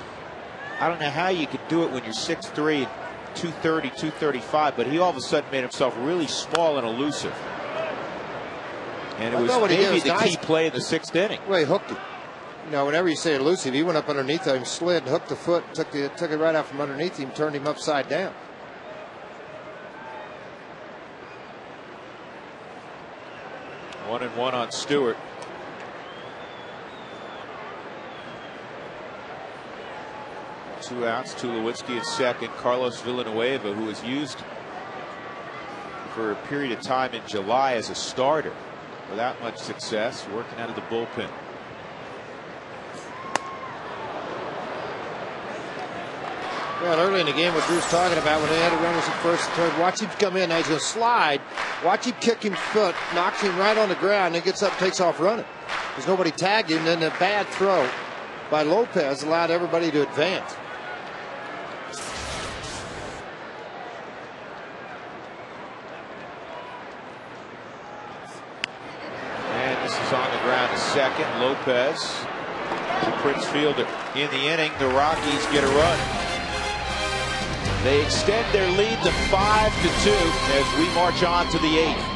I don't know how you could do it when you're 6'3", 230, 235, but he all of a sudden made himself really small and elusive. And it was maybe the key play in the 6th inning. Well, he hooked it. You know, whenever you say elusive, he went up underneath him, slid, hooked the foot, took it right out from underneath him, turned him upside down. One and one on Stewart. Two outs. Tulowitzki at second. Carlos Villanueva, who was used for a period of time in July as a starter without much success, working out of the bullpen. Well, early in the game, what Drew's talking about, when they had a runners at first and third, watch him come in. Now he's going to slide. Watch him kick him foot, knocks him right on the ground, then gets up, takes off running. Because nobody tagged him. Then a bad throw by Lopez allowed everybody to advance. And this is on the ground to second. Lopez to Prince Fielder. In the inning, the Rockies get a run. They extend their lead to 5-2 as we march on to the 8th.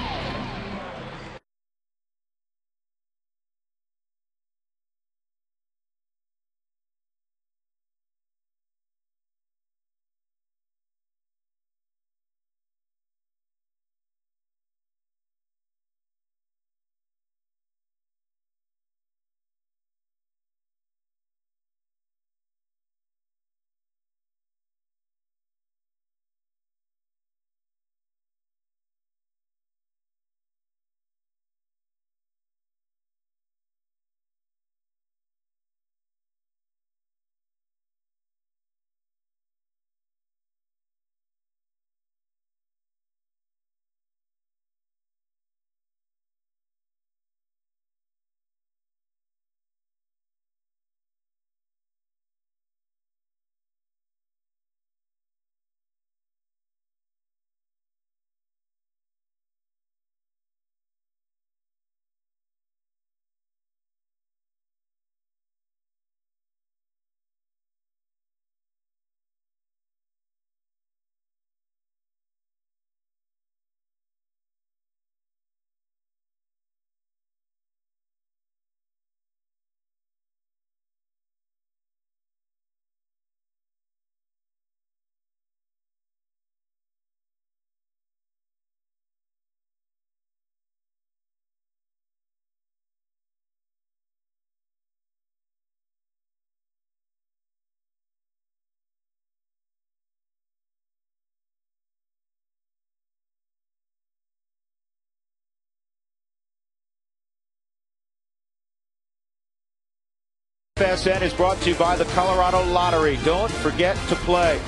FSN is brought to you by the Colorado Lottery. Don't forget to play.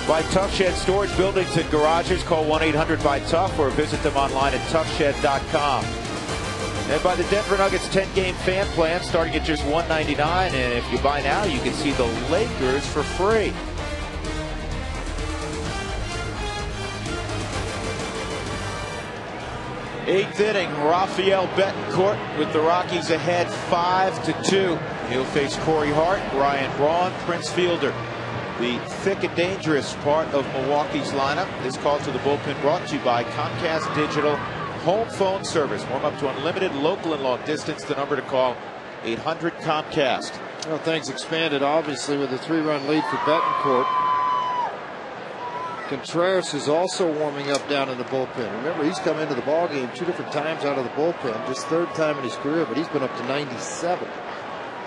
By Tough Shed Storage Buildings and Garages. Call 1-800-BY-TOUGH or visit them online at toughshed.com. And by the Denver Nuggets 10-game fan plan starting at just $1.99. And if you buy now, you can see the Lakers for free. Eighth inning, Rafael Betancourt with the Rockies ahead 5-2. He'll face Corey Hart, Ryan Braun, Prince Fielder. The thick and dangerous part of Milwaukee's lineup. This call to the bullpen brought to you by Comcast Digital Home Phone Service. Warm up to unlimited local and long distance. The number to call, 800-COMCAST. Well, things expanded obviously with a 3-run lead for Betancourt. Contreras is also warming up down in the bullpen. Remember, he's come into the ballgame 2 different times out of the bullpen. Just 3rd time in his career, but he's been up to 97.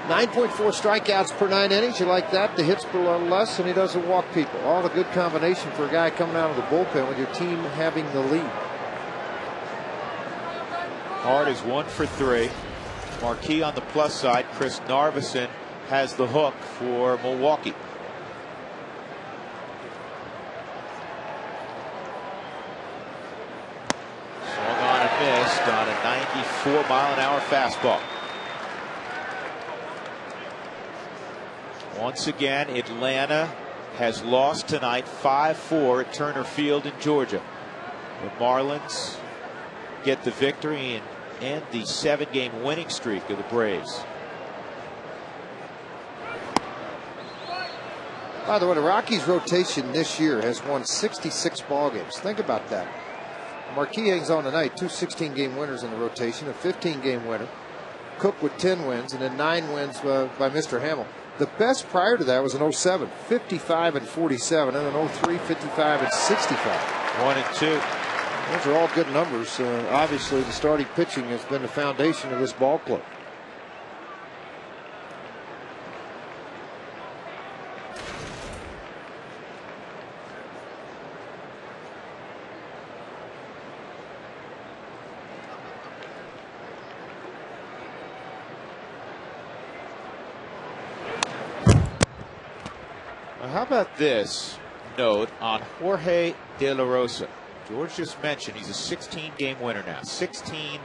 9.4 strikeouts per 9 innings. You like that? The hits per less, and he doesn't walk people. All a good combination for a guy coming out of the bullpen with your team having the lead. Hart is 1 for 3. Marquis on the plus side. Chris Narveson has the hook for Milwaukee. Swung on and missed on a 94-mile-an-hour fastball. Once again, Atlanta has lost tonight 5-4 at Turner Field in Georgia. The Marlins get the victory and end the 7-game winning streak of the Braves. By the way, the Rockies rotation this year has won 66 ball games. Think about that. Marquis hangs on tonight, 2 16-game winners in the rotation, a 15-game winner. Cook with 10 wins, and then 9 wins by Mr. Hamill. The best prior to that was in 07, 55-47, and in 03, 55-65. 1 and 2. Those are all good numbers. Obviously, the starting pitching has been the foundation of this ball club. How about this note on Jorge De La Rosa? George just mentioned he's a 16-game winner now, 16-9.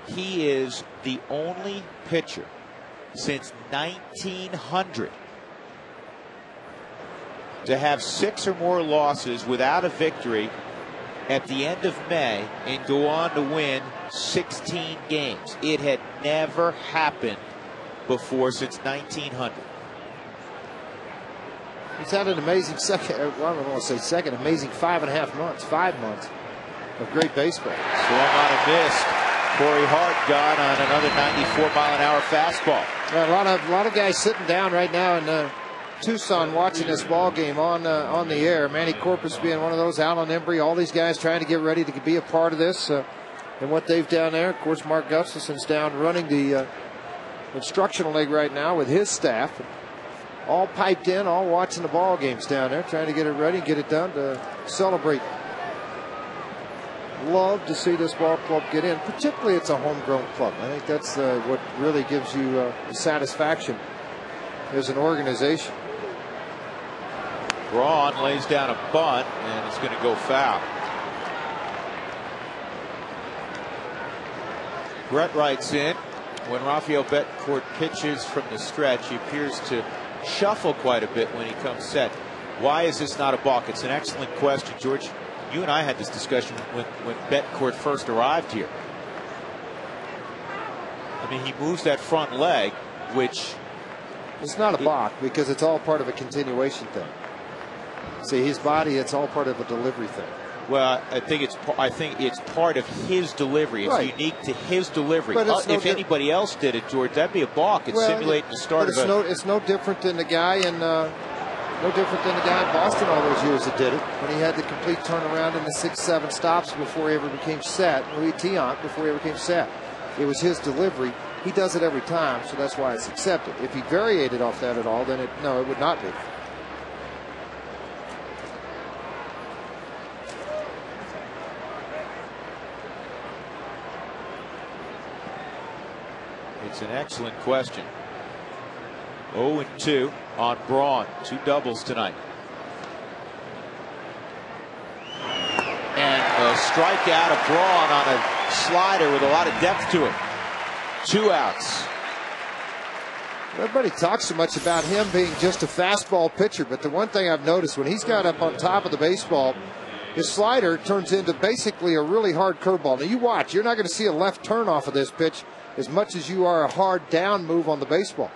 He is the only pitcher since 1900 to have 6 or more losses without a victory at the end of May and go on to win 16 games. It had never happened before since 1900. He's had an amazing second, well, I don't want to say second, amazing 5.5 months, 5 months of great baseball. Swung on a missed. Corey Hart got on another 94-mile-an-hour fastball. Yeah, a lot of guys sitting down right now in Tucson watching this ball game on the air. Manny Corpus being one of those, Alan Embry, all these guys trying to get ready to be a part of this and what they've done there. Of course, Mark Gustafson's down running the instructional league right now with his staff. All piped in, all watching the ball games down there, trying to get it ready and get it done to celebrate. Love to see this ball club get in, particularly it's a homegrown club. I think that's what really gives you satisfaction as an organization. Braun lays down a bunt, and it's going to go foul. Brett writes in, when Rafael Betancourt pitches from the stretch, he appears to shuffle quite a bit when he comes set. Why is this not a balk? It's an excellent question, George. You and I had this discussion when Betancourt first arrived here. I mean, he moves that front leg, which... It's not a balk because it's all part of a continuation thing. See, his body, it's all part of a delivery thing. Well, I think it's part of his delivery. It's right. Unique to his delivery. If anybody else did it, George, that'd be a balk. It's simulating the start of it's no different than the guy in Boston all those years that did it, when he had the complete turnaround in the 6-7 stops before he ever became set. Louis Tiant before he ever became set. It was his delivery. He does it every time, so that's why it's accepted. If he variated off that at all, then it would not be. It's an excellent question. 0-2 on Braun. 2 doubles tonight. And a strikeout of Braun on a slider with a lot of depth to it. 2 outs. Everybody talks so much about him being just a fastball pitcher, but the one thing I've noticed when he's got up on top of the baseball, his slider turns into basically a really hard curveball. Now you watch, you're not going to see a left turn off of this pitch as much as you are a hard down move on the baseball.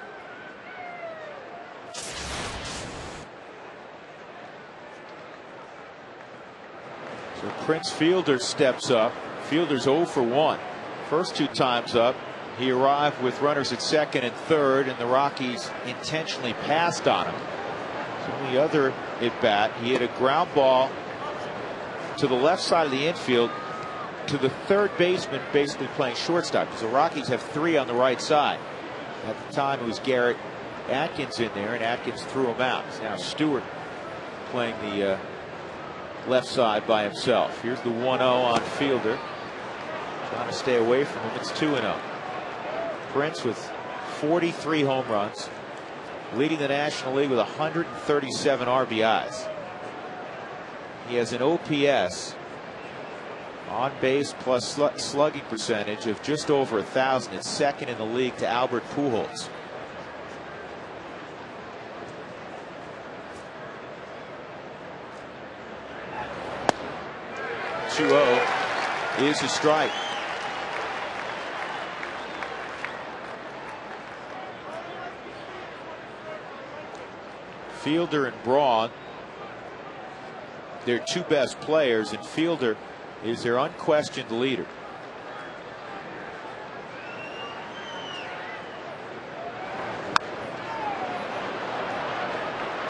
So Prince Fielder steps up. Fielder's 0 for 1. First 2 times up, he arrived with runners at second and third, and the Rockies intentionally passed on him. So the other at bat, he hit a ground ball to the left side of the infield to the third baseman, basically playing shortstop, because the Rockies have 3 on the right side. At the time, it was Garrett Atkins in there, and Atkins threw him out. It's now Stewart playing the left side by himself. Here's the 1-0 on Fielder. Trying to stay away from him. It's 2-0. Prince with 43 home runs, leading the National League with 137 RBIs. He has an OPS, on base plus slugging percentage, of just over 1,000. It's second in the league to Albert Pujols. Is a strike. Fielder and Braun, their 2 best players, and Fielder is their unquestioned leader.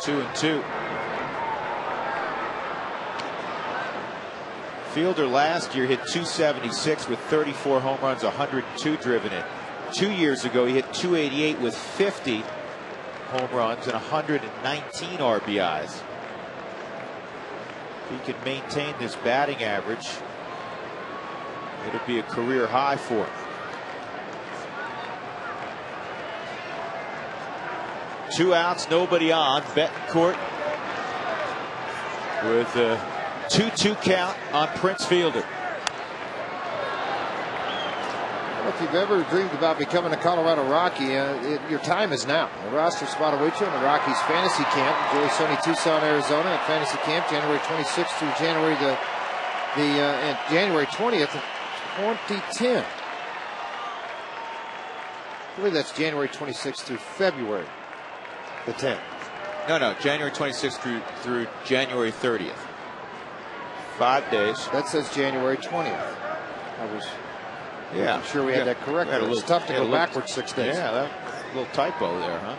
Two and 2. Fielder last year hit .276 with 34 home runs, 102 driven in. 2 years ago, he hit .288 with 50 home runs and 119 RBIs. If he can maintain this batting average, it'll be a career high for him. 2 outs, nobody on. Betancourt with a 2-2 count on Prince Fielder. If you've ever dreamed about becoming a Colorado Rocky, your time is now. The roster spot awaits you in the Rockies Fantasy Camp, Joey Sony, Tucson, Arizona, at Fantasy Camp, January 26th through January January 20th, 2010. I believe that's January 26th through February the 10th. No, January 26th through January 30th. 5 days. That says January 20th. I'm sure we had that correct. It's tough to go backwards 6 days. Yeah, that little typo there, huh?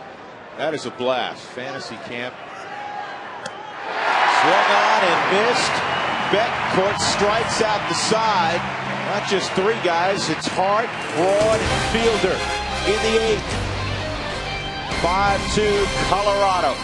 That is a blast. Fantasy Camp. Swung on and missed. Betancourt strikes out the side. Not just 3 guys, it's Hart, Broad, and Fielder in the 8th. 5-2 Colorado.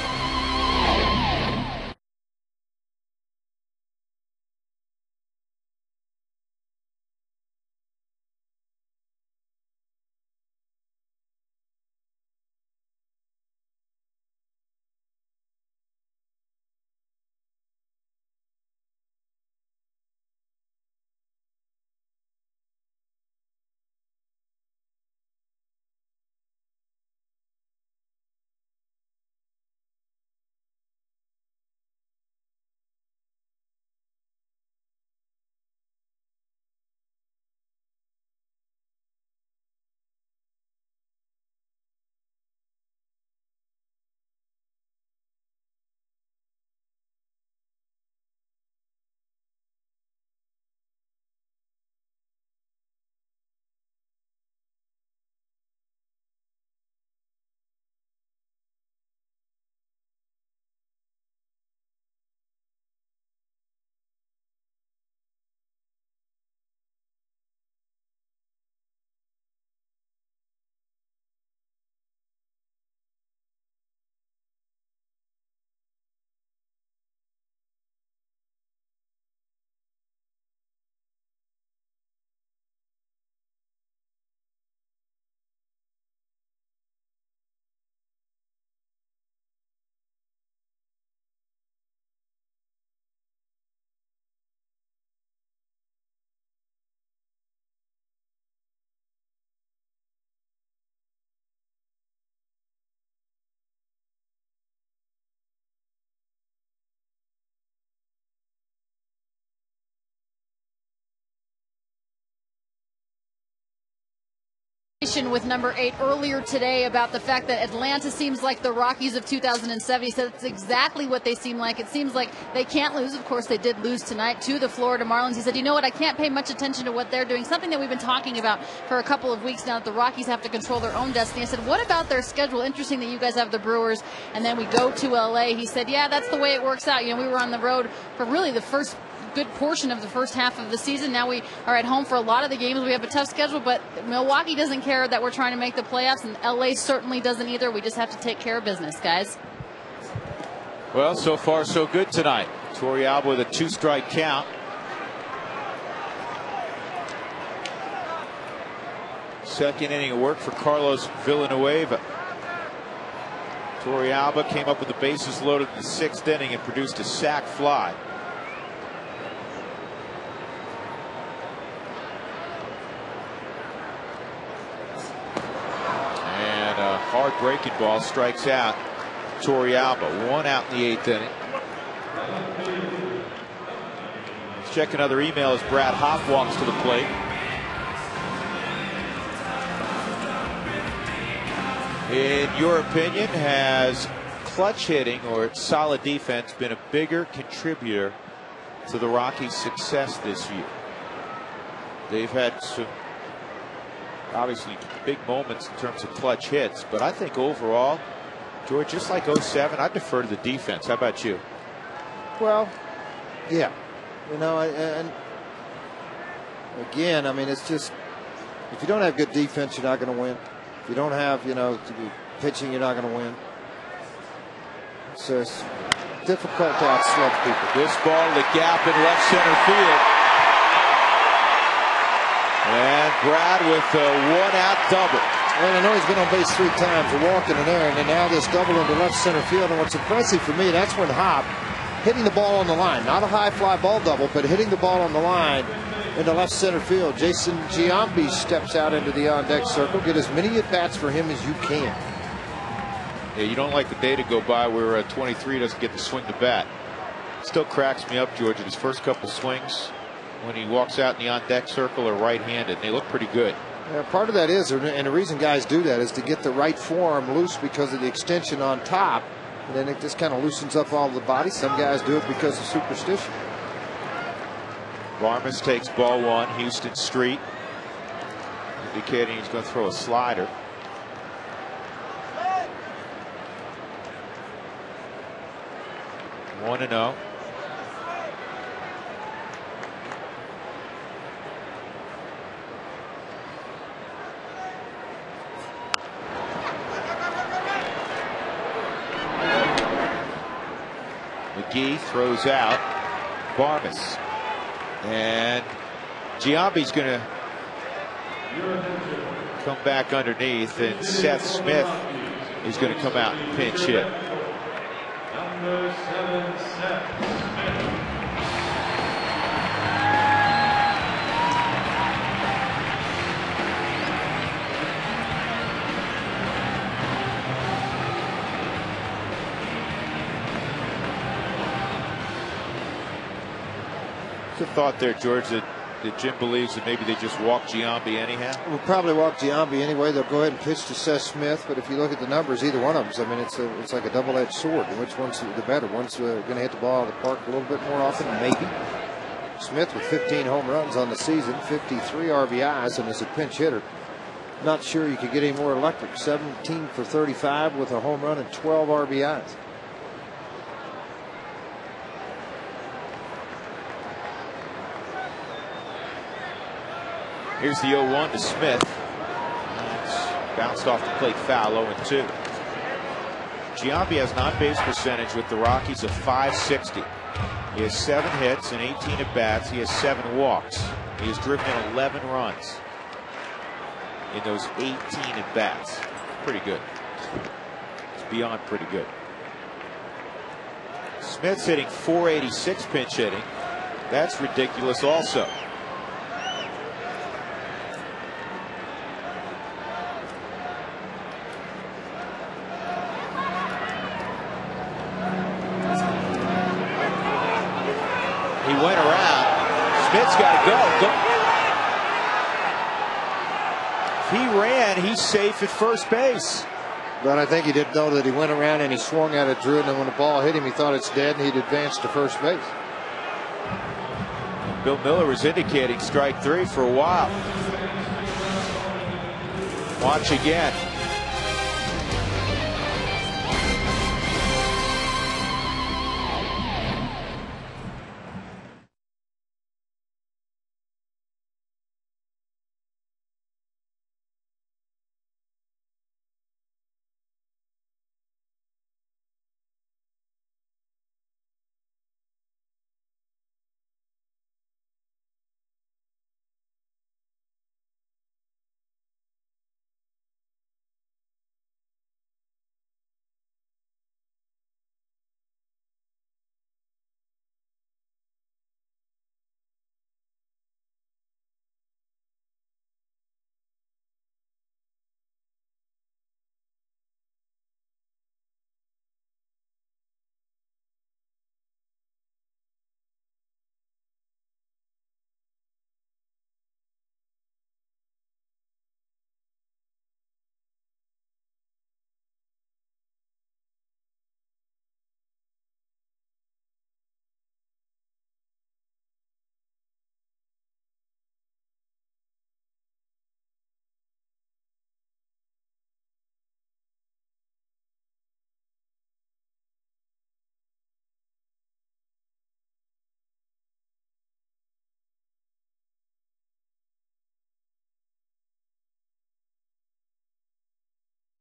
With number 8 earlier today about the fact that Atlanta seems like the Rockies of 2007. He said it's exactly what they seem like. It seems like they can't lose. Of course, they did lose tonight to the Florida Marlins. He said, you know what, I can't pay much attention to what they're doing. Something that we've been talking about for a couple of weeks now, that the Rockies have to control their own destiny. I said, what about their schedule? Interesting that you guys have the Brewers, and then we go to L.A. He said, yeah, that's the way it works out. You know, we were on the road for really the first good portion of the first half of the season. Now we are at home for a lot of the games. We have a tough schedule, but Milwaukee doesn't care that we're trying to make the playoffs, and LA certainly doesn't either. We just have to take care of business, guys. Well, so far so good tonight. Torrealba with a 2-strike count. Second inning of work for Carlos Villanueva. Torrealba came up with the bases loaded in the 6th inning and produced a sac fly. Hard breaking ball strikes out Torrealba. 1 out in the 8th inning. Let's check another email as Brad Hoff walks to the plate. In your opinion, has clutch hitting or solid defense been a bigger contributor to the Rockies' success this year? They've had some obviously big moments in terms of clutch hits, but I think overall, George, just like 07, I defer to the defense. How about you? Well, yeah, you know, and again, I mean, it's just, if you don't have good defense, you're not going to win. If you don't have, you know, pitching, you're not going to win. So it's difficult to outslug people. This ball, the gap in left center field. And Brad with a 1-out double. Well, I know he's been on base 3 times, a walk and an error, and now this double into left center field. And what's impressive for me, that's when Hop hitting the ball on the line, not a high fly ball double, but hitting the ball on the line into left center field. Jason Giambi steps out into the on-deck circle. Get as many at-bats for him as you can. Yeah, you don't like the day to go by where 23 doesn't get to swing the bat. Still cracks me up, George, at his first couple swings when he walks out in the on-deck circle are right-handed. They look pretty good. Yeah, part of that is, and the reason guys do that is to get the right forearm loose because of the extension on top. And then it just kind of loosens up all the body. Some guys do it because of superstition. Varmus takes ball 1, Houston Street, indicating he's going to throw a slider. One and 0. McGee throws out Varmus. And Giambi's going to come back underneath, and Seth Smith is going to come out and pinch hit. Number 7, Seth Smith. The thought there, George, that Jim believes that maybe they just walk Giambi anyhow? We'll probably walk Giambi anyway. They'll go ahead and pitch to Seth Smith. But if you look at the numbers, either one of them, I mean, it's like a double-edged sword. And which one's the better? One's going to hit the ball out of the park a little bit more often, maybe. Smith with 15 home runs on the season, 53 RBIs, and as a pinch hitter, not sure you could get any more electric. 17 for 35 with a home run and 12 RBIs. Here's the 0-1 to Smith. It's bounced off the plate foul, 0-2. Giambi has an on-base percentage with the Rockies of .560. He has 7 hits and 18 at-bats. He has 7 walks. He has driven in 11 runs in those 18 at-bats. Pretty good. It's beyond pretty good. Smith's hitting .486 pinch hitting. That's ridiculous also. He went around. Smith's got to go. If he ran, he's safe at first base. But I think he didn't know that he went around and he swung at it, Drew, and then when the ball hit him, he thought it's dead, and he'd advance to first base. Bill Miller was indicating strike 3 for a while. Watch again.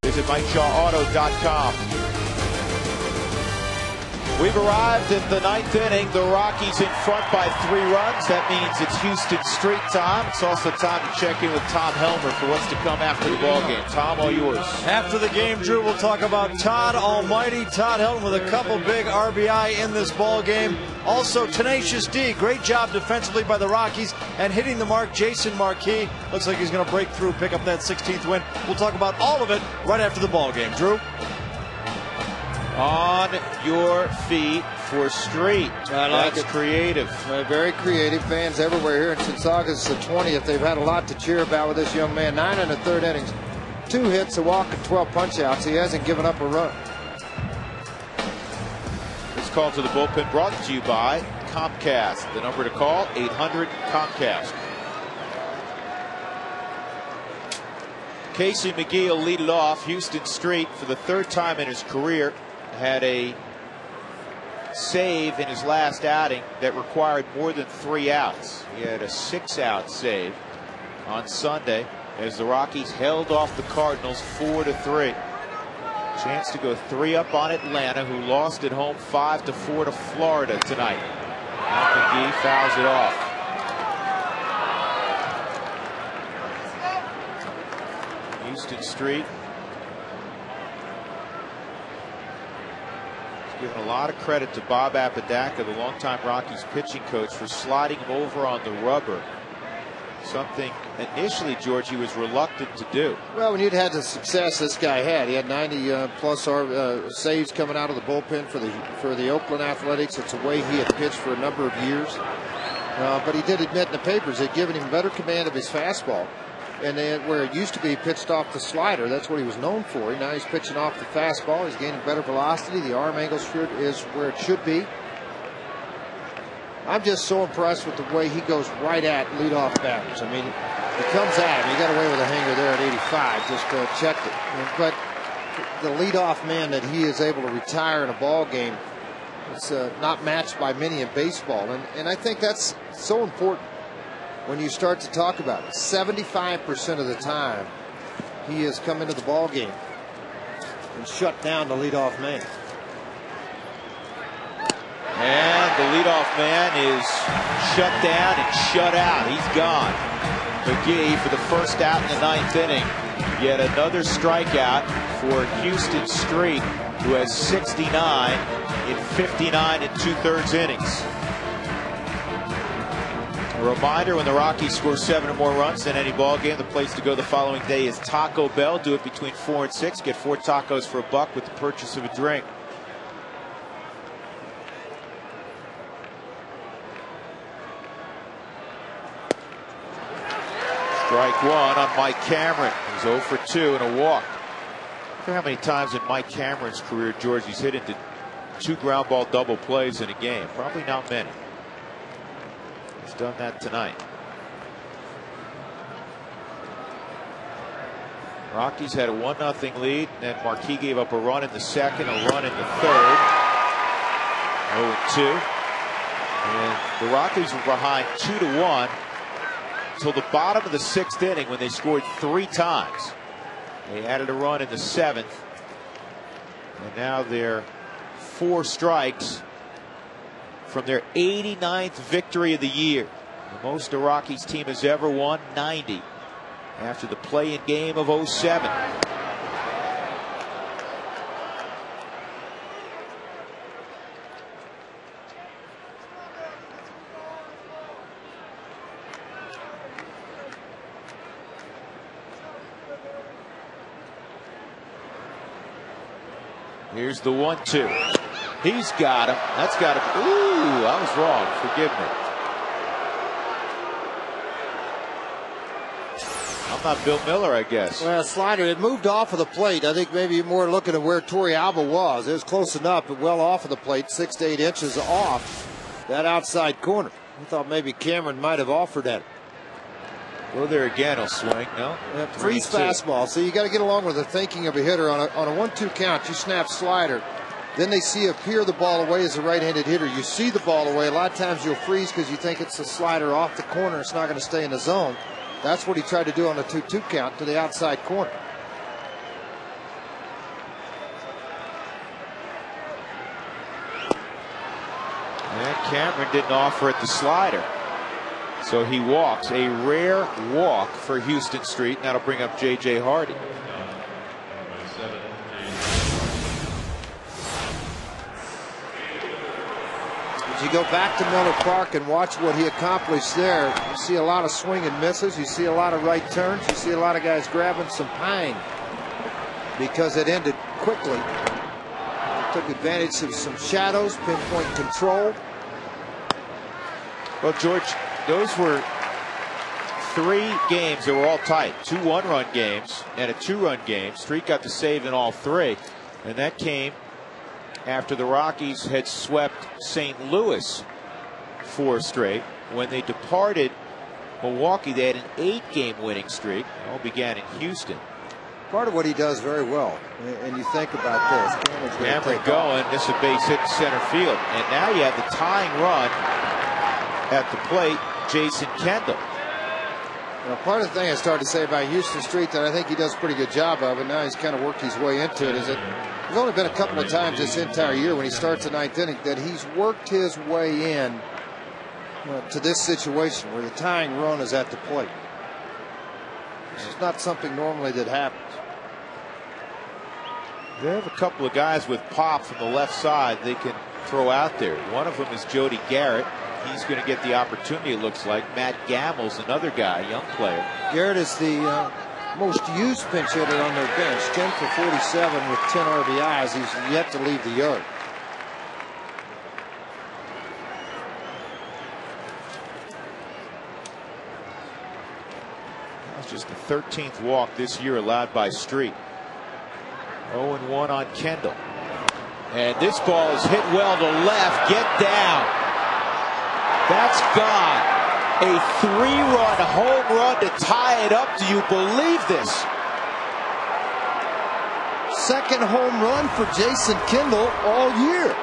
Visit MikeShawAuto.com. We've arrived at the 9th inning. The Rockies in front by 3 runs. That means it's Houston Street time. It's also time to check in with Tom Helmer for what's to come after the ball game. Tom, all yours. After the game, Drew, we'll talk about Todd Almighty. Todd Helmer with a couple big RBI in this ball game. Also, Tenacious D, great job defensively by the Rockies and hitting the mark. Jason Marquis looks like he's going to break through, pick up that 16th win. We'll talk about all of it right after the ball game. Drew? On your feet for Street. I like That's it. creative. Very creative. Fans everywhere here in since August the 20th. They've had a lot to cheer about with this young man. 9 1/3 innings, 2 hits, a walk, and 12 punch-outs. He hasn't given up a run. This call to the bullpen brought to you by Comcast. The number to call, 800-COMCAST. Casey McGee will lead it off. Houston Street, for the 3rd time in his career, had a save in his last outing that required more than 3 outs. He had a 6-out save on Sunday as the Rockies held off the Cardinals 4-3. Chance to go 3 up on Atlanta, who lost at home 5-4 to Florida tonight. Now McGee fouls it off. Houston Street has given a lot of credit to Bob Apodaca, the longtime Rockies pitching coach, for sliding him over on the rubber. Something initially, George, he was reluctant to do. Well, when you'd had the success this guy had, he had 90 plus saves coming out of the bullpen for the Oakland Athletics. It's a way he had pitched for a number of years. But he did admit in the papers they'd given him better command of his fastball. And then where it used to be pitched off the slider, that's what he was known for. Now he's pitching off the fastball. He's gaining better velocity. The arm angle is where it should be. I'm just so impressed with the way he goes right at leadoff batters. I mean, he comes at him. He got away with a hanger there at 85, just checked it. But the leadoff man that he is able to retire in a ball game, it's not matched by many in baseball. And I think that's so important. When you start to talk about it, 75% of the time he has come into the ball game and shut down the leadoff man. And the leadoff man is shut down and shut out. He's gone. McGee for the first out in the 9th inning. Yet another strikeout for Houston Street, who has 69 in 59 2/3 innings. A reminder, when the Rockies score 7 or more runs in any ball game, the place to go the following day is Taco Bell. Do it between 4 and 6. Get 4 tacos for $1 with the purchase of a drink. Strike 1 on Mike Cameron. He's 0 for 2 and a walk. I wonder how many times in Mike Cameron's career, George, he's hit into 2 ground ball double plays in a game. Probably not many. He's done that tonight. Rockies had a 1-0 lead, and then Marquis gave up a run in the 2nd, a run in the 3rd. 0-2. And the Rockies were behind 2-1 until the bottom of the 6th inning, when they scored 3 times. They added a run in the 7th, and now they're 4 strikes from their 89th victory of the year. The most the Rockies team has ever won, 90, after the play-in game of 07. Here's the 1-2. He's got him. That's got him. Ooh, I was wrong. Forgive me. I'm not Bill Miller, I guess. Well, slider, it moved off of the plate. I think maybe more looking at where Torrey Alba was. It was close enough, but well off of the plate, 6 to 8 inches off that outside corner. I thought maybe Cameron might have offered at it. Go there again, he'll swing. No. Freeze fastball. So you got to get along with the thinking of a hitter. On a 1-2 count, you snap slider. Then they see appear the ball away as a right-handed hitter. You see the ball away. A lot of times you'll freeze because you think it's a slider off the corner. It's not going to stay in the zone. That's what he tried to do on the 2-2 count to the outside corner. Cameron didn't offer at the slider. So he walks. A rare walk for Houston Street. And that'll bring up J.J. Hardy. As you go back to Miller Park and watch what he accomplished there, you see a lot of swing and misses. You see a lot of right turns. You see a lot of guys grabbing some pine because it ended quickly. He took advantage of some shadows, pinpoint control. Well, George, those were 3 games that were all tight. 2 one-run games and a 2-run game. Street got the save in all 3. And that came after the Rockies had swept St. Louis 4 straight. When they departed Milwaukee, they had an 8-game winning streak. It all began in Houston. Part of what he does very well, and you think about this. Cameron going, this is a base hit to center field. And now you have the tying run at the plate, Jason Kendall. Now, part of the thing I started to say about Houston Street that I think he does a pretty good job of, and now he's kind of worked his way into it, is that there's only been a couple of times this entire year when he starts the 9th inning that he's worked his way in to this situation where the tying run is at the plate. This is not something normally that happens. They have a couple of guys with pop from the left side they can throw out there. One of them is Jody Garrett. He's going to get the opportunity, it looks like. Matt Gammel's another guy, young player. Garrett is the most used pinch hitter on their bench. 10 for 47 with 10 RBIs. He's yet to leave the yard. That's just the 13th walk this year allowed by Street. 0-1 on Kendall. And this ball is hit well to left. Get down. That's gone. A 3-run home run to tie it up. Do you believe this? Second home run for Jason Kendall all year.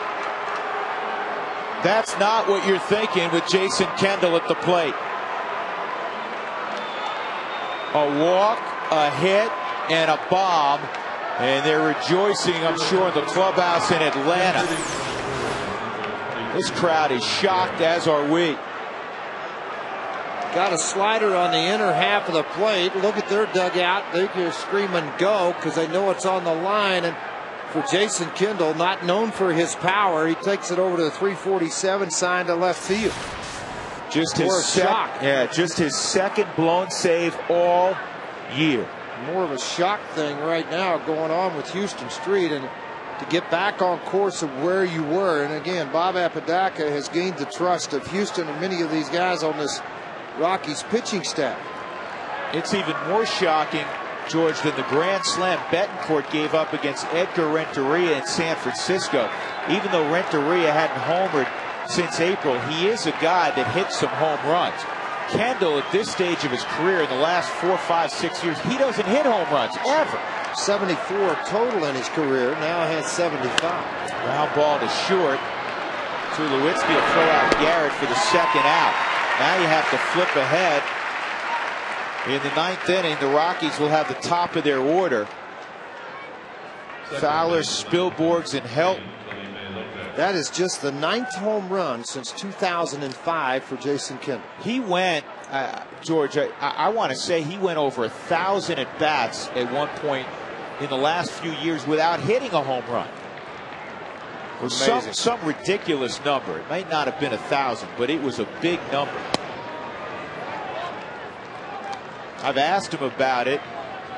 That's not what you're thinking with Jason Kendall at the plate. A walk, a hit, and a bomb. And they're rejoicing, I'm sure, in the clubhouse in Atlanta. This crowd is shocked, as are we. Got a slider on the inner half of the plate. Look at their dugout. They're just screaming go because they know it's on the line. And for Jason Kendall, not known for his power, he takes it over to the 347 sign to left field. Just his second blown save all year. More of a shock thing right now going on with Houston Street, and to get back on course of where you were. And again, Bob Apodaca has gained the trust of Houston and many of these guys on this Rockies pitching staff. It's even more shocking, George, than the grand slam Betancourt gave up against Edgar Renteria in San Francisco. Even though Renteria hadn't homered since April, he is a guy that hits some home runs. Kendall, at this stage of his career, in the last 4, 5, 6 years, he doesn't hit home runs ever. 74 total in his career, now has 75. Ground ball to short. Tulowitzki will throw out Garrett for the second out. Now you have to flip ahead. In the 9th inning, the Rockies will have the top of their order. Fowler, Spilborghs, and Helton. That is just the 9th home run since 2005 for Jason Kendall. He went, George, I want to say he went over 1,000 at bats at one point in the last few years without hitting a home run. Some ridiculous number. It might not have been 1,000, but it was a big number. I've asked him about it.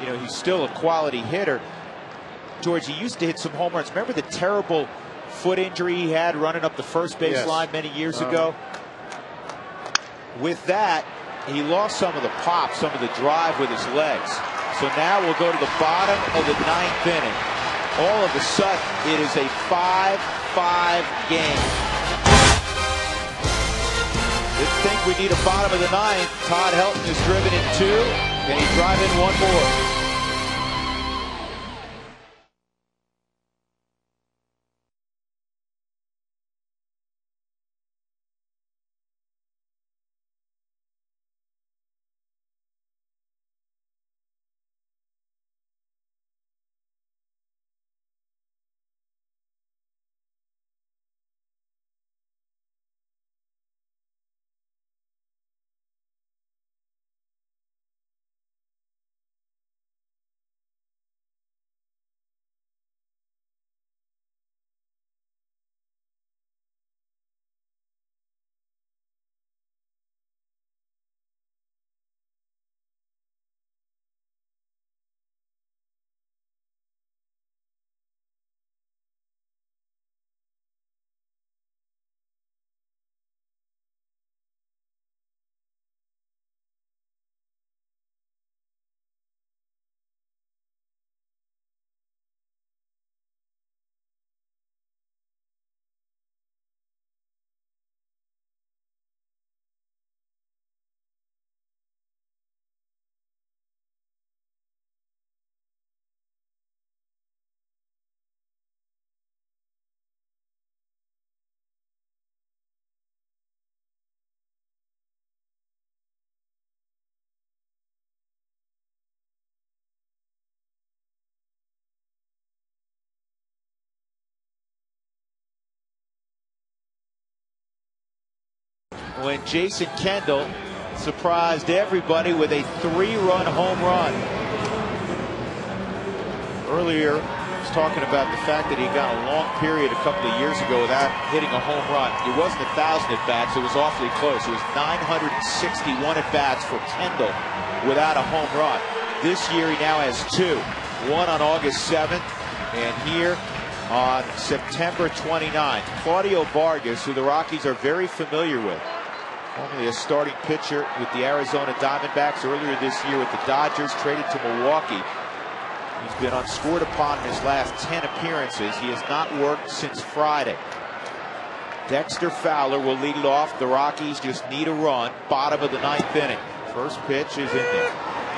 You know, he's still a quality hitter. George, he used to hit some home runs. Remember the terrible foot injury he had running up the first base line many years ago? With that, he lost some of the pop, some of the drive with his legs. So now we'll go to the bottom of the 9th inning. All of a sudden, it is a 5-5 game. Didn't think we need a bottom of the 9th. Todd Helton has driven in 2. Can he drive in one more? when Jason Kendall surprised everybody with a 3-run home run. Earlier, I was talking about the fact that he got a long period a couple of years ago without hitting a home run. It wasn't 1,000 at-bats, it was awfully close. It was 961 at-bats for Kendall without a home run. This year he now has 2. One on August 7th, and here on September 29th. Claudio Vargas, who the Rockies are very familiar with, formerly a starting pitcher with the Arizona Diamondbacks, earlier this year with the Dodgers, traded to Milwaukee. He's been unscored upon in his last 10 appearances. He has not worked since Friday. Dexter Fowler will lead it off. The Rockies just need a run. Bottom of the 9th inning. First pitch is in there.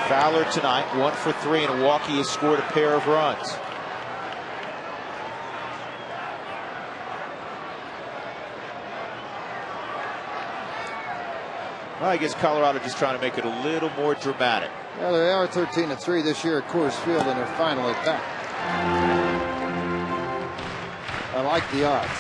Fowler tonight 1 for 3, and Milwaukee has scored a pair of runs. Well, I guess Colorado just trying to make it a little more dramatic. Well, they are 13-3 this year at Coors Field in their final at bat. I like the odds.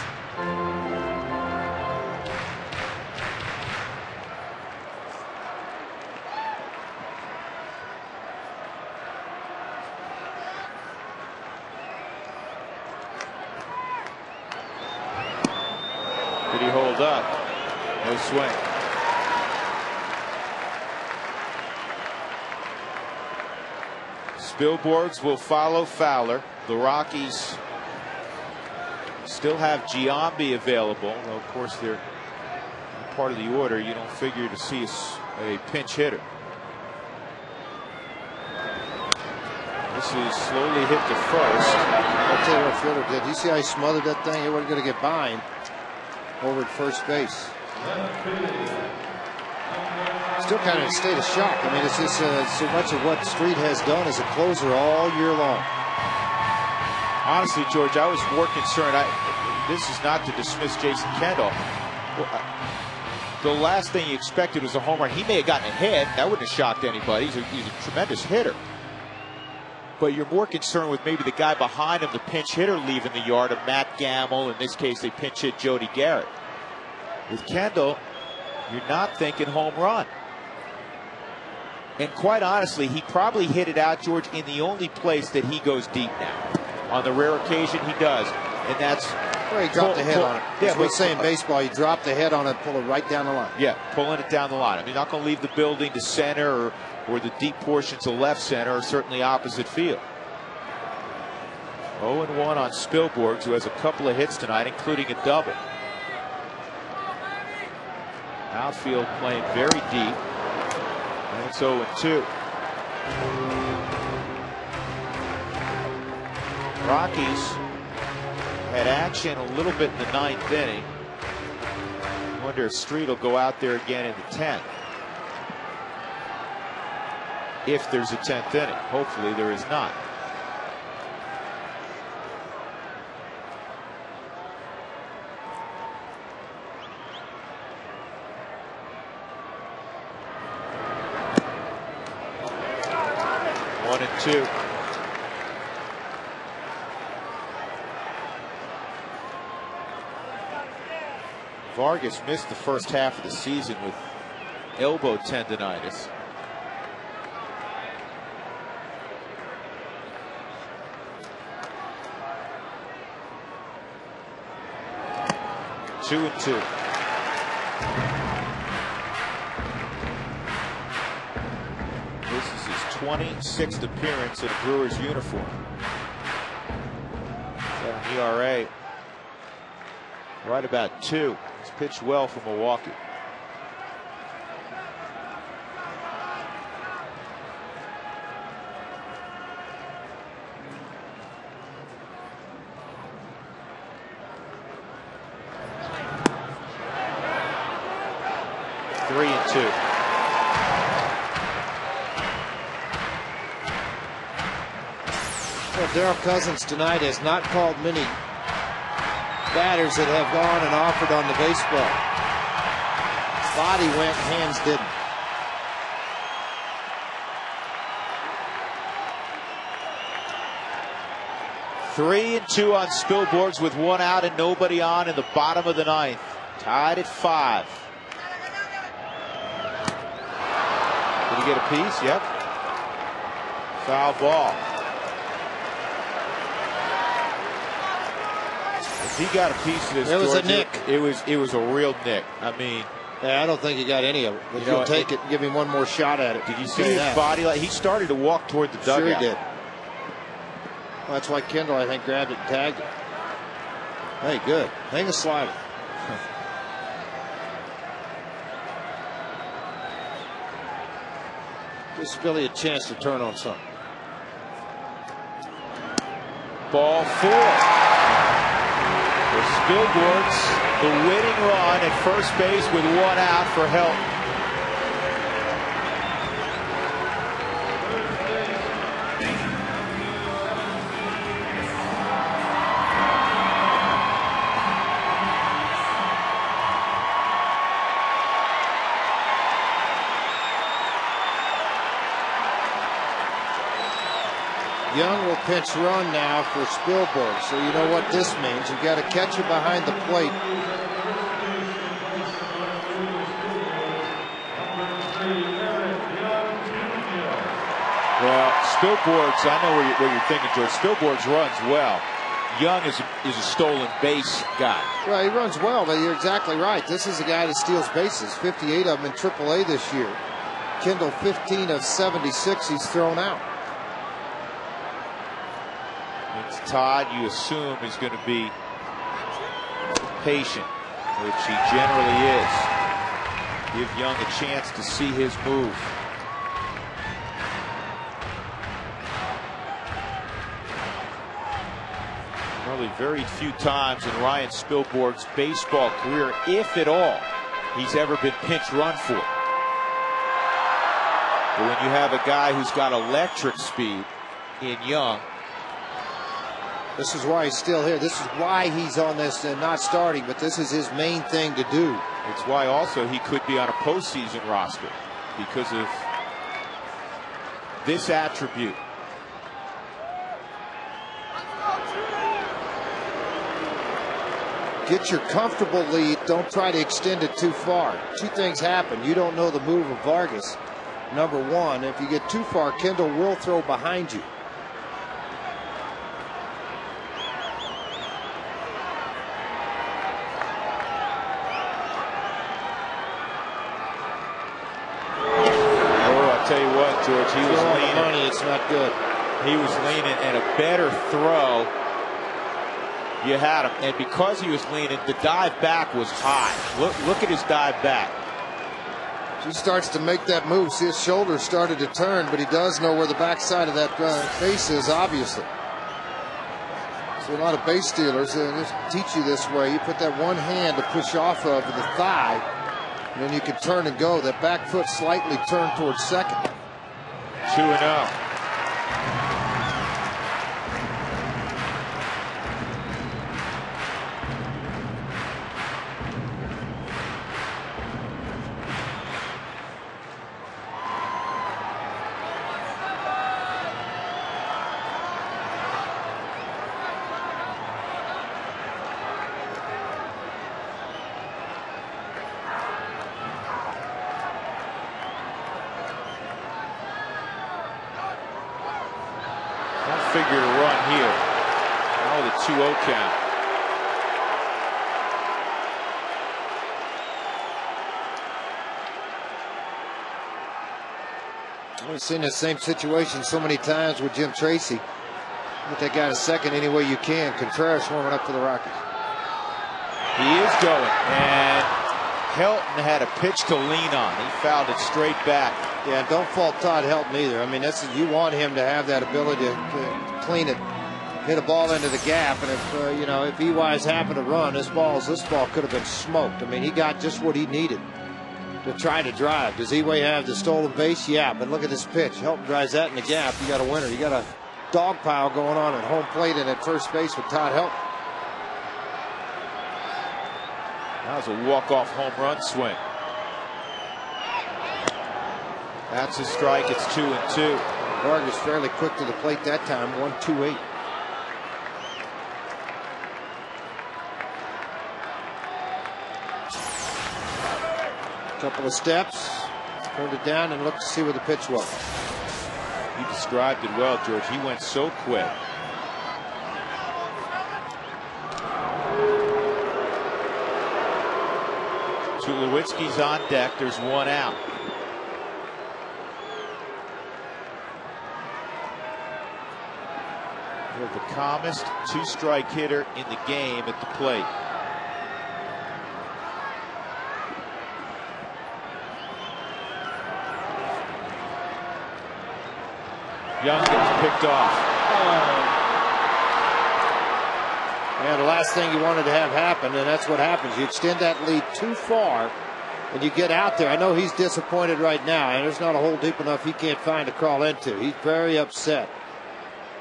Did he hold up? No swing. Billboards will follow Fowler. The Rockies still have Giambi available, though of course they're part of the order. You don't figure to see a pinch hitter. This is slowly hit to first. I'll tell you what Fielder did. You see how he smothered that thing? He wasn't going to get by him over at first base. Still kind of in a state of shock. I mean, it's just so much of what Street has done as a closer all year long. Honestly, George, I was more concerned. This is not to dismiss Jason Kendall. The last thing you expected was a home run. He may have gotten ahead. That wouldn't have shocked anybody. He's a tremendous hitter. But you're more concerned with maybe the guy behind him, the pinch hitter, leaving the yard, of Matt Gamble. In this case, they pinch hit Jody Garrett. With Kendall, you're not thinking home run. And quite honestly, he probably hit it out, George, in the only place that he goes deep now. On the rare occasion he does. And that's... Well, he dropped the head on it. That's what we say in baseball. You drop the head on it, pull it right down the line. Yeah, pulling it down the line. I mean, not going to leave the building to center or the deep portions of left center, or certainly opposite field. 0-1 on Spilborghs, who has a couple of hits tonight, including a double. Outfield playing very deep. And it's 0-2. Rockies had action a little bit in the 9th inning. Wonder if Street will go out there again in the 10th. If there's a 10th inning. Hopefully there is not. One and two. Vargas missed the first half of the season with elbow tendonitis. Two and two. This is his 26th appearance in a Brewers uniform. Got an ERA right about 2. He's pitched well for Milwaukee. Three and two. Well, Darryl Cousins tonight has not called many batters that have gone and offered on the baseball. Body went, hands didn't. Three and two on Spilborghs with 1 out and nobody on in the bottom of the 9th. Tied at 5. you get a piece? Yep. Foul ball. If he got a piece of this, it was George, a nick. It was a real nick. I mean, yeah, I don't think he got any of it. But you'll take it and give him one more shot at it. Did you see his body? Like, he started to walk toward the dugout. Sure he did. Well, that's why Kendall, I think, grabbed it and tagged it. Hey, good. Hang a slider. Gives Billy a chance to turn on something. Ball 4. The Spilborghs, the winning run at first base with 1 out for Helton. Young will pinch run now for Spilborg, so you know what this means. You've got a catcher behind the plate. Well, Spilborghs, I know what you're thinking, George. Spilborghs runs well. Young is a stolen base guy. Well, he runs well, but you're exactly right. This is a guy that steals bases, 58 of them in AAA this year. Kendall, 15 of 76 he's thrown out. It's Todd, you assume, is going to be patient, which he generally is. Give Young a chance to see his move. Probably very few times in Ryan Spilborgh's baseball career, if at all, he's ever been pinch run for. But when you have a guy who's got electric speed in Young, this is why he's still here. This is why he's on this and not starting, but this is his main thing to do. It's why also he could be on a postseason roster because of this attribute. Get your comfortable lead. Don't try to extend it too far. Two things happen. You don't know the move of Vargas. Number one, if you get too far, Kendall will throw behind you. I'll tell you what, George, he was leaning. Money, it's not good. He was leaning, and a better throw, you had him. And because he was leaning, the dive back was high. Look at his dive back. He starts to make that move. See, his shoulder started to turn, but he does know where the backside of that face is, obviously. So a lot of base stealers just teach you this way. You put that one hand to push off of the thigh, and then you can turn and go. That back foot slightly turned towards second. 2-0. Figure to run here. Oh, the 2-0 count. We've seen the same situation so many times with Jim Tracy. Get that guy to second any way you can. Contreras warming up for the Rockies. He is going, and Helton had a pitch to lean on. He fouled it straight back. Yeah, don't fault Todd Helton either. I mean, you want him to have that ability to clean it, hit a ball into the gap, and if EY's happened to run, this ball could have been smoked. I mean, he got just what he needed to try to drive. Does Eway have the stolen base? Yeah, but look at this pitch. Helton drives that in the gap. You got a winner. You got a dog pile going on at home plate and at first base with Todd Helton. That was a walk-off home run swing. That's a strike. It's 2-2. Vargas fairly quick to the plate that time. 1-2-8. Couple of steps. Turned it down and looked to see where the pitch was. You described it well, George. He went so quick. Tulowitzki's on deck. There's one out. You're the calmest two-strike hitter in the game at the plate. Young gets picked off. Yeah, the last thing you wanted to have happen, and that's what happens. You extend that lead too far, and you get out there. I know he's disappointed right now, and there's not a hole deep enough he can't find to crawl into. He's very upset.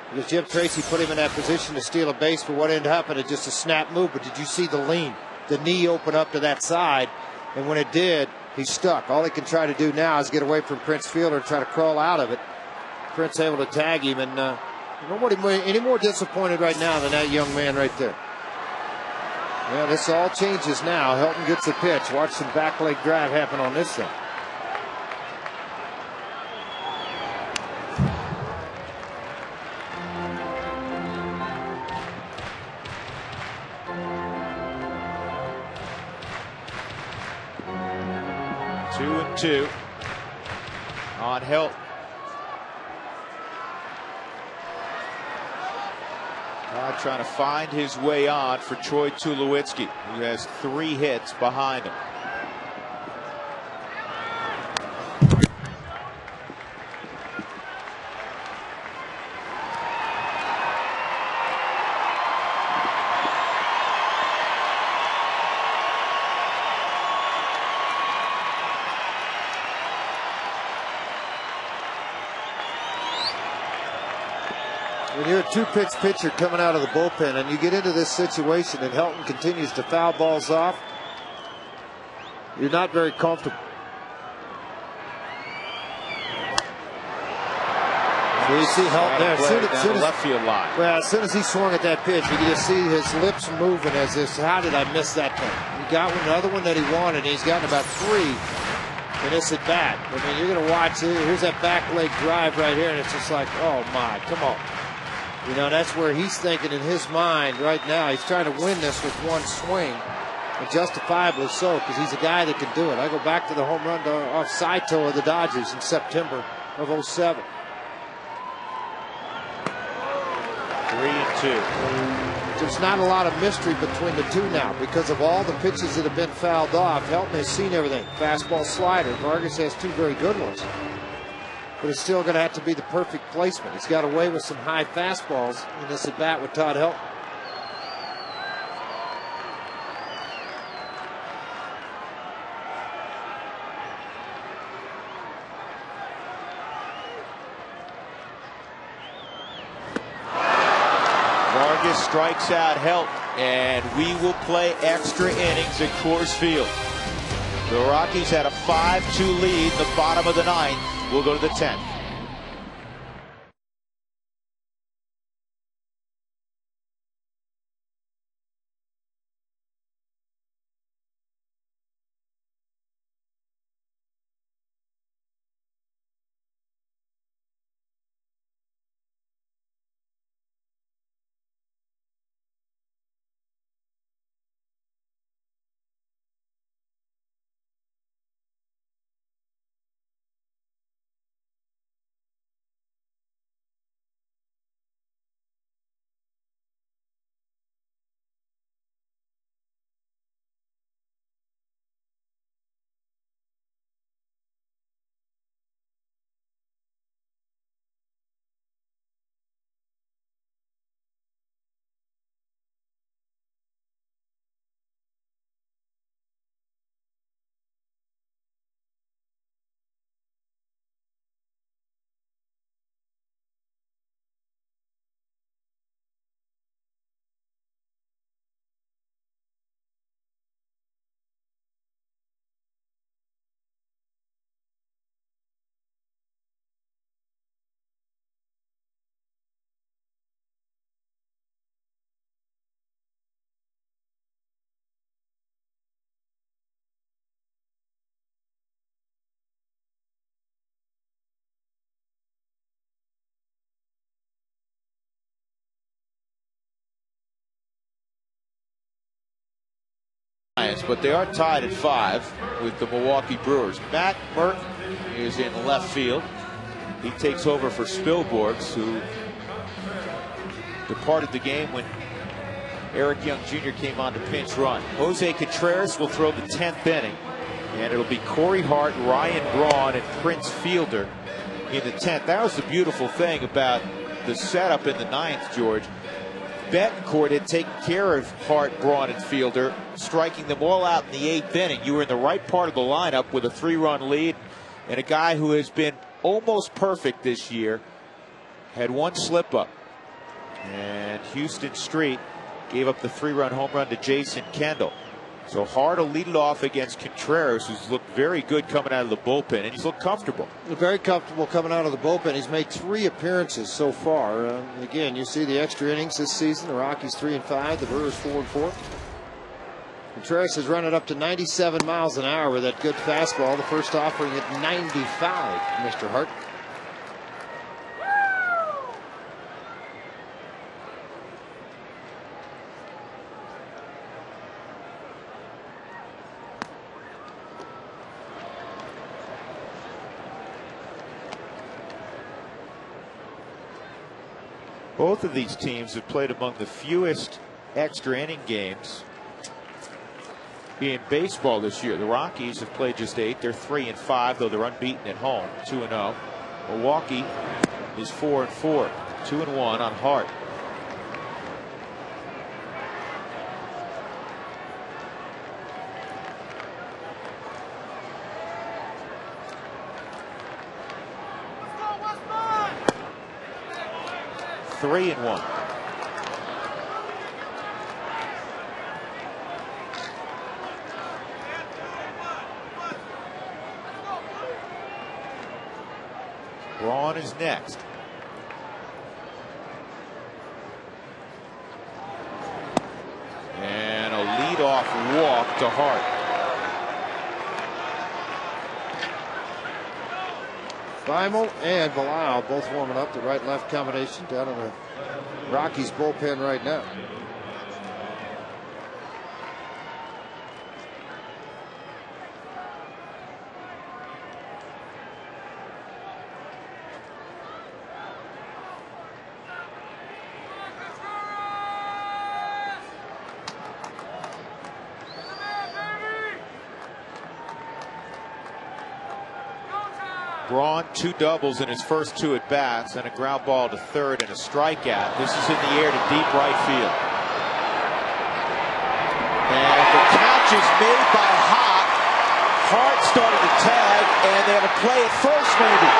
Because Jim Tracy put him in that position to steal a base for what ended up happening, just a snap move. But did you see the lean? The knee open up to that side, and when it did, he's stuck. All he can try to do now is get away from Prince Fielder and try to crawl out of it. Prince able to tag him, and nobody any more disappointed right now than that young man right there. Yeah, this all changes now. Helton gets the pitch. Watch some back leg drive happen on this side. Two and two on Helton. Trying to find his way on for Troy Tulowitzki, who has 3 hits behind him. When you're a two-pitch pitcher coming out of the bullpen and you get into this situation and Helton continues to foul balls off, you're not very comfortable. So you see Helton there. As soon as he swung at that pitch, you can just see his lips moving as this, how did I miss that thing? He got another one that he wanted, and he's gotten about 3 in this at bat. I mean, you're going to watch, here's that back leg drive right here, and it's just like, oh my, come on. You know, that's where he's thinking in his mind right now. He's trying to win this with one swing, and justifiably so, because he's a guy that can do it. I go back to the home run off Saito of the Dodgers in September of '07. 3-2. There's not a lot of mystery between the two now because of all the pitches that have been fouled off. Helton has seen everything. Fastball, slider. Vargas has 2 very good ones. But it's still going to have to be the perfect placement. He's got away with some high fastballs in this at bat with Todd Helton. Vargas strikes out Helton, and we will play extra innings at Coors Field. The Rockies had a 5-2 lead in the bottom of the 9th. We'll go to the 10th. Giants, but they are tied at 5 with the Milwaukee Brewers. Matt Merton is in left field. He takes over for Spilborghs, who departed the game when Eric Young Jr. came on to pinch run. Jose Contreras will throw the 10th inning, and it'll be Corey Hart, Ryan Braun, and Prince Fielder in the 10th. That was the beautiful thing about the setup in the 9th, George. Betancourt had taken care of Hart, Braun, and Fielder, striking them all out in the 8th inning. You were in the right part of the lineup with a 3-run lead, and a guy who has been almost perfect this year had one slip up. And Houston Street gave up the 3-run home run to Jason Kendall. So Hart will lead it off against Contreras, who's looked very good coming out of the bullpen, and he's looked comfortable. Very comfortable coming out of the bullpen. He's made 3 appearances so far. Again, you see the extra innings this season. The Rockies 3-5, the Brewers 4-4. Contreras has run it up to 97 miles an hour with that good fastball. The first offering at 95, Mr. Hart. Both of these teams have played among the fewest extra inning games in baseball this year. The Rockies have played just 8. They're 3-5, though they're unbeaten at home, 2-0. Milwaukee is 4-4, 2-1 on Hart. Three and 1. Braun is next. And a leadoff walk to Hart. Beimel and Bilal both warming up, the right-left combination down in the Rockies bullpen right now. Braun, 2 doubles in his first 2 at bats, and a ground ball to third and a strikeout. This is in the air to deep right field. And the catch is made by Hart. Hart started to tag, and they have a play at first, maybe.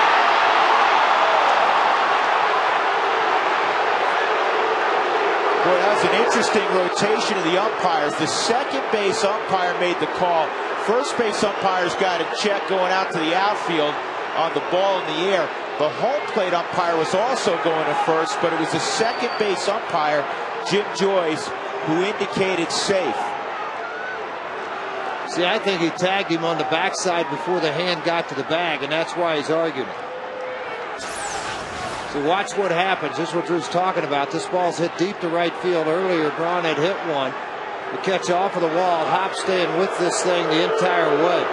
Boy, that was an interesting rotation of the umpires. The second base umpire made the call. First base umpire's got a check going out to the outfield on the ball in the air. The home plate umpire was also going to first, but it was the second base umpire, Jim Joyce, who indicated safe. See, I think he tagged him on the backside before the hand got to the bag, and that's why he's arguing. So watch what happens. This is what Drew's talking about. This ball's hit deep to right field. Earlier, Braun had hit one. The catch off of the wall. Hop staying with this thing the entire way.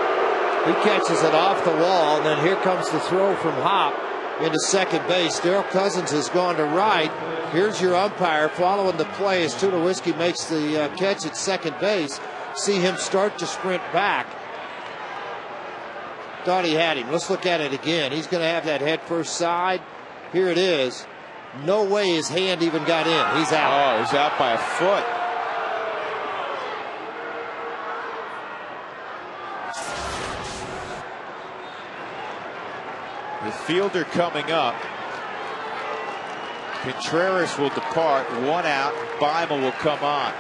He catches it off the wall, and then here comes the throw from Hop into second base. Darrell Cousins has gone to right. Here's your umpire following the play as Tulowitzki makes the catch at second base. See him start to sprint back. Thought he had him. Let's look at it again. He's going to have that head first side. Here it is. No way his hand even got in. He's out. Oh, he's out by a foot. The fielder coming up. Contreras will depart. 1 out. Beimel will come on.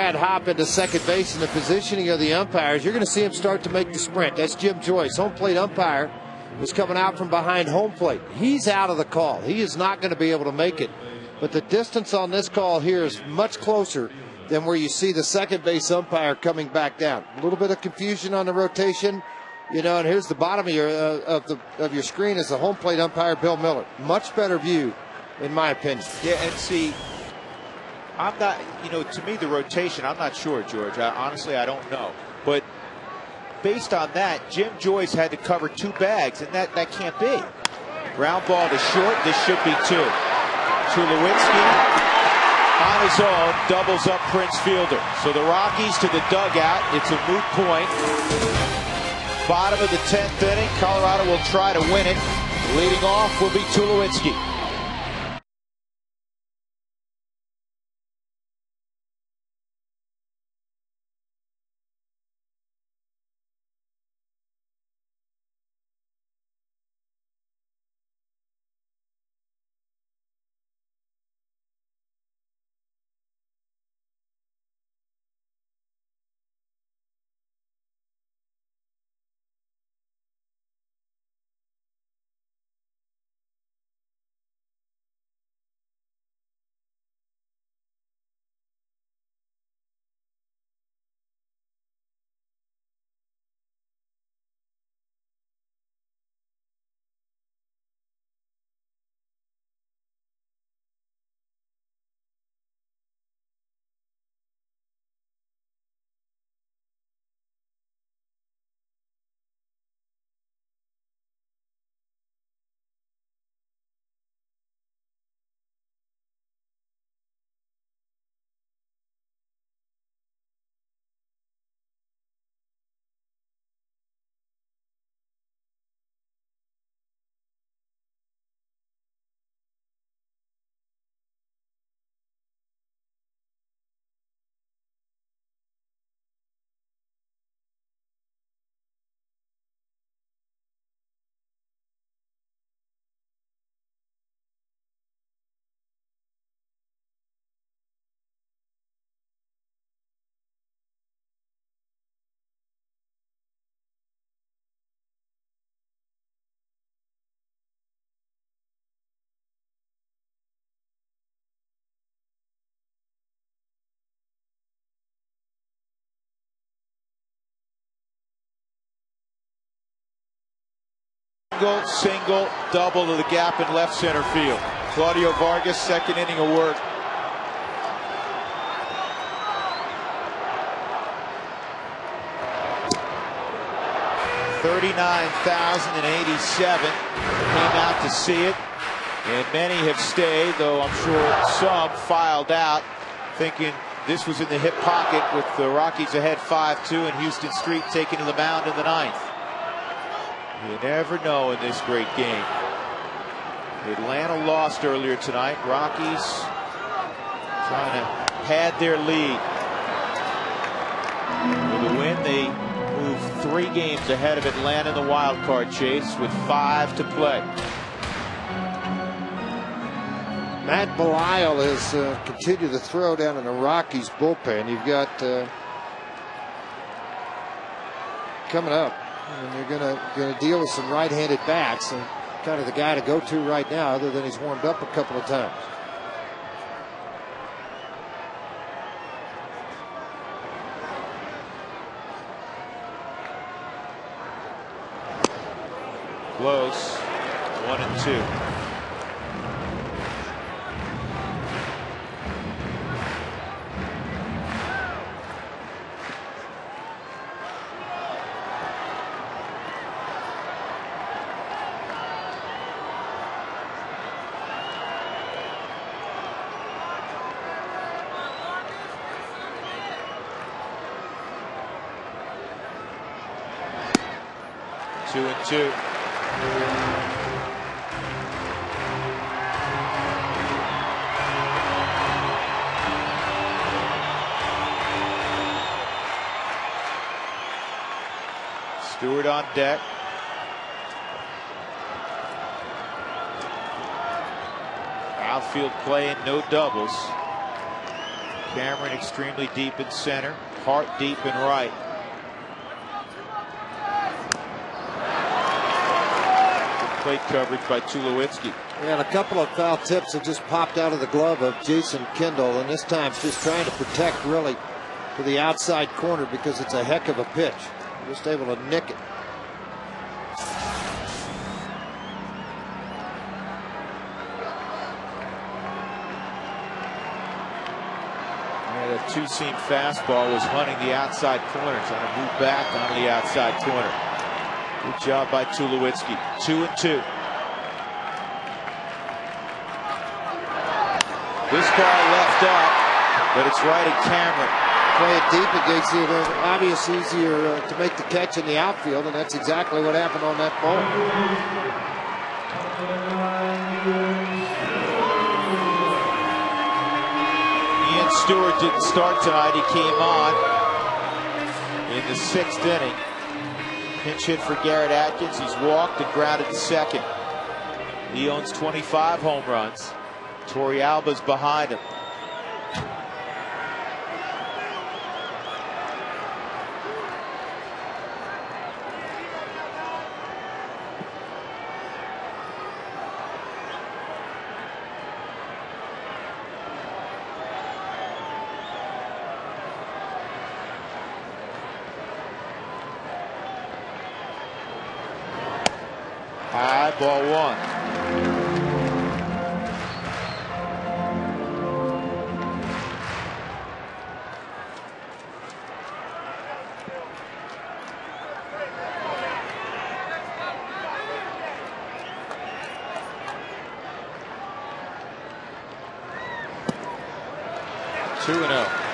hop into second base and the positioning of the umpires, you're going to see him start to make the sprint. That's Jim Joyce. Home plate umpire is coming out from behind home plate. He's out of the call. He is not going to be able to make it. But the distance on this call here is much closer than where you see the second base umpire coming back down. A little bit of confusion on the rotation. You know, and here's the bottom of your screen is the home plate umpire, Bill Miller. Much better view, in my opinion. Yeah, and see, I'm not, you know, to me the rotation, I'm not sure, George. Honestly, I don't know. But based on that, Jim Joyce had to cover 2 bags, and that can't be. Ground ball to short, this should be 2. Tulowitzki on his own doubles up Prince Fielder. So the Rockies to the dugout. It's a moot point. Bottom of the 10th inning, Colorado will try to win it. Leading off will be Tulowitzki. Single, double to the gap in left center field. Claudio Vargas, second inning of work. $39,087 came out to see it, and many have stayed, though I'm sure some filed out thinking this was in the hip pocket with the Rockies ahead 5-2 and Houston Street taking to the mound in the 9th. You never know in this great game. Atlanta lost earlier tonight. Rockies trying to pad their lead. With a win, they move 3 games ahead of Atlanta in the wild card chase with 5 to play. Matt Belisle has continued to throw down in the Rockies bullpen. You've got coming up. And they're going to deal with some right-handed bats, and kind of the guy to go to right now, other than he's warmed up a couple of times. Close. 1-2. Two and two. Stewart on deck. Outfield play and no doubles. Cameron extremely deep in center, Hart deep in right. Good plate coverage by Tulowitzki. Yeah, and a couple of foul tips that just popped out of the glove of Jason Kendall, and this time just trying to protect really to the outside corner because it's a heck of a pitch. Just able to nick it. Yeah, the two-seam fastball was hunting the outside corner, trying to move back onto the outside corner. Good job by Tulowitzki. 2-2. This ball left up, but it's right at Cameron. Play it deep, it makes it obviously easier to make the catch in the outfield, and that's exactly what happened on that ball. Ian Stewart didn't start tonight. He came on in the 6th inning. Pinch hit for Garrett Atkins. He's walked and grounded to second. He owns 25 home runs. Torey Alba's behind him. High, ball one. Two and oh.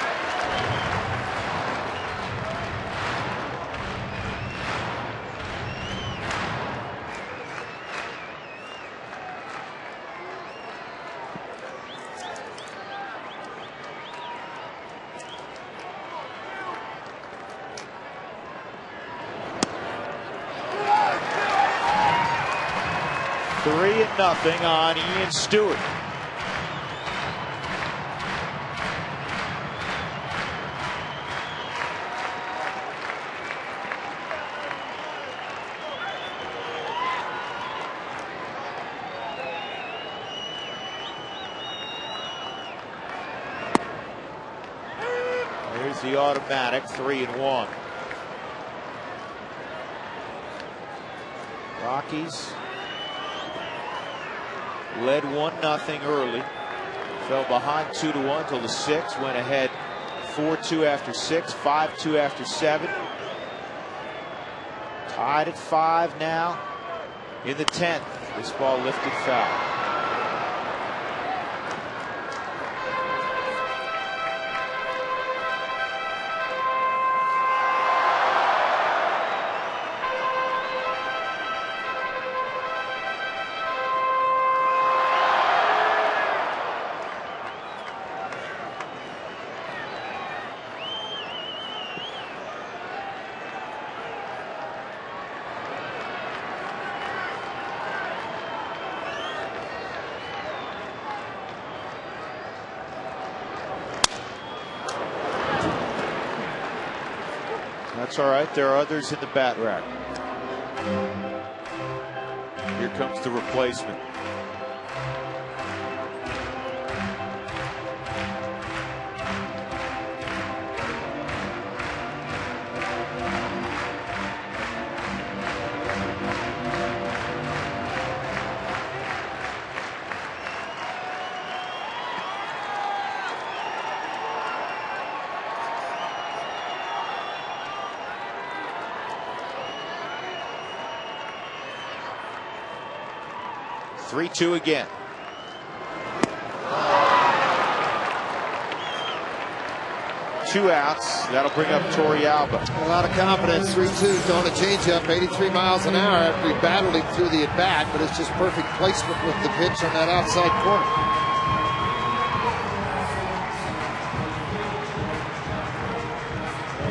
Three and nothing on Ian Stewart. Here's the automatic 3-1. Rockies led 1-0 early. Fell behind 2-1 till the 6th. Went ahead 4-2 after 6, 5-2 after 7. Tied at 5 now in the 10th. This ball lifted foul. That's all right. There are others in the bat rack. Here comes the replacement. Three-two again. Two outs. That'll bring up Torey Alba. A lot of confidence. 3-2, throwing a changeup, 83 miles an hour after he battled him through the at-bat, but it's just perfect placement with the pitch on that outside corner.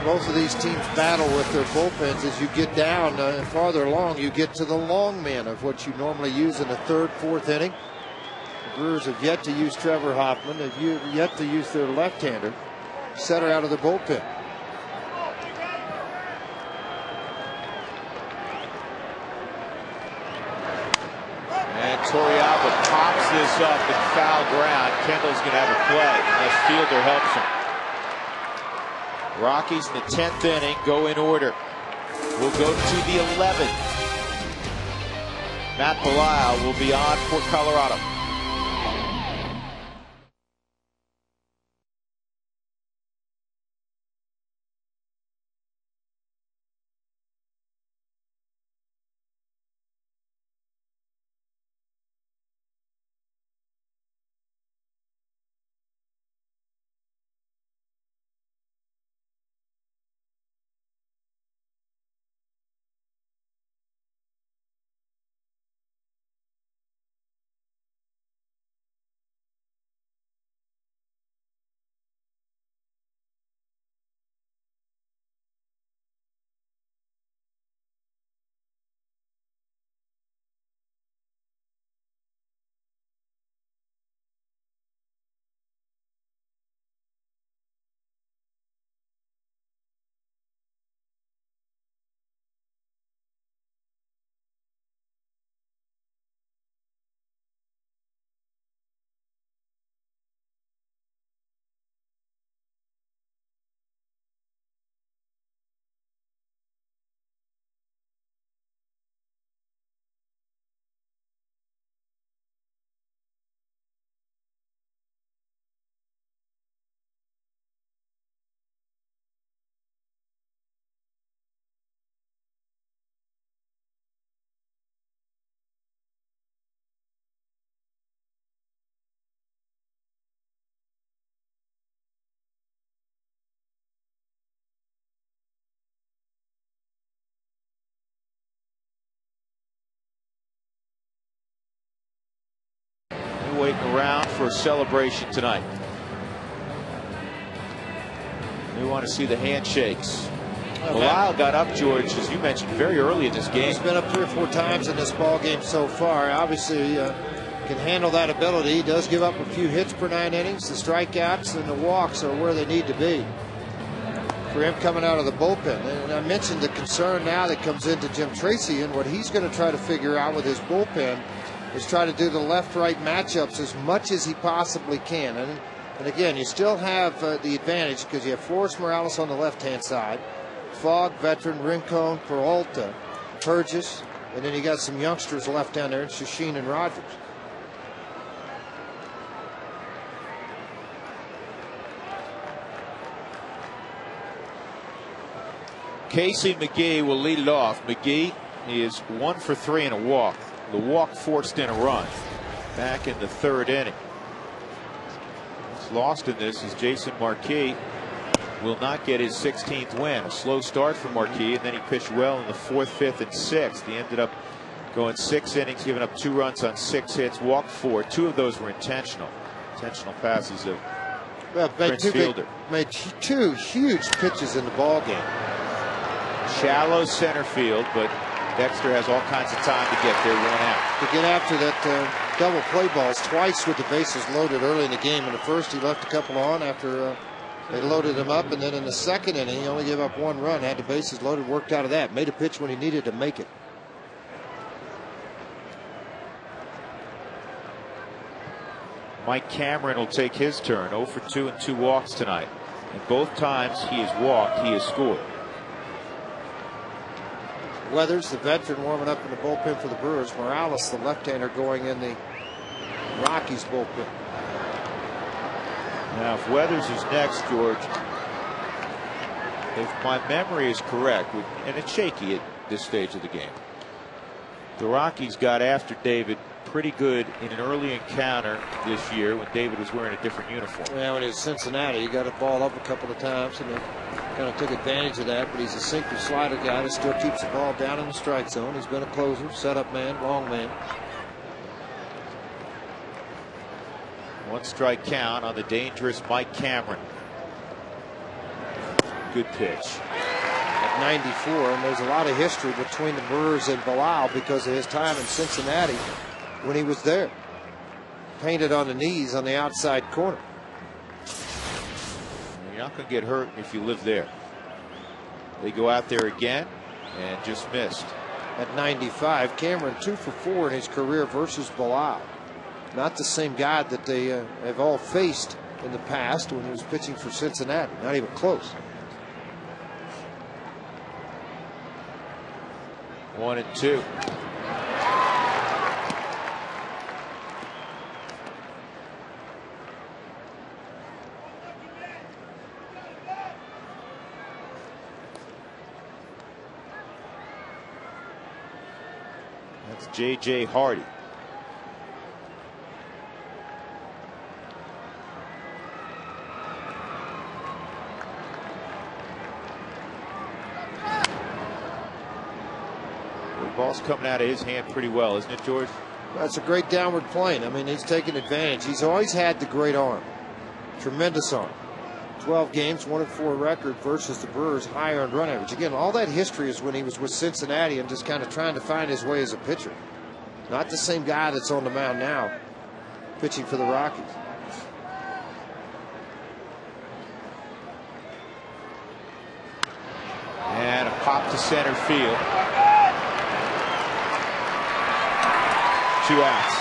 Both of these teams battle with their bullpens. As you get down farther along, you get to the long man of what you normally use in the 3rd, 4th inning. Brewers have yet to use Trevor Hoffman. They've yet to use their left-hander. Setter out of the bullpen. And Torrealba pops this up in foul ground. Kendall's going to have a play unless Fielder helps him. Rockies in the 10th inning go in order. We'll go to the 11th. Matt Belisle will be on for Colorado. Waiting around for a celebration tonight. We want to see the handshakes. Belisle got up, George, as you mentioned, very early in this game. He's been up 3 or 4 times in this ball game so far. Obviously, can handle that ability. He does give up a few hits per 9 innings. The strikeouts and the walks are where they need to be for him coming out of the bullpen. And I mentioned the concern now that comes into Jim Tracy, and what he's going to try to figure out with his bullpen is try to do the left-right matchups as much as he possibly can. And again, you still have the advantage because you have Flores Morales on the left-hand side, Fogg, veteran, Rincon, Peralta, Purgis, and then you got some youngsters left down there, Shashin and Rogers. Casey McGee will lead it off. McGee is 1 for 3 and a walk. The walk forced in a run back in the 3rd inning. What's lost in this is Jason Marquis will not get his 16th win. A slow start for Marquis, and then he pitched well in the 4th, 5th, and 6th. He ended up going 6 innings, giving up 2 runs on 6 hits, walked 4. 2 of those were intentional passes of Prince Fielder. Made 2 huge pitches in the ball game. Shallow center field, but Dexter has all kinds of time to get there, 1 out. To get after that double play balls twice with the bases loaded early in the game. In the first, he left a couple on after they loaded him up, and then in the 2nd inning, he only gave up 1 run, had the bases loaded, worked out of that, made a pitch when he needed to make it. Mike Cameron will take his turn, 0 for 2 and 2 walks tonight. And both times he has walked, he has scored. Weathers, the veteran, warming up in the bullpen for the Brewers. Morales, the left-hander, going in the Rockies bullpen. Now, if Weathers is next, George, if my memory is correct, and it's shaky at this stage of the game, the Rockies got after David pretty good in an early encounter this year when David was wearing a different uniform. Yeah, when he was Cincinnati, he got a ball up a couple of times and they kind of took advantage of that, but he's a sinker slider guy that still keeps the ball down in the strike zone. He's been a closer, setup man, long man. 1 strike count on the dangerous Mike Cameron. Good pitch. At 94, and there's a lot of history between the Brewers and Belisle because of his time in Cincinnati when he was there. painted on the knees on the outside corner. You're not going to get hurt if you live there. They go out there again and just missed. At 95, Cameron 2 for 4 in his career versus Bilal. Not the same guy that they have all faced in the past when he was pitching for Cincinnati. Not even close. 1-2. That's J.J. Hardy. The ball's coming out of his hand pretty well, isn't it, George? That's a great downward plane. I mean, he's taking advantage. He's always had the great arm. Tremendous arm. 12 games, 1-4 record versus the Brewers' high earned run average. Again, all that history is when he was with Cincinnati and just kind of trying to find his way as a pitcher. Not the same guy that's on the mound now, pitching for the Rockies. And a pop to center field. 2 outs.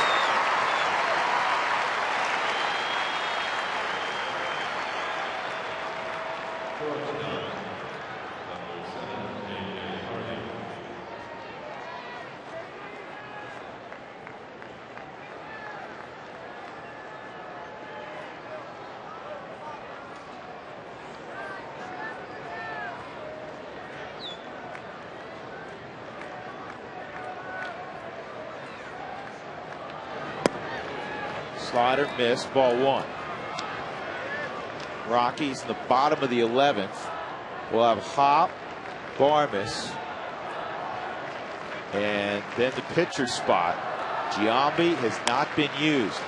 Slider missed, ball 1. Rockies in the bottom of the 11th will have Hop, Barmes, and then the pitcher spot. Giambi has not been used.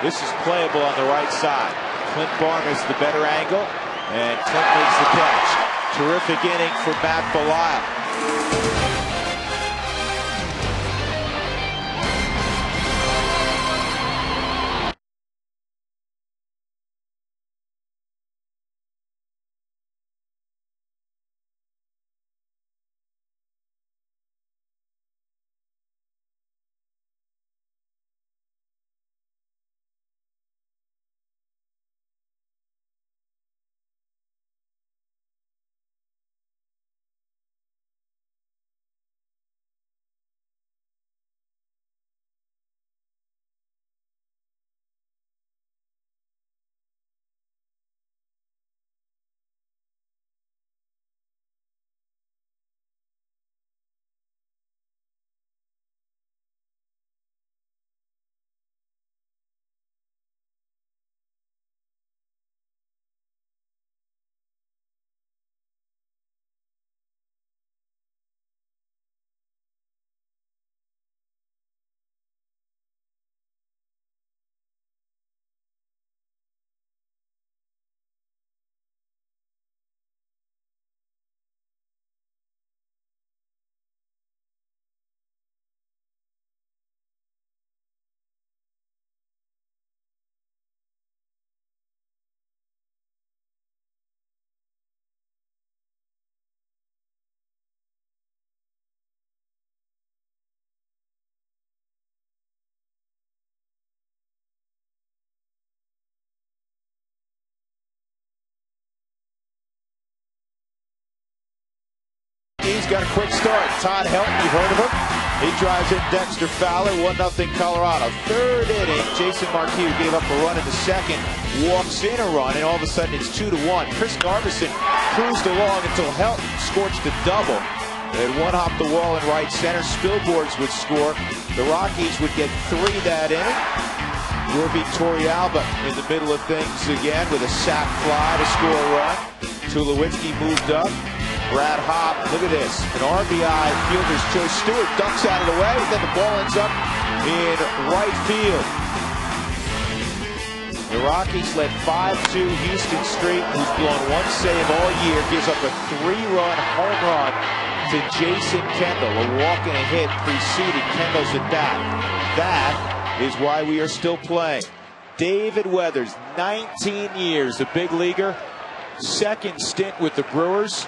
This is playable on the right side. Clint Barmes the better angle, and Clint makes the catch. Terrific inning for Matt Belisle. He's got a quick start. Todd Helton, you've heard of him. He drives in Dexter Fowler, 1-0 Colorado. Third inning, Jason Marquis, who gave up a run in the second, walks in a run, and all of a sudden it's 2-1. Chris Garbison cruised along until Helton scorched a double. They had one off the wall in right center. Spilborghs would score. The Rockies would get 3 that inning. Yorby Torrealba in the middle of things again with a sac fly to score a run. Tulowitzki moved up. Brad Hop, look at this, an RBI, fielder's choice. Stewart ducks out of the way, then the ball ends up in right field. The Rockies led 5-2. Houston Street, who's blown 1 save all year, gives up a 3-run home run to Jason Kendall. A walk and a hit preceded Kendall's at bat. That is why we are still playing. David Weathers, 19 years, a big leaguer. Second stint with the Brewers,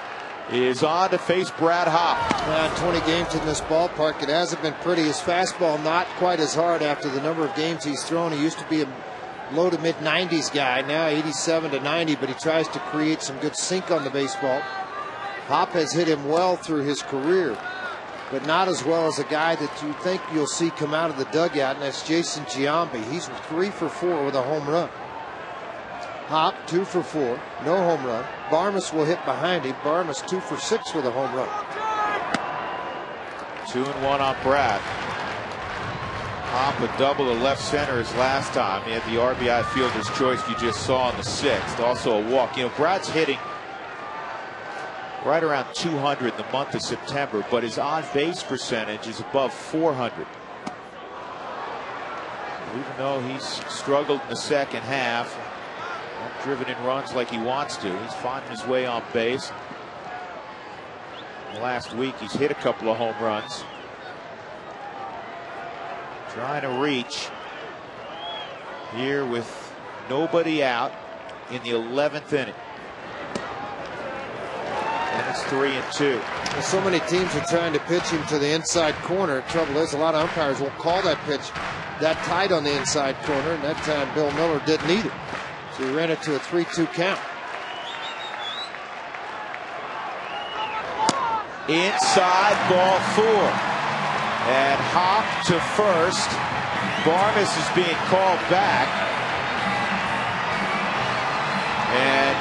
is on to face Brad Hop. 20 games in this ballpark. It hasn't been pretty. His fastball not quite as hard after the number of games he's thrown. He used to be a low to mid 90s guy, now 87 to 90, but he tries to create some good sink on the baseball. Hop has hit him well through his career, but not as well as a guy that you think you'll see come out of the dugout, and that's Jason Giambi. He's 3 for 4 with a home run. Hop 2 for 4, no home run. Barmes will hit behind him. Barmes 2 for 6 with a home run. 2-1 on Brad. Hop a double to left center his last time. He had the RBI fielder's choice you just saw in the 6th. Also a walk. You know, Brad's hitting right around 200 in the month of September, but his on-base percentage is above 400. Even though he's struggled in the second half, not driven in runs like he wants to, he's finding his way on base. Last week he's hit a couple of home runs. Trying to reach here with nobody out in the 11th inning. And it's 3-2. Well, so many teams are trying to pitch him to the inside corner. The trouble is, a lot of umpires won't call that pitch that tight on the inside corner, and that time Bill Miller didn't either. So he ran it to a 3-2 count. Inside, ball 4. And Hop to first. Barmes is being called back. And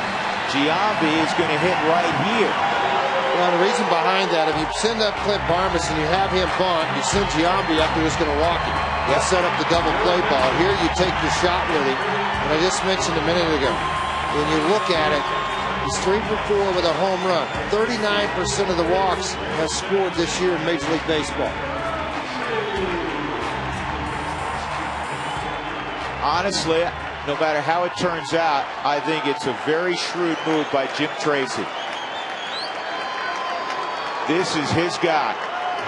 Giambi is going to hit right here. Well, the reason behind that, if you send up Clint Barmes and you have him bunt, you send Giambi up there who's going to walk him. He'll set up the double play ball. Here you take your shot with him. And I just mentioned a minute ago, when you look at it, he's 3 for 4 with a home run. 39% of the walks has scored this year in Major League Baseball. Honestly, no matter how it turns out, I think it's a very shrewd move by Jim Tracy. This is his guy.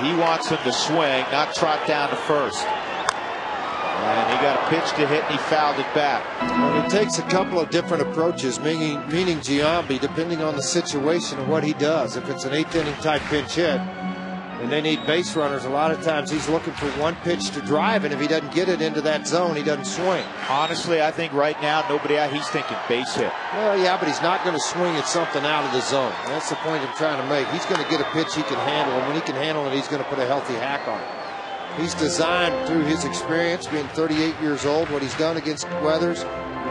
He wants him to swing, not trot down to first. And he got a pitch to hit, and he fouled it back. Well, it takes a couple of different approaches, meaning Giambi, depending on the situation and what he does. If it's an 8th inning type pinch hit, and they need base runners, a lot of times he's looking for one pitch to drive, and if he doesn't get it into that zone, he doesn't swing. Honestly, I think right now, nobody out, he's thinking base hit. Well, yeah, but he's not going to swing at something out of the zone. That's the point I'm trying to make. He's going to get a pitch he can handle, and when he can handle it, he's going to put a healthy hack on it. He's designed through his experience, being 38 years old, what he's done against Weathers,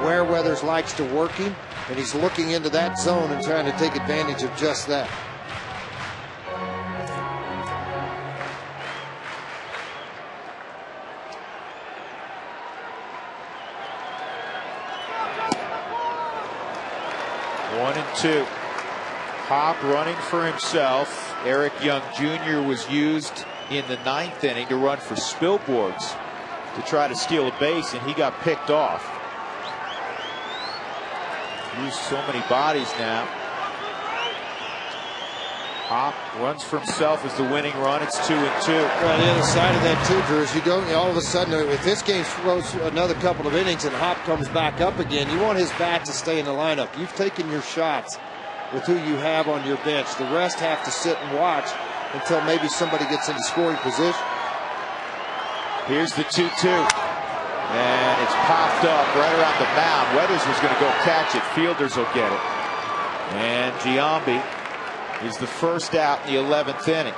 where Weathers likes to work him, and he's looking into that zone and trying to take advantage of just that. One and two. Hop running for himself. Eric Young Jr. was used in the 9th inning to run for Spilborghs to try to steal a base, and he got picked off. Used so many bodies now. Hop runs for himself as the winning run. It's 2-2. Well, the other side of that too, Drew, is you don't all of a sudden, if this game throws another couple of innings and Hop comes back up again, you want his bat to stay in the lineup. You've taken your shots with who you have on your bench. The rest have to sit and watch until maybe somebody gets into scoring position. Here's the 2-2. And it's popped up right around the mound. Weathers was going to go catch it. Fielders will get it. And Giambi is the first out in the 11th inning.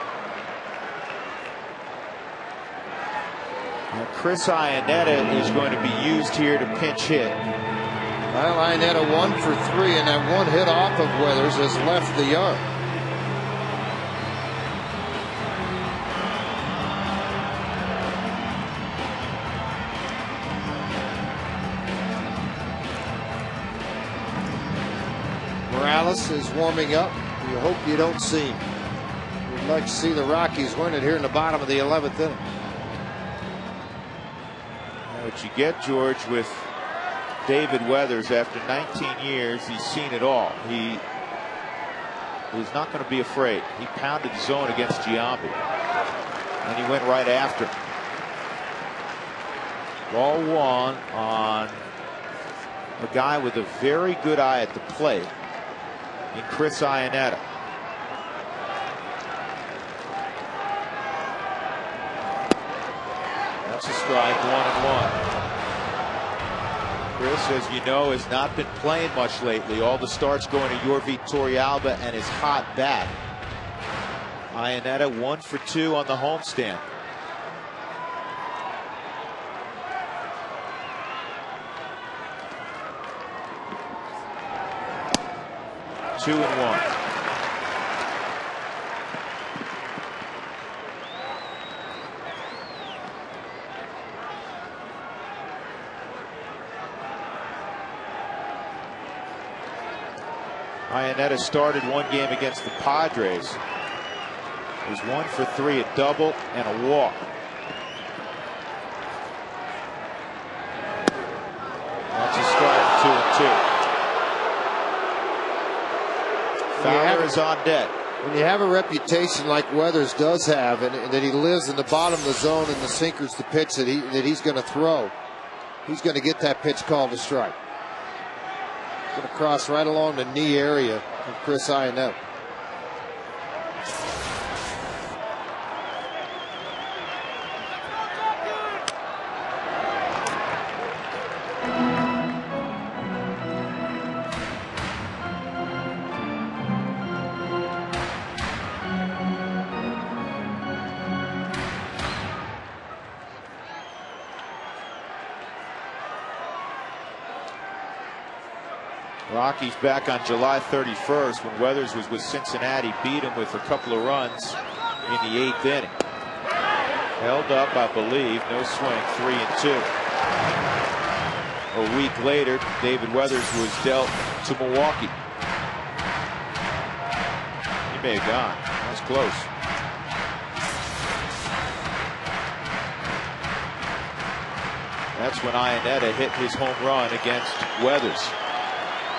Now Chris Iannetta is going to be used here to pinch hit. Well, Iannetta 1 for 3, and that one hit off of Weathers has left the yard. Morales is warming up. You hope you don't see him. We'd like to see the Rockies win it here in the bottom of the 11th inning. Now what you get, George, with David Weathers, after 19 years, he's seen it all. He is not going to be afraid. He pounded the zone against Giambi, and he went right after him. Ball 1 on a guy with a very good eye at the plate in Chris Iannetta. That's a strike, 1-1. Chris, as you know, has not been playing much lately. All the starts going to Yorvi Torrealba and his hot bat. Iannetta 1 for 2 on the homestand. Two and 1. Iannetta started one game against the Padres. He was 1 for 3, a double and a walk. That's a strike, 2 and 2. Fowler is on deck. When you have a reputation like Weathers does have, and that he lives in the bottom of the zone and the sinker's the pitch that he's going to throw, he's going to get that pitch called a strike. Going to cross right along the knee area of Chris Iannetta. Rockies back on July 31st when Weathers was with Cincinnati, beat him with a couple of runs in the 8th inning. Held up, I believe, no swing, 3 and 2. A week later, David Weathers was dealt to Milwaukee. He may have gone. That was close. That's when Iannetta hit his home run against Weathers.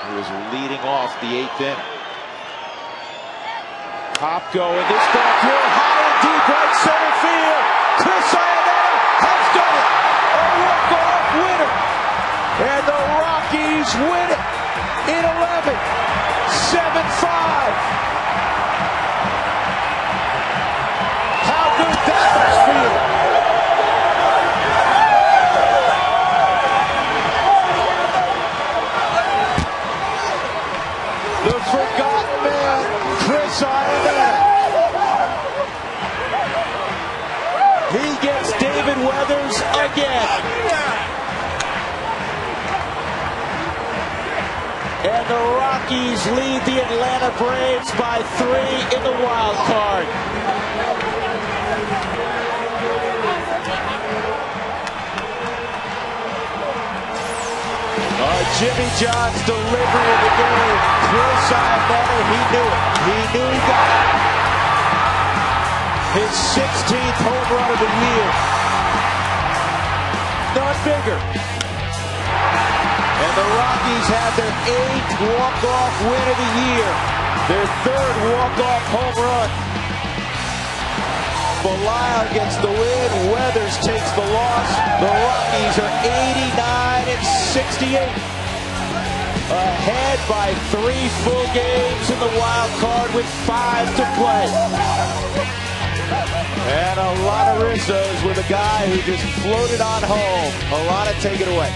He was leading off the 8th inning. Hop going, this ball through high and deep right center field. Chris Iannetta has done it. A walk-off winner. And the Rockies win it in 11. 7-5. How good that must feel. The forgotten man, Chris Iannetta. He gets David Weathers again. And the Rockies lead the Atlanta Braves by 3 in the wild card. Jimmy John's delivery of the game. Chris Iannetta, he knew it. He knew he got it. His 16th home run of the year. None bigger. And the Rockies have their 8th walk-off win of the year. Their 3rd walk-off home run. Belisle gets the win. Weathers takes the loss. The Rockies are 89-68. Ahead by 3 full games in the wild card with 5 to play. And a lot of Rizzo's with a guy who just floated on home. A lot to take it away.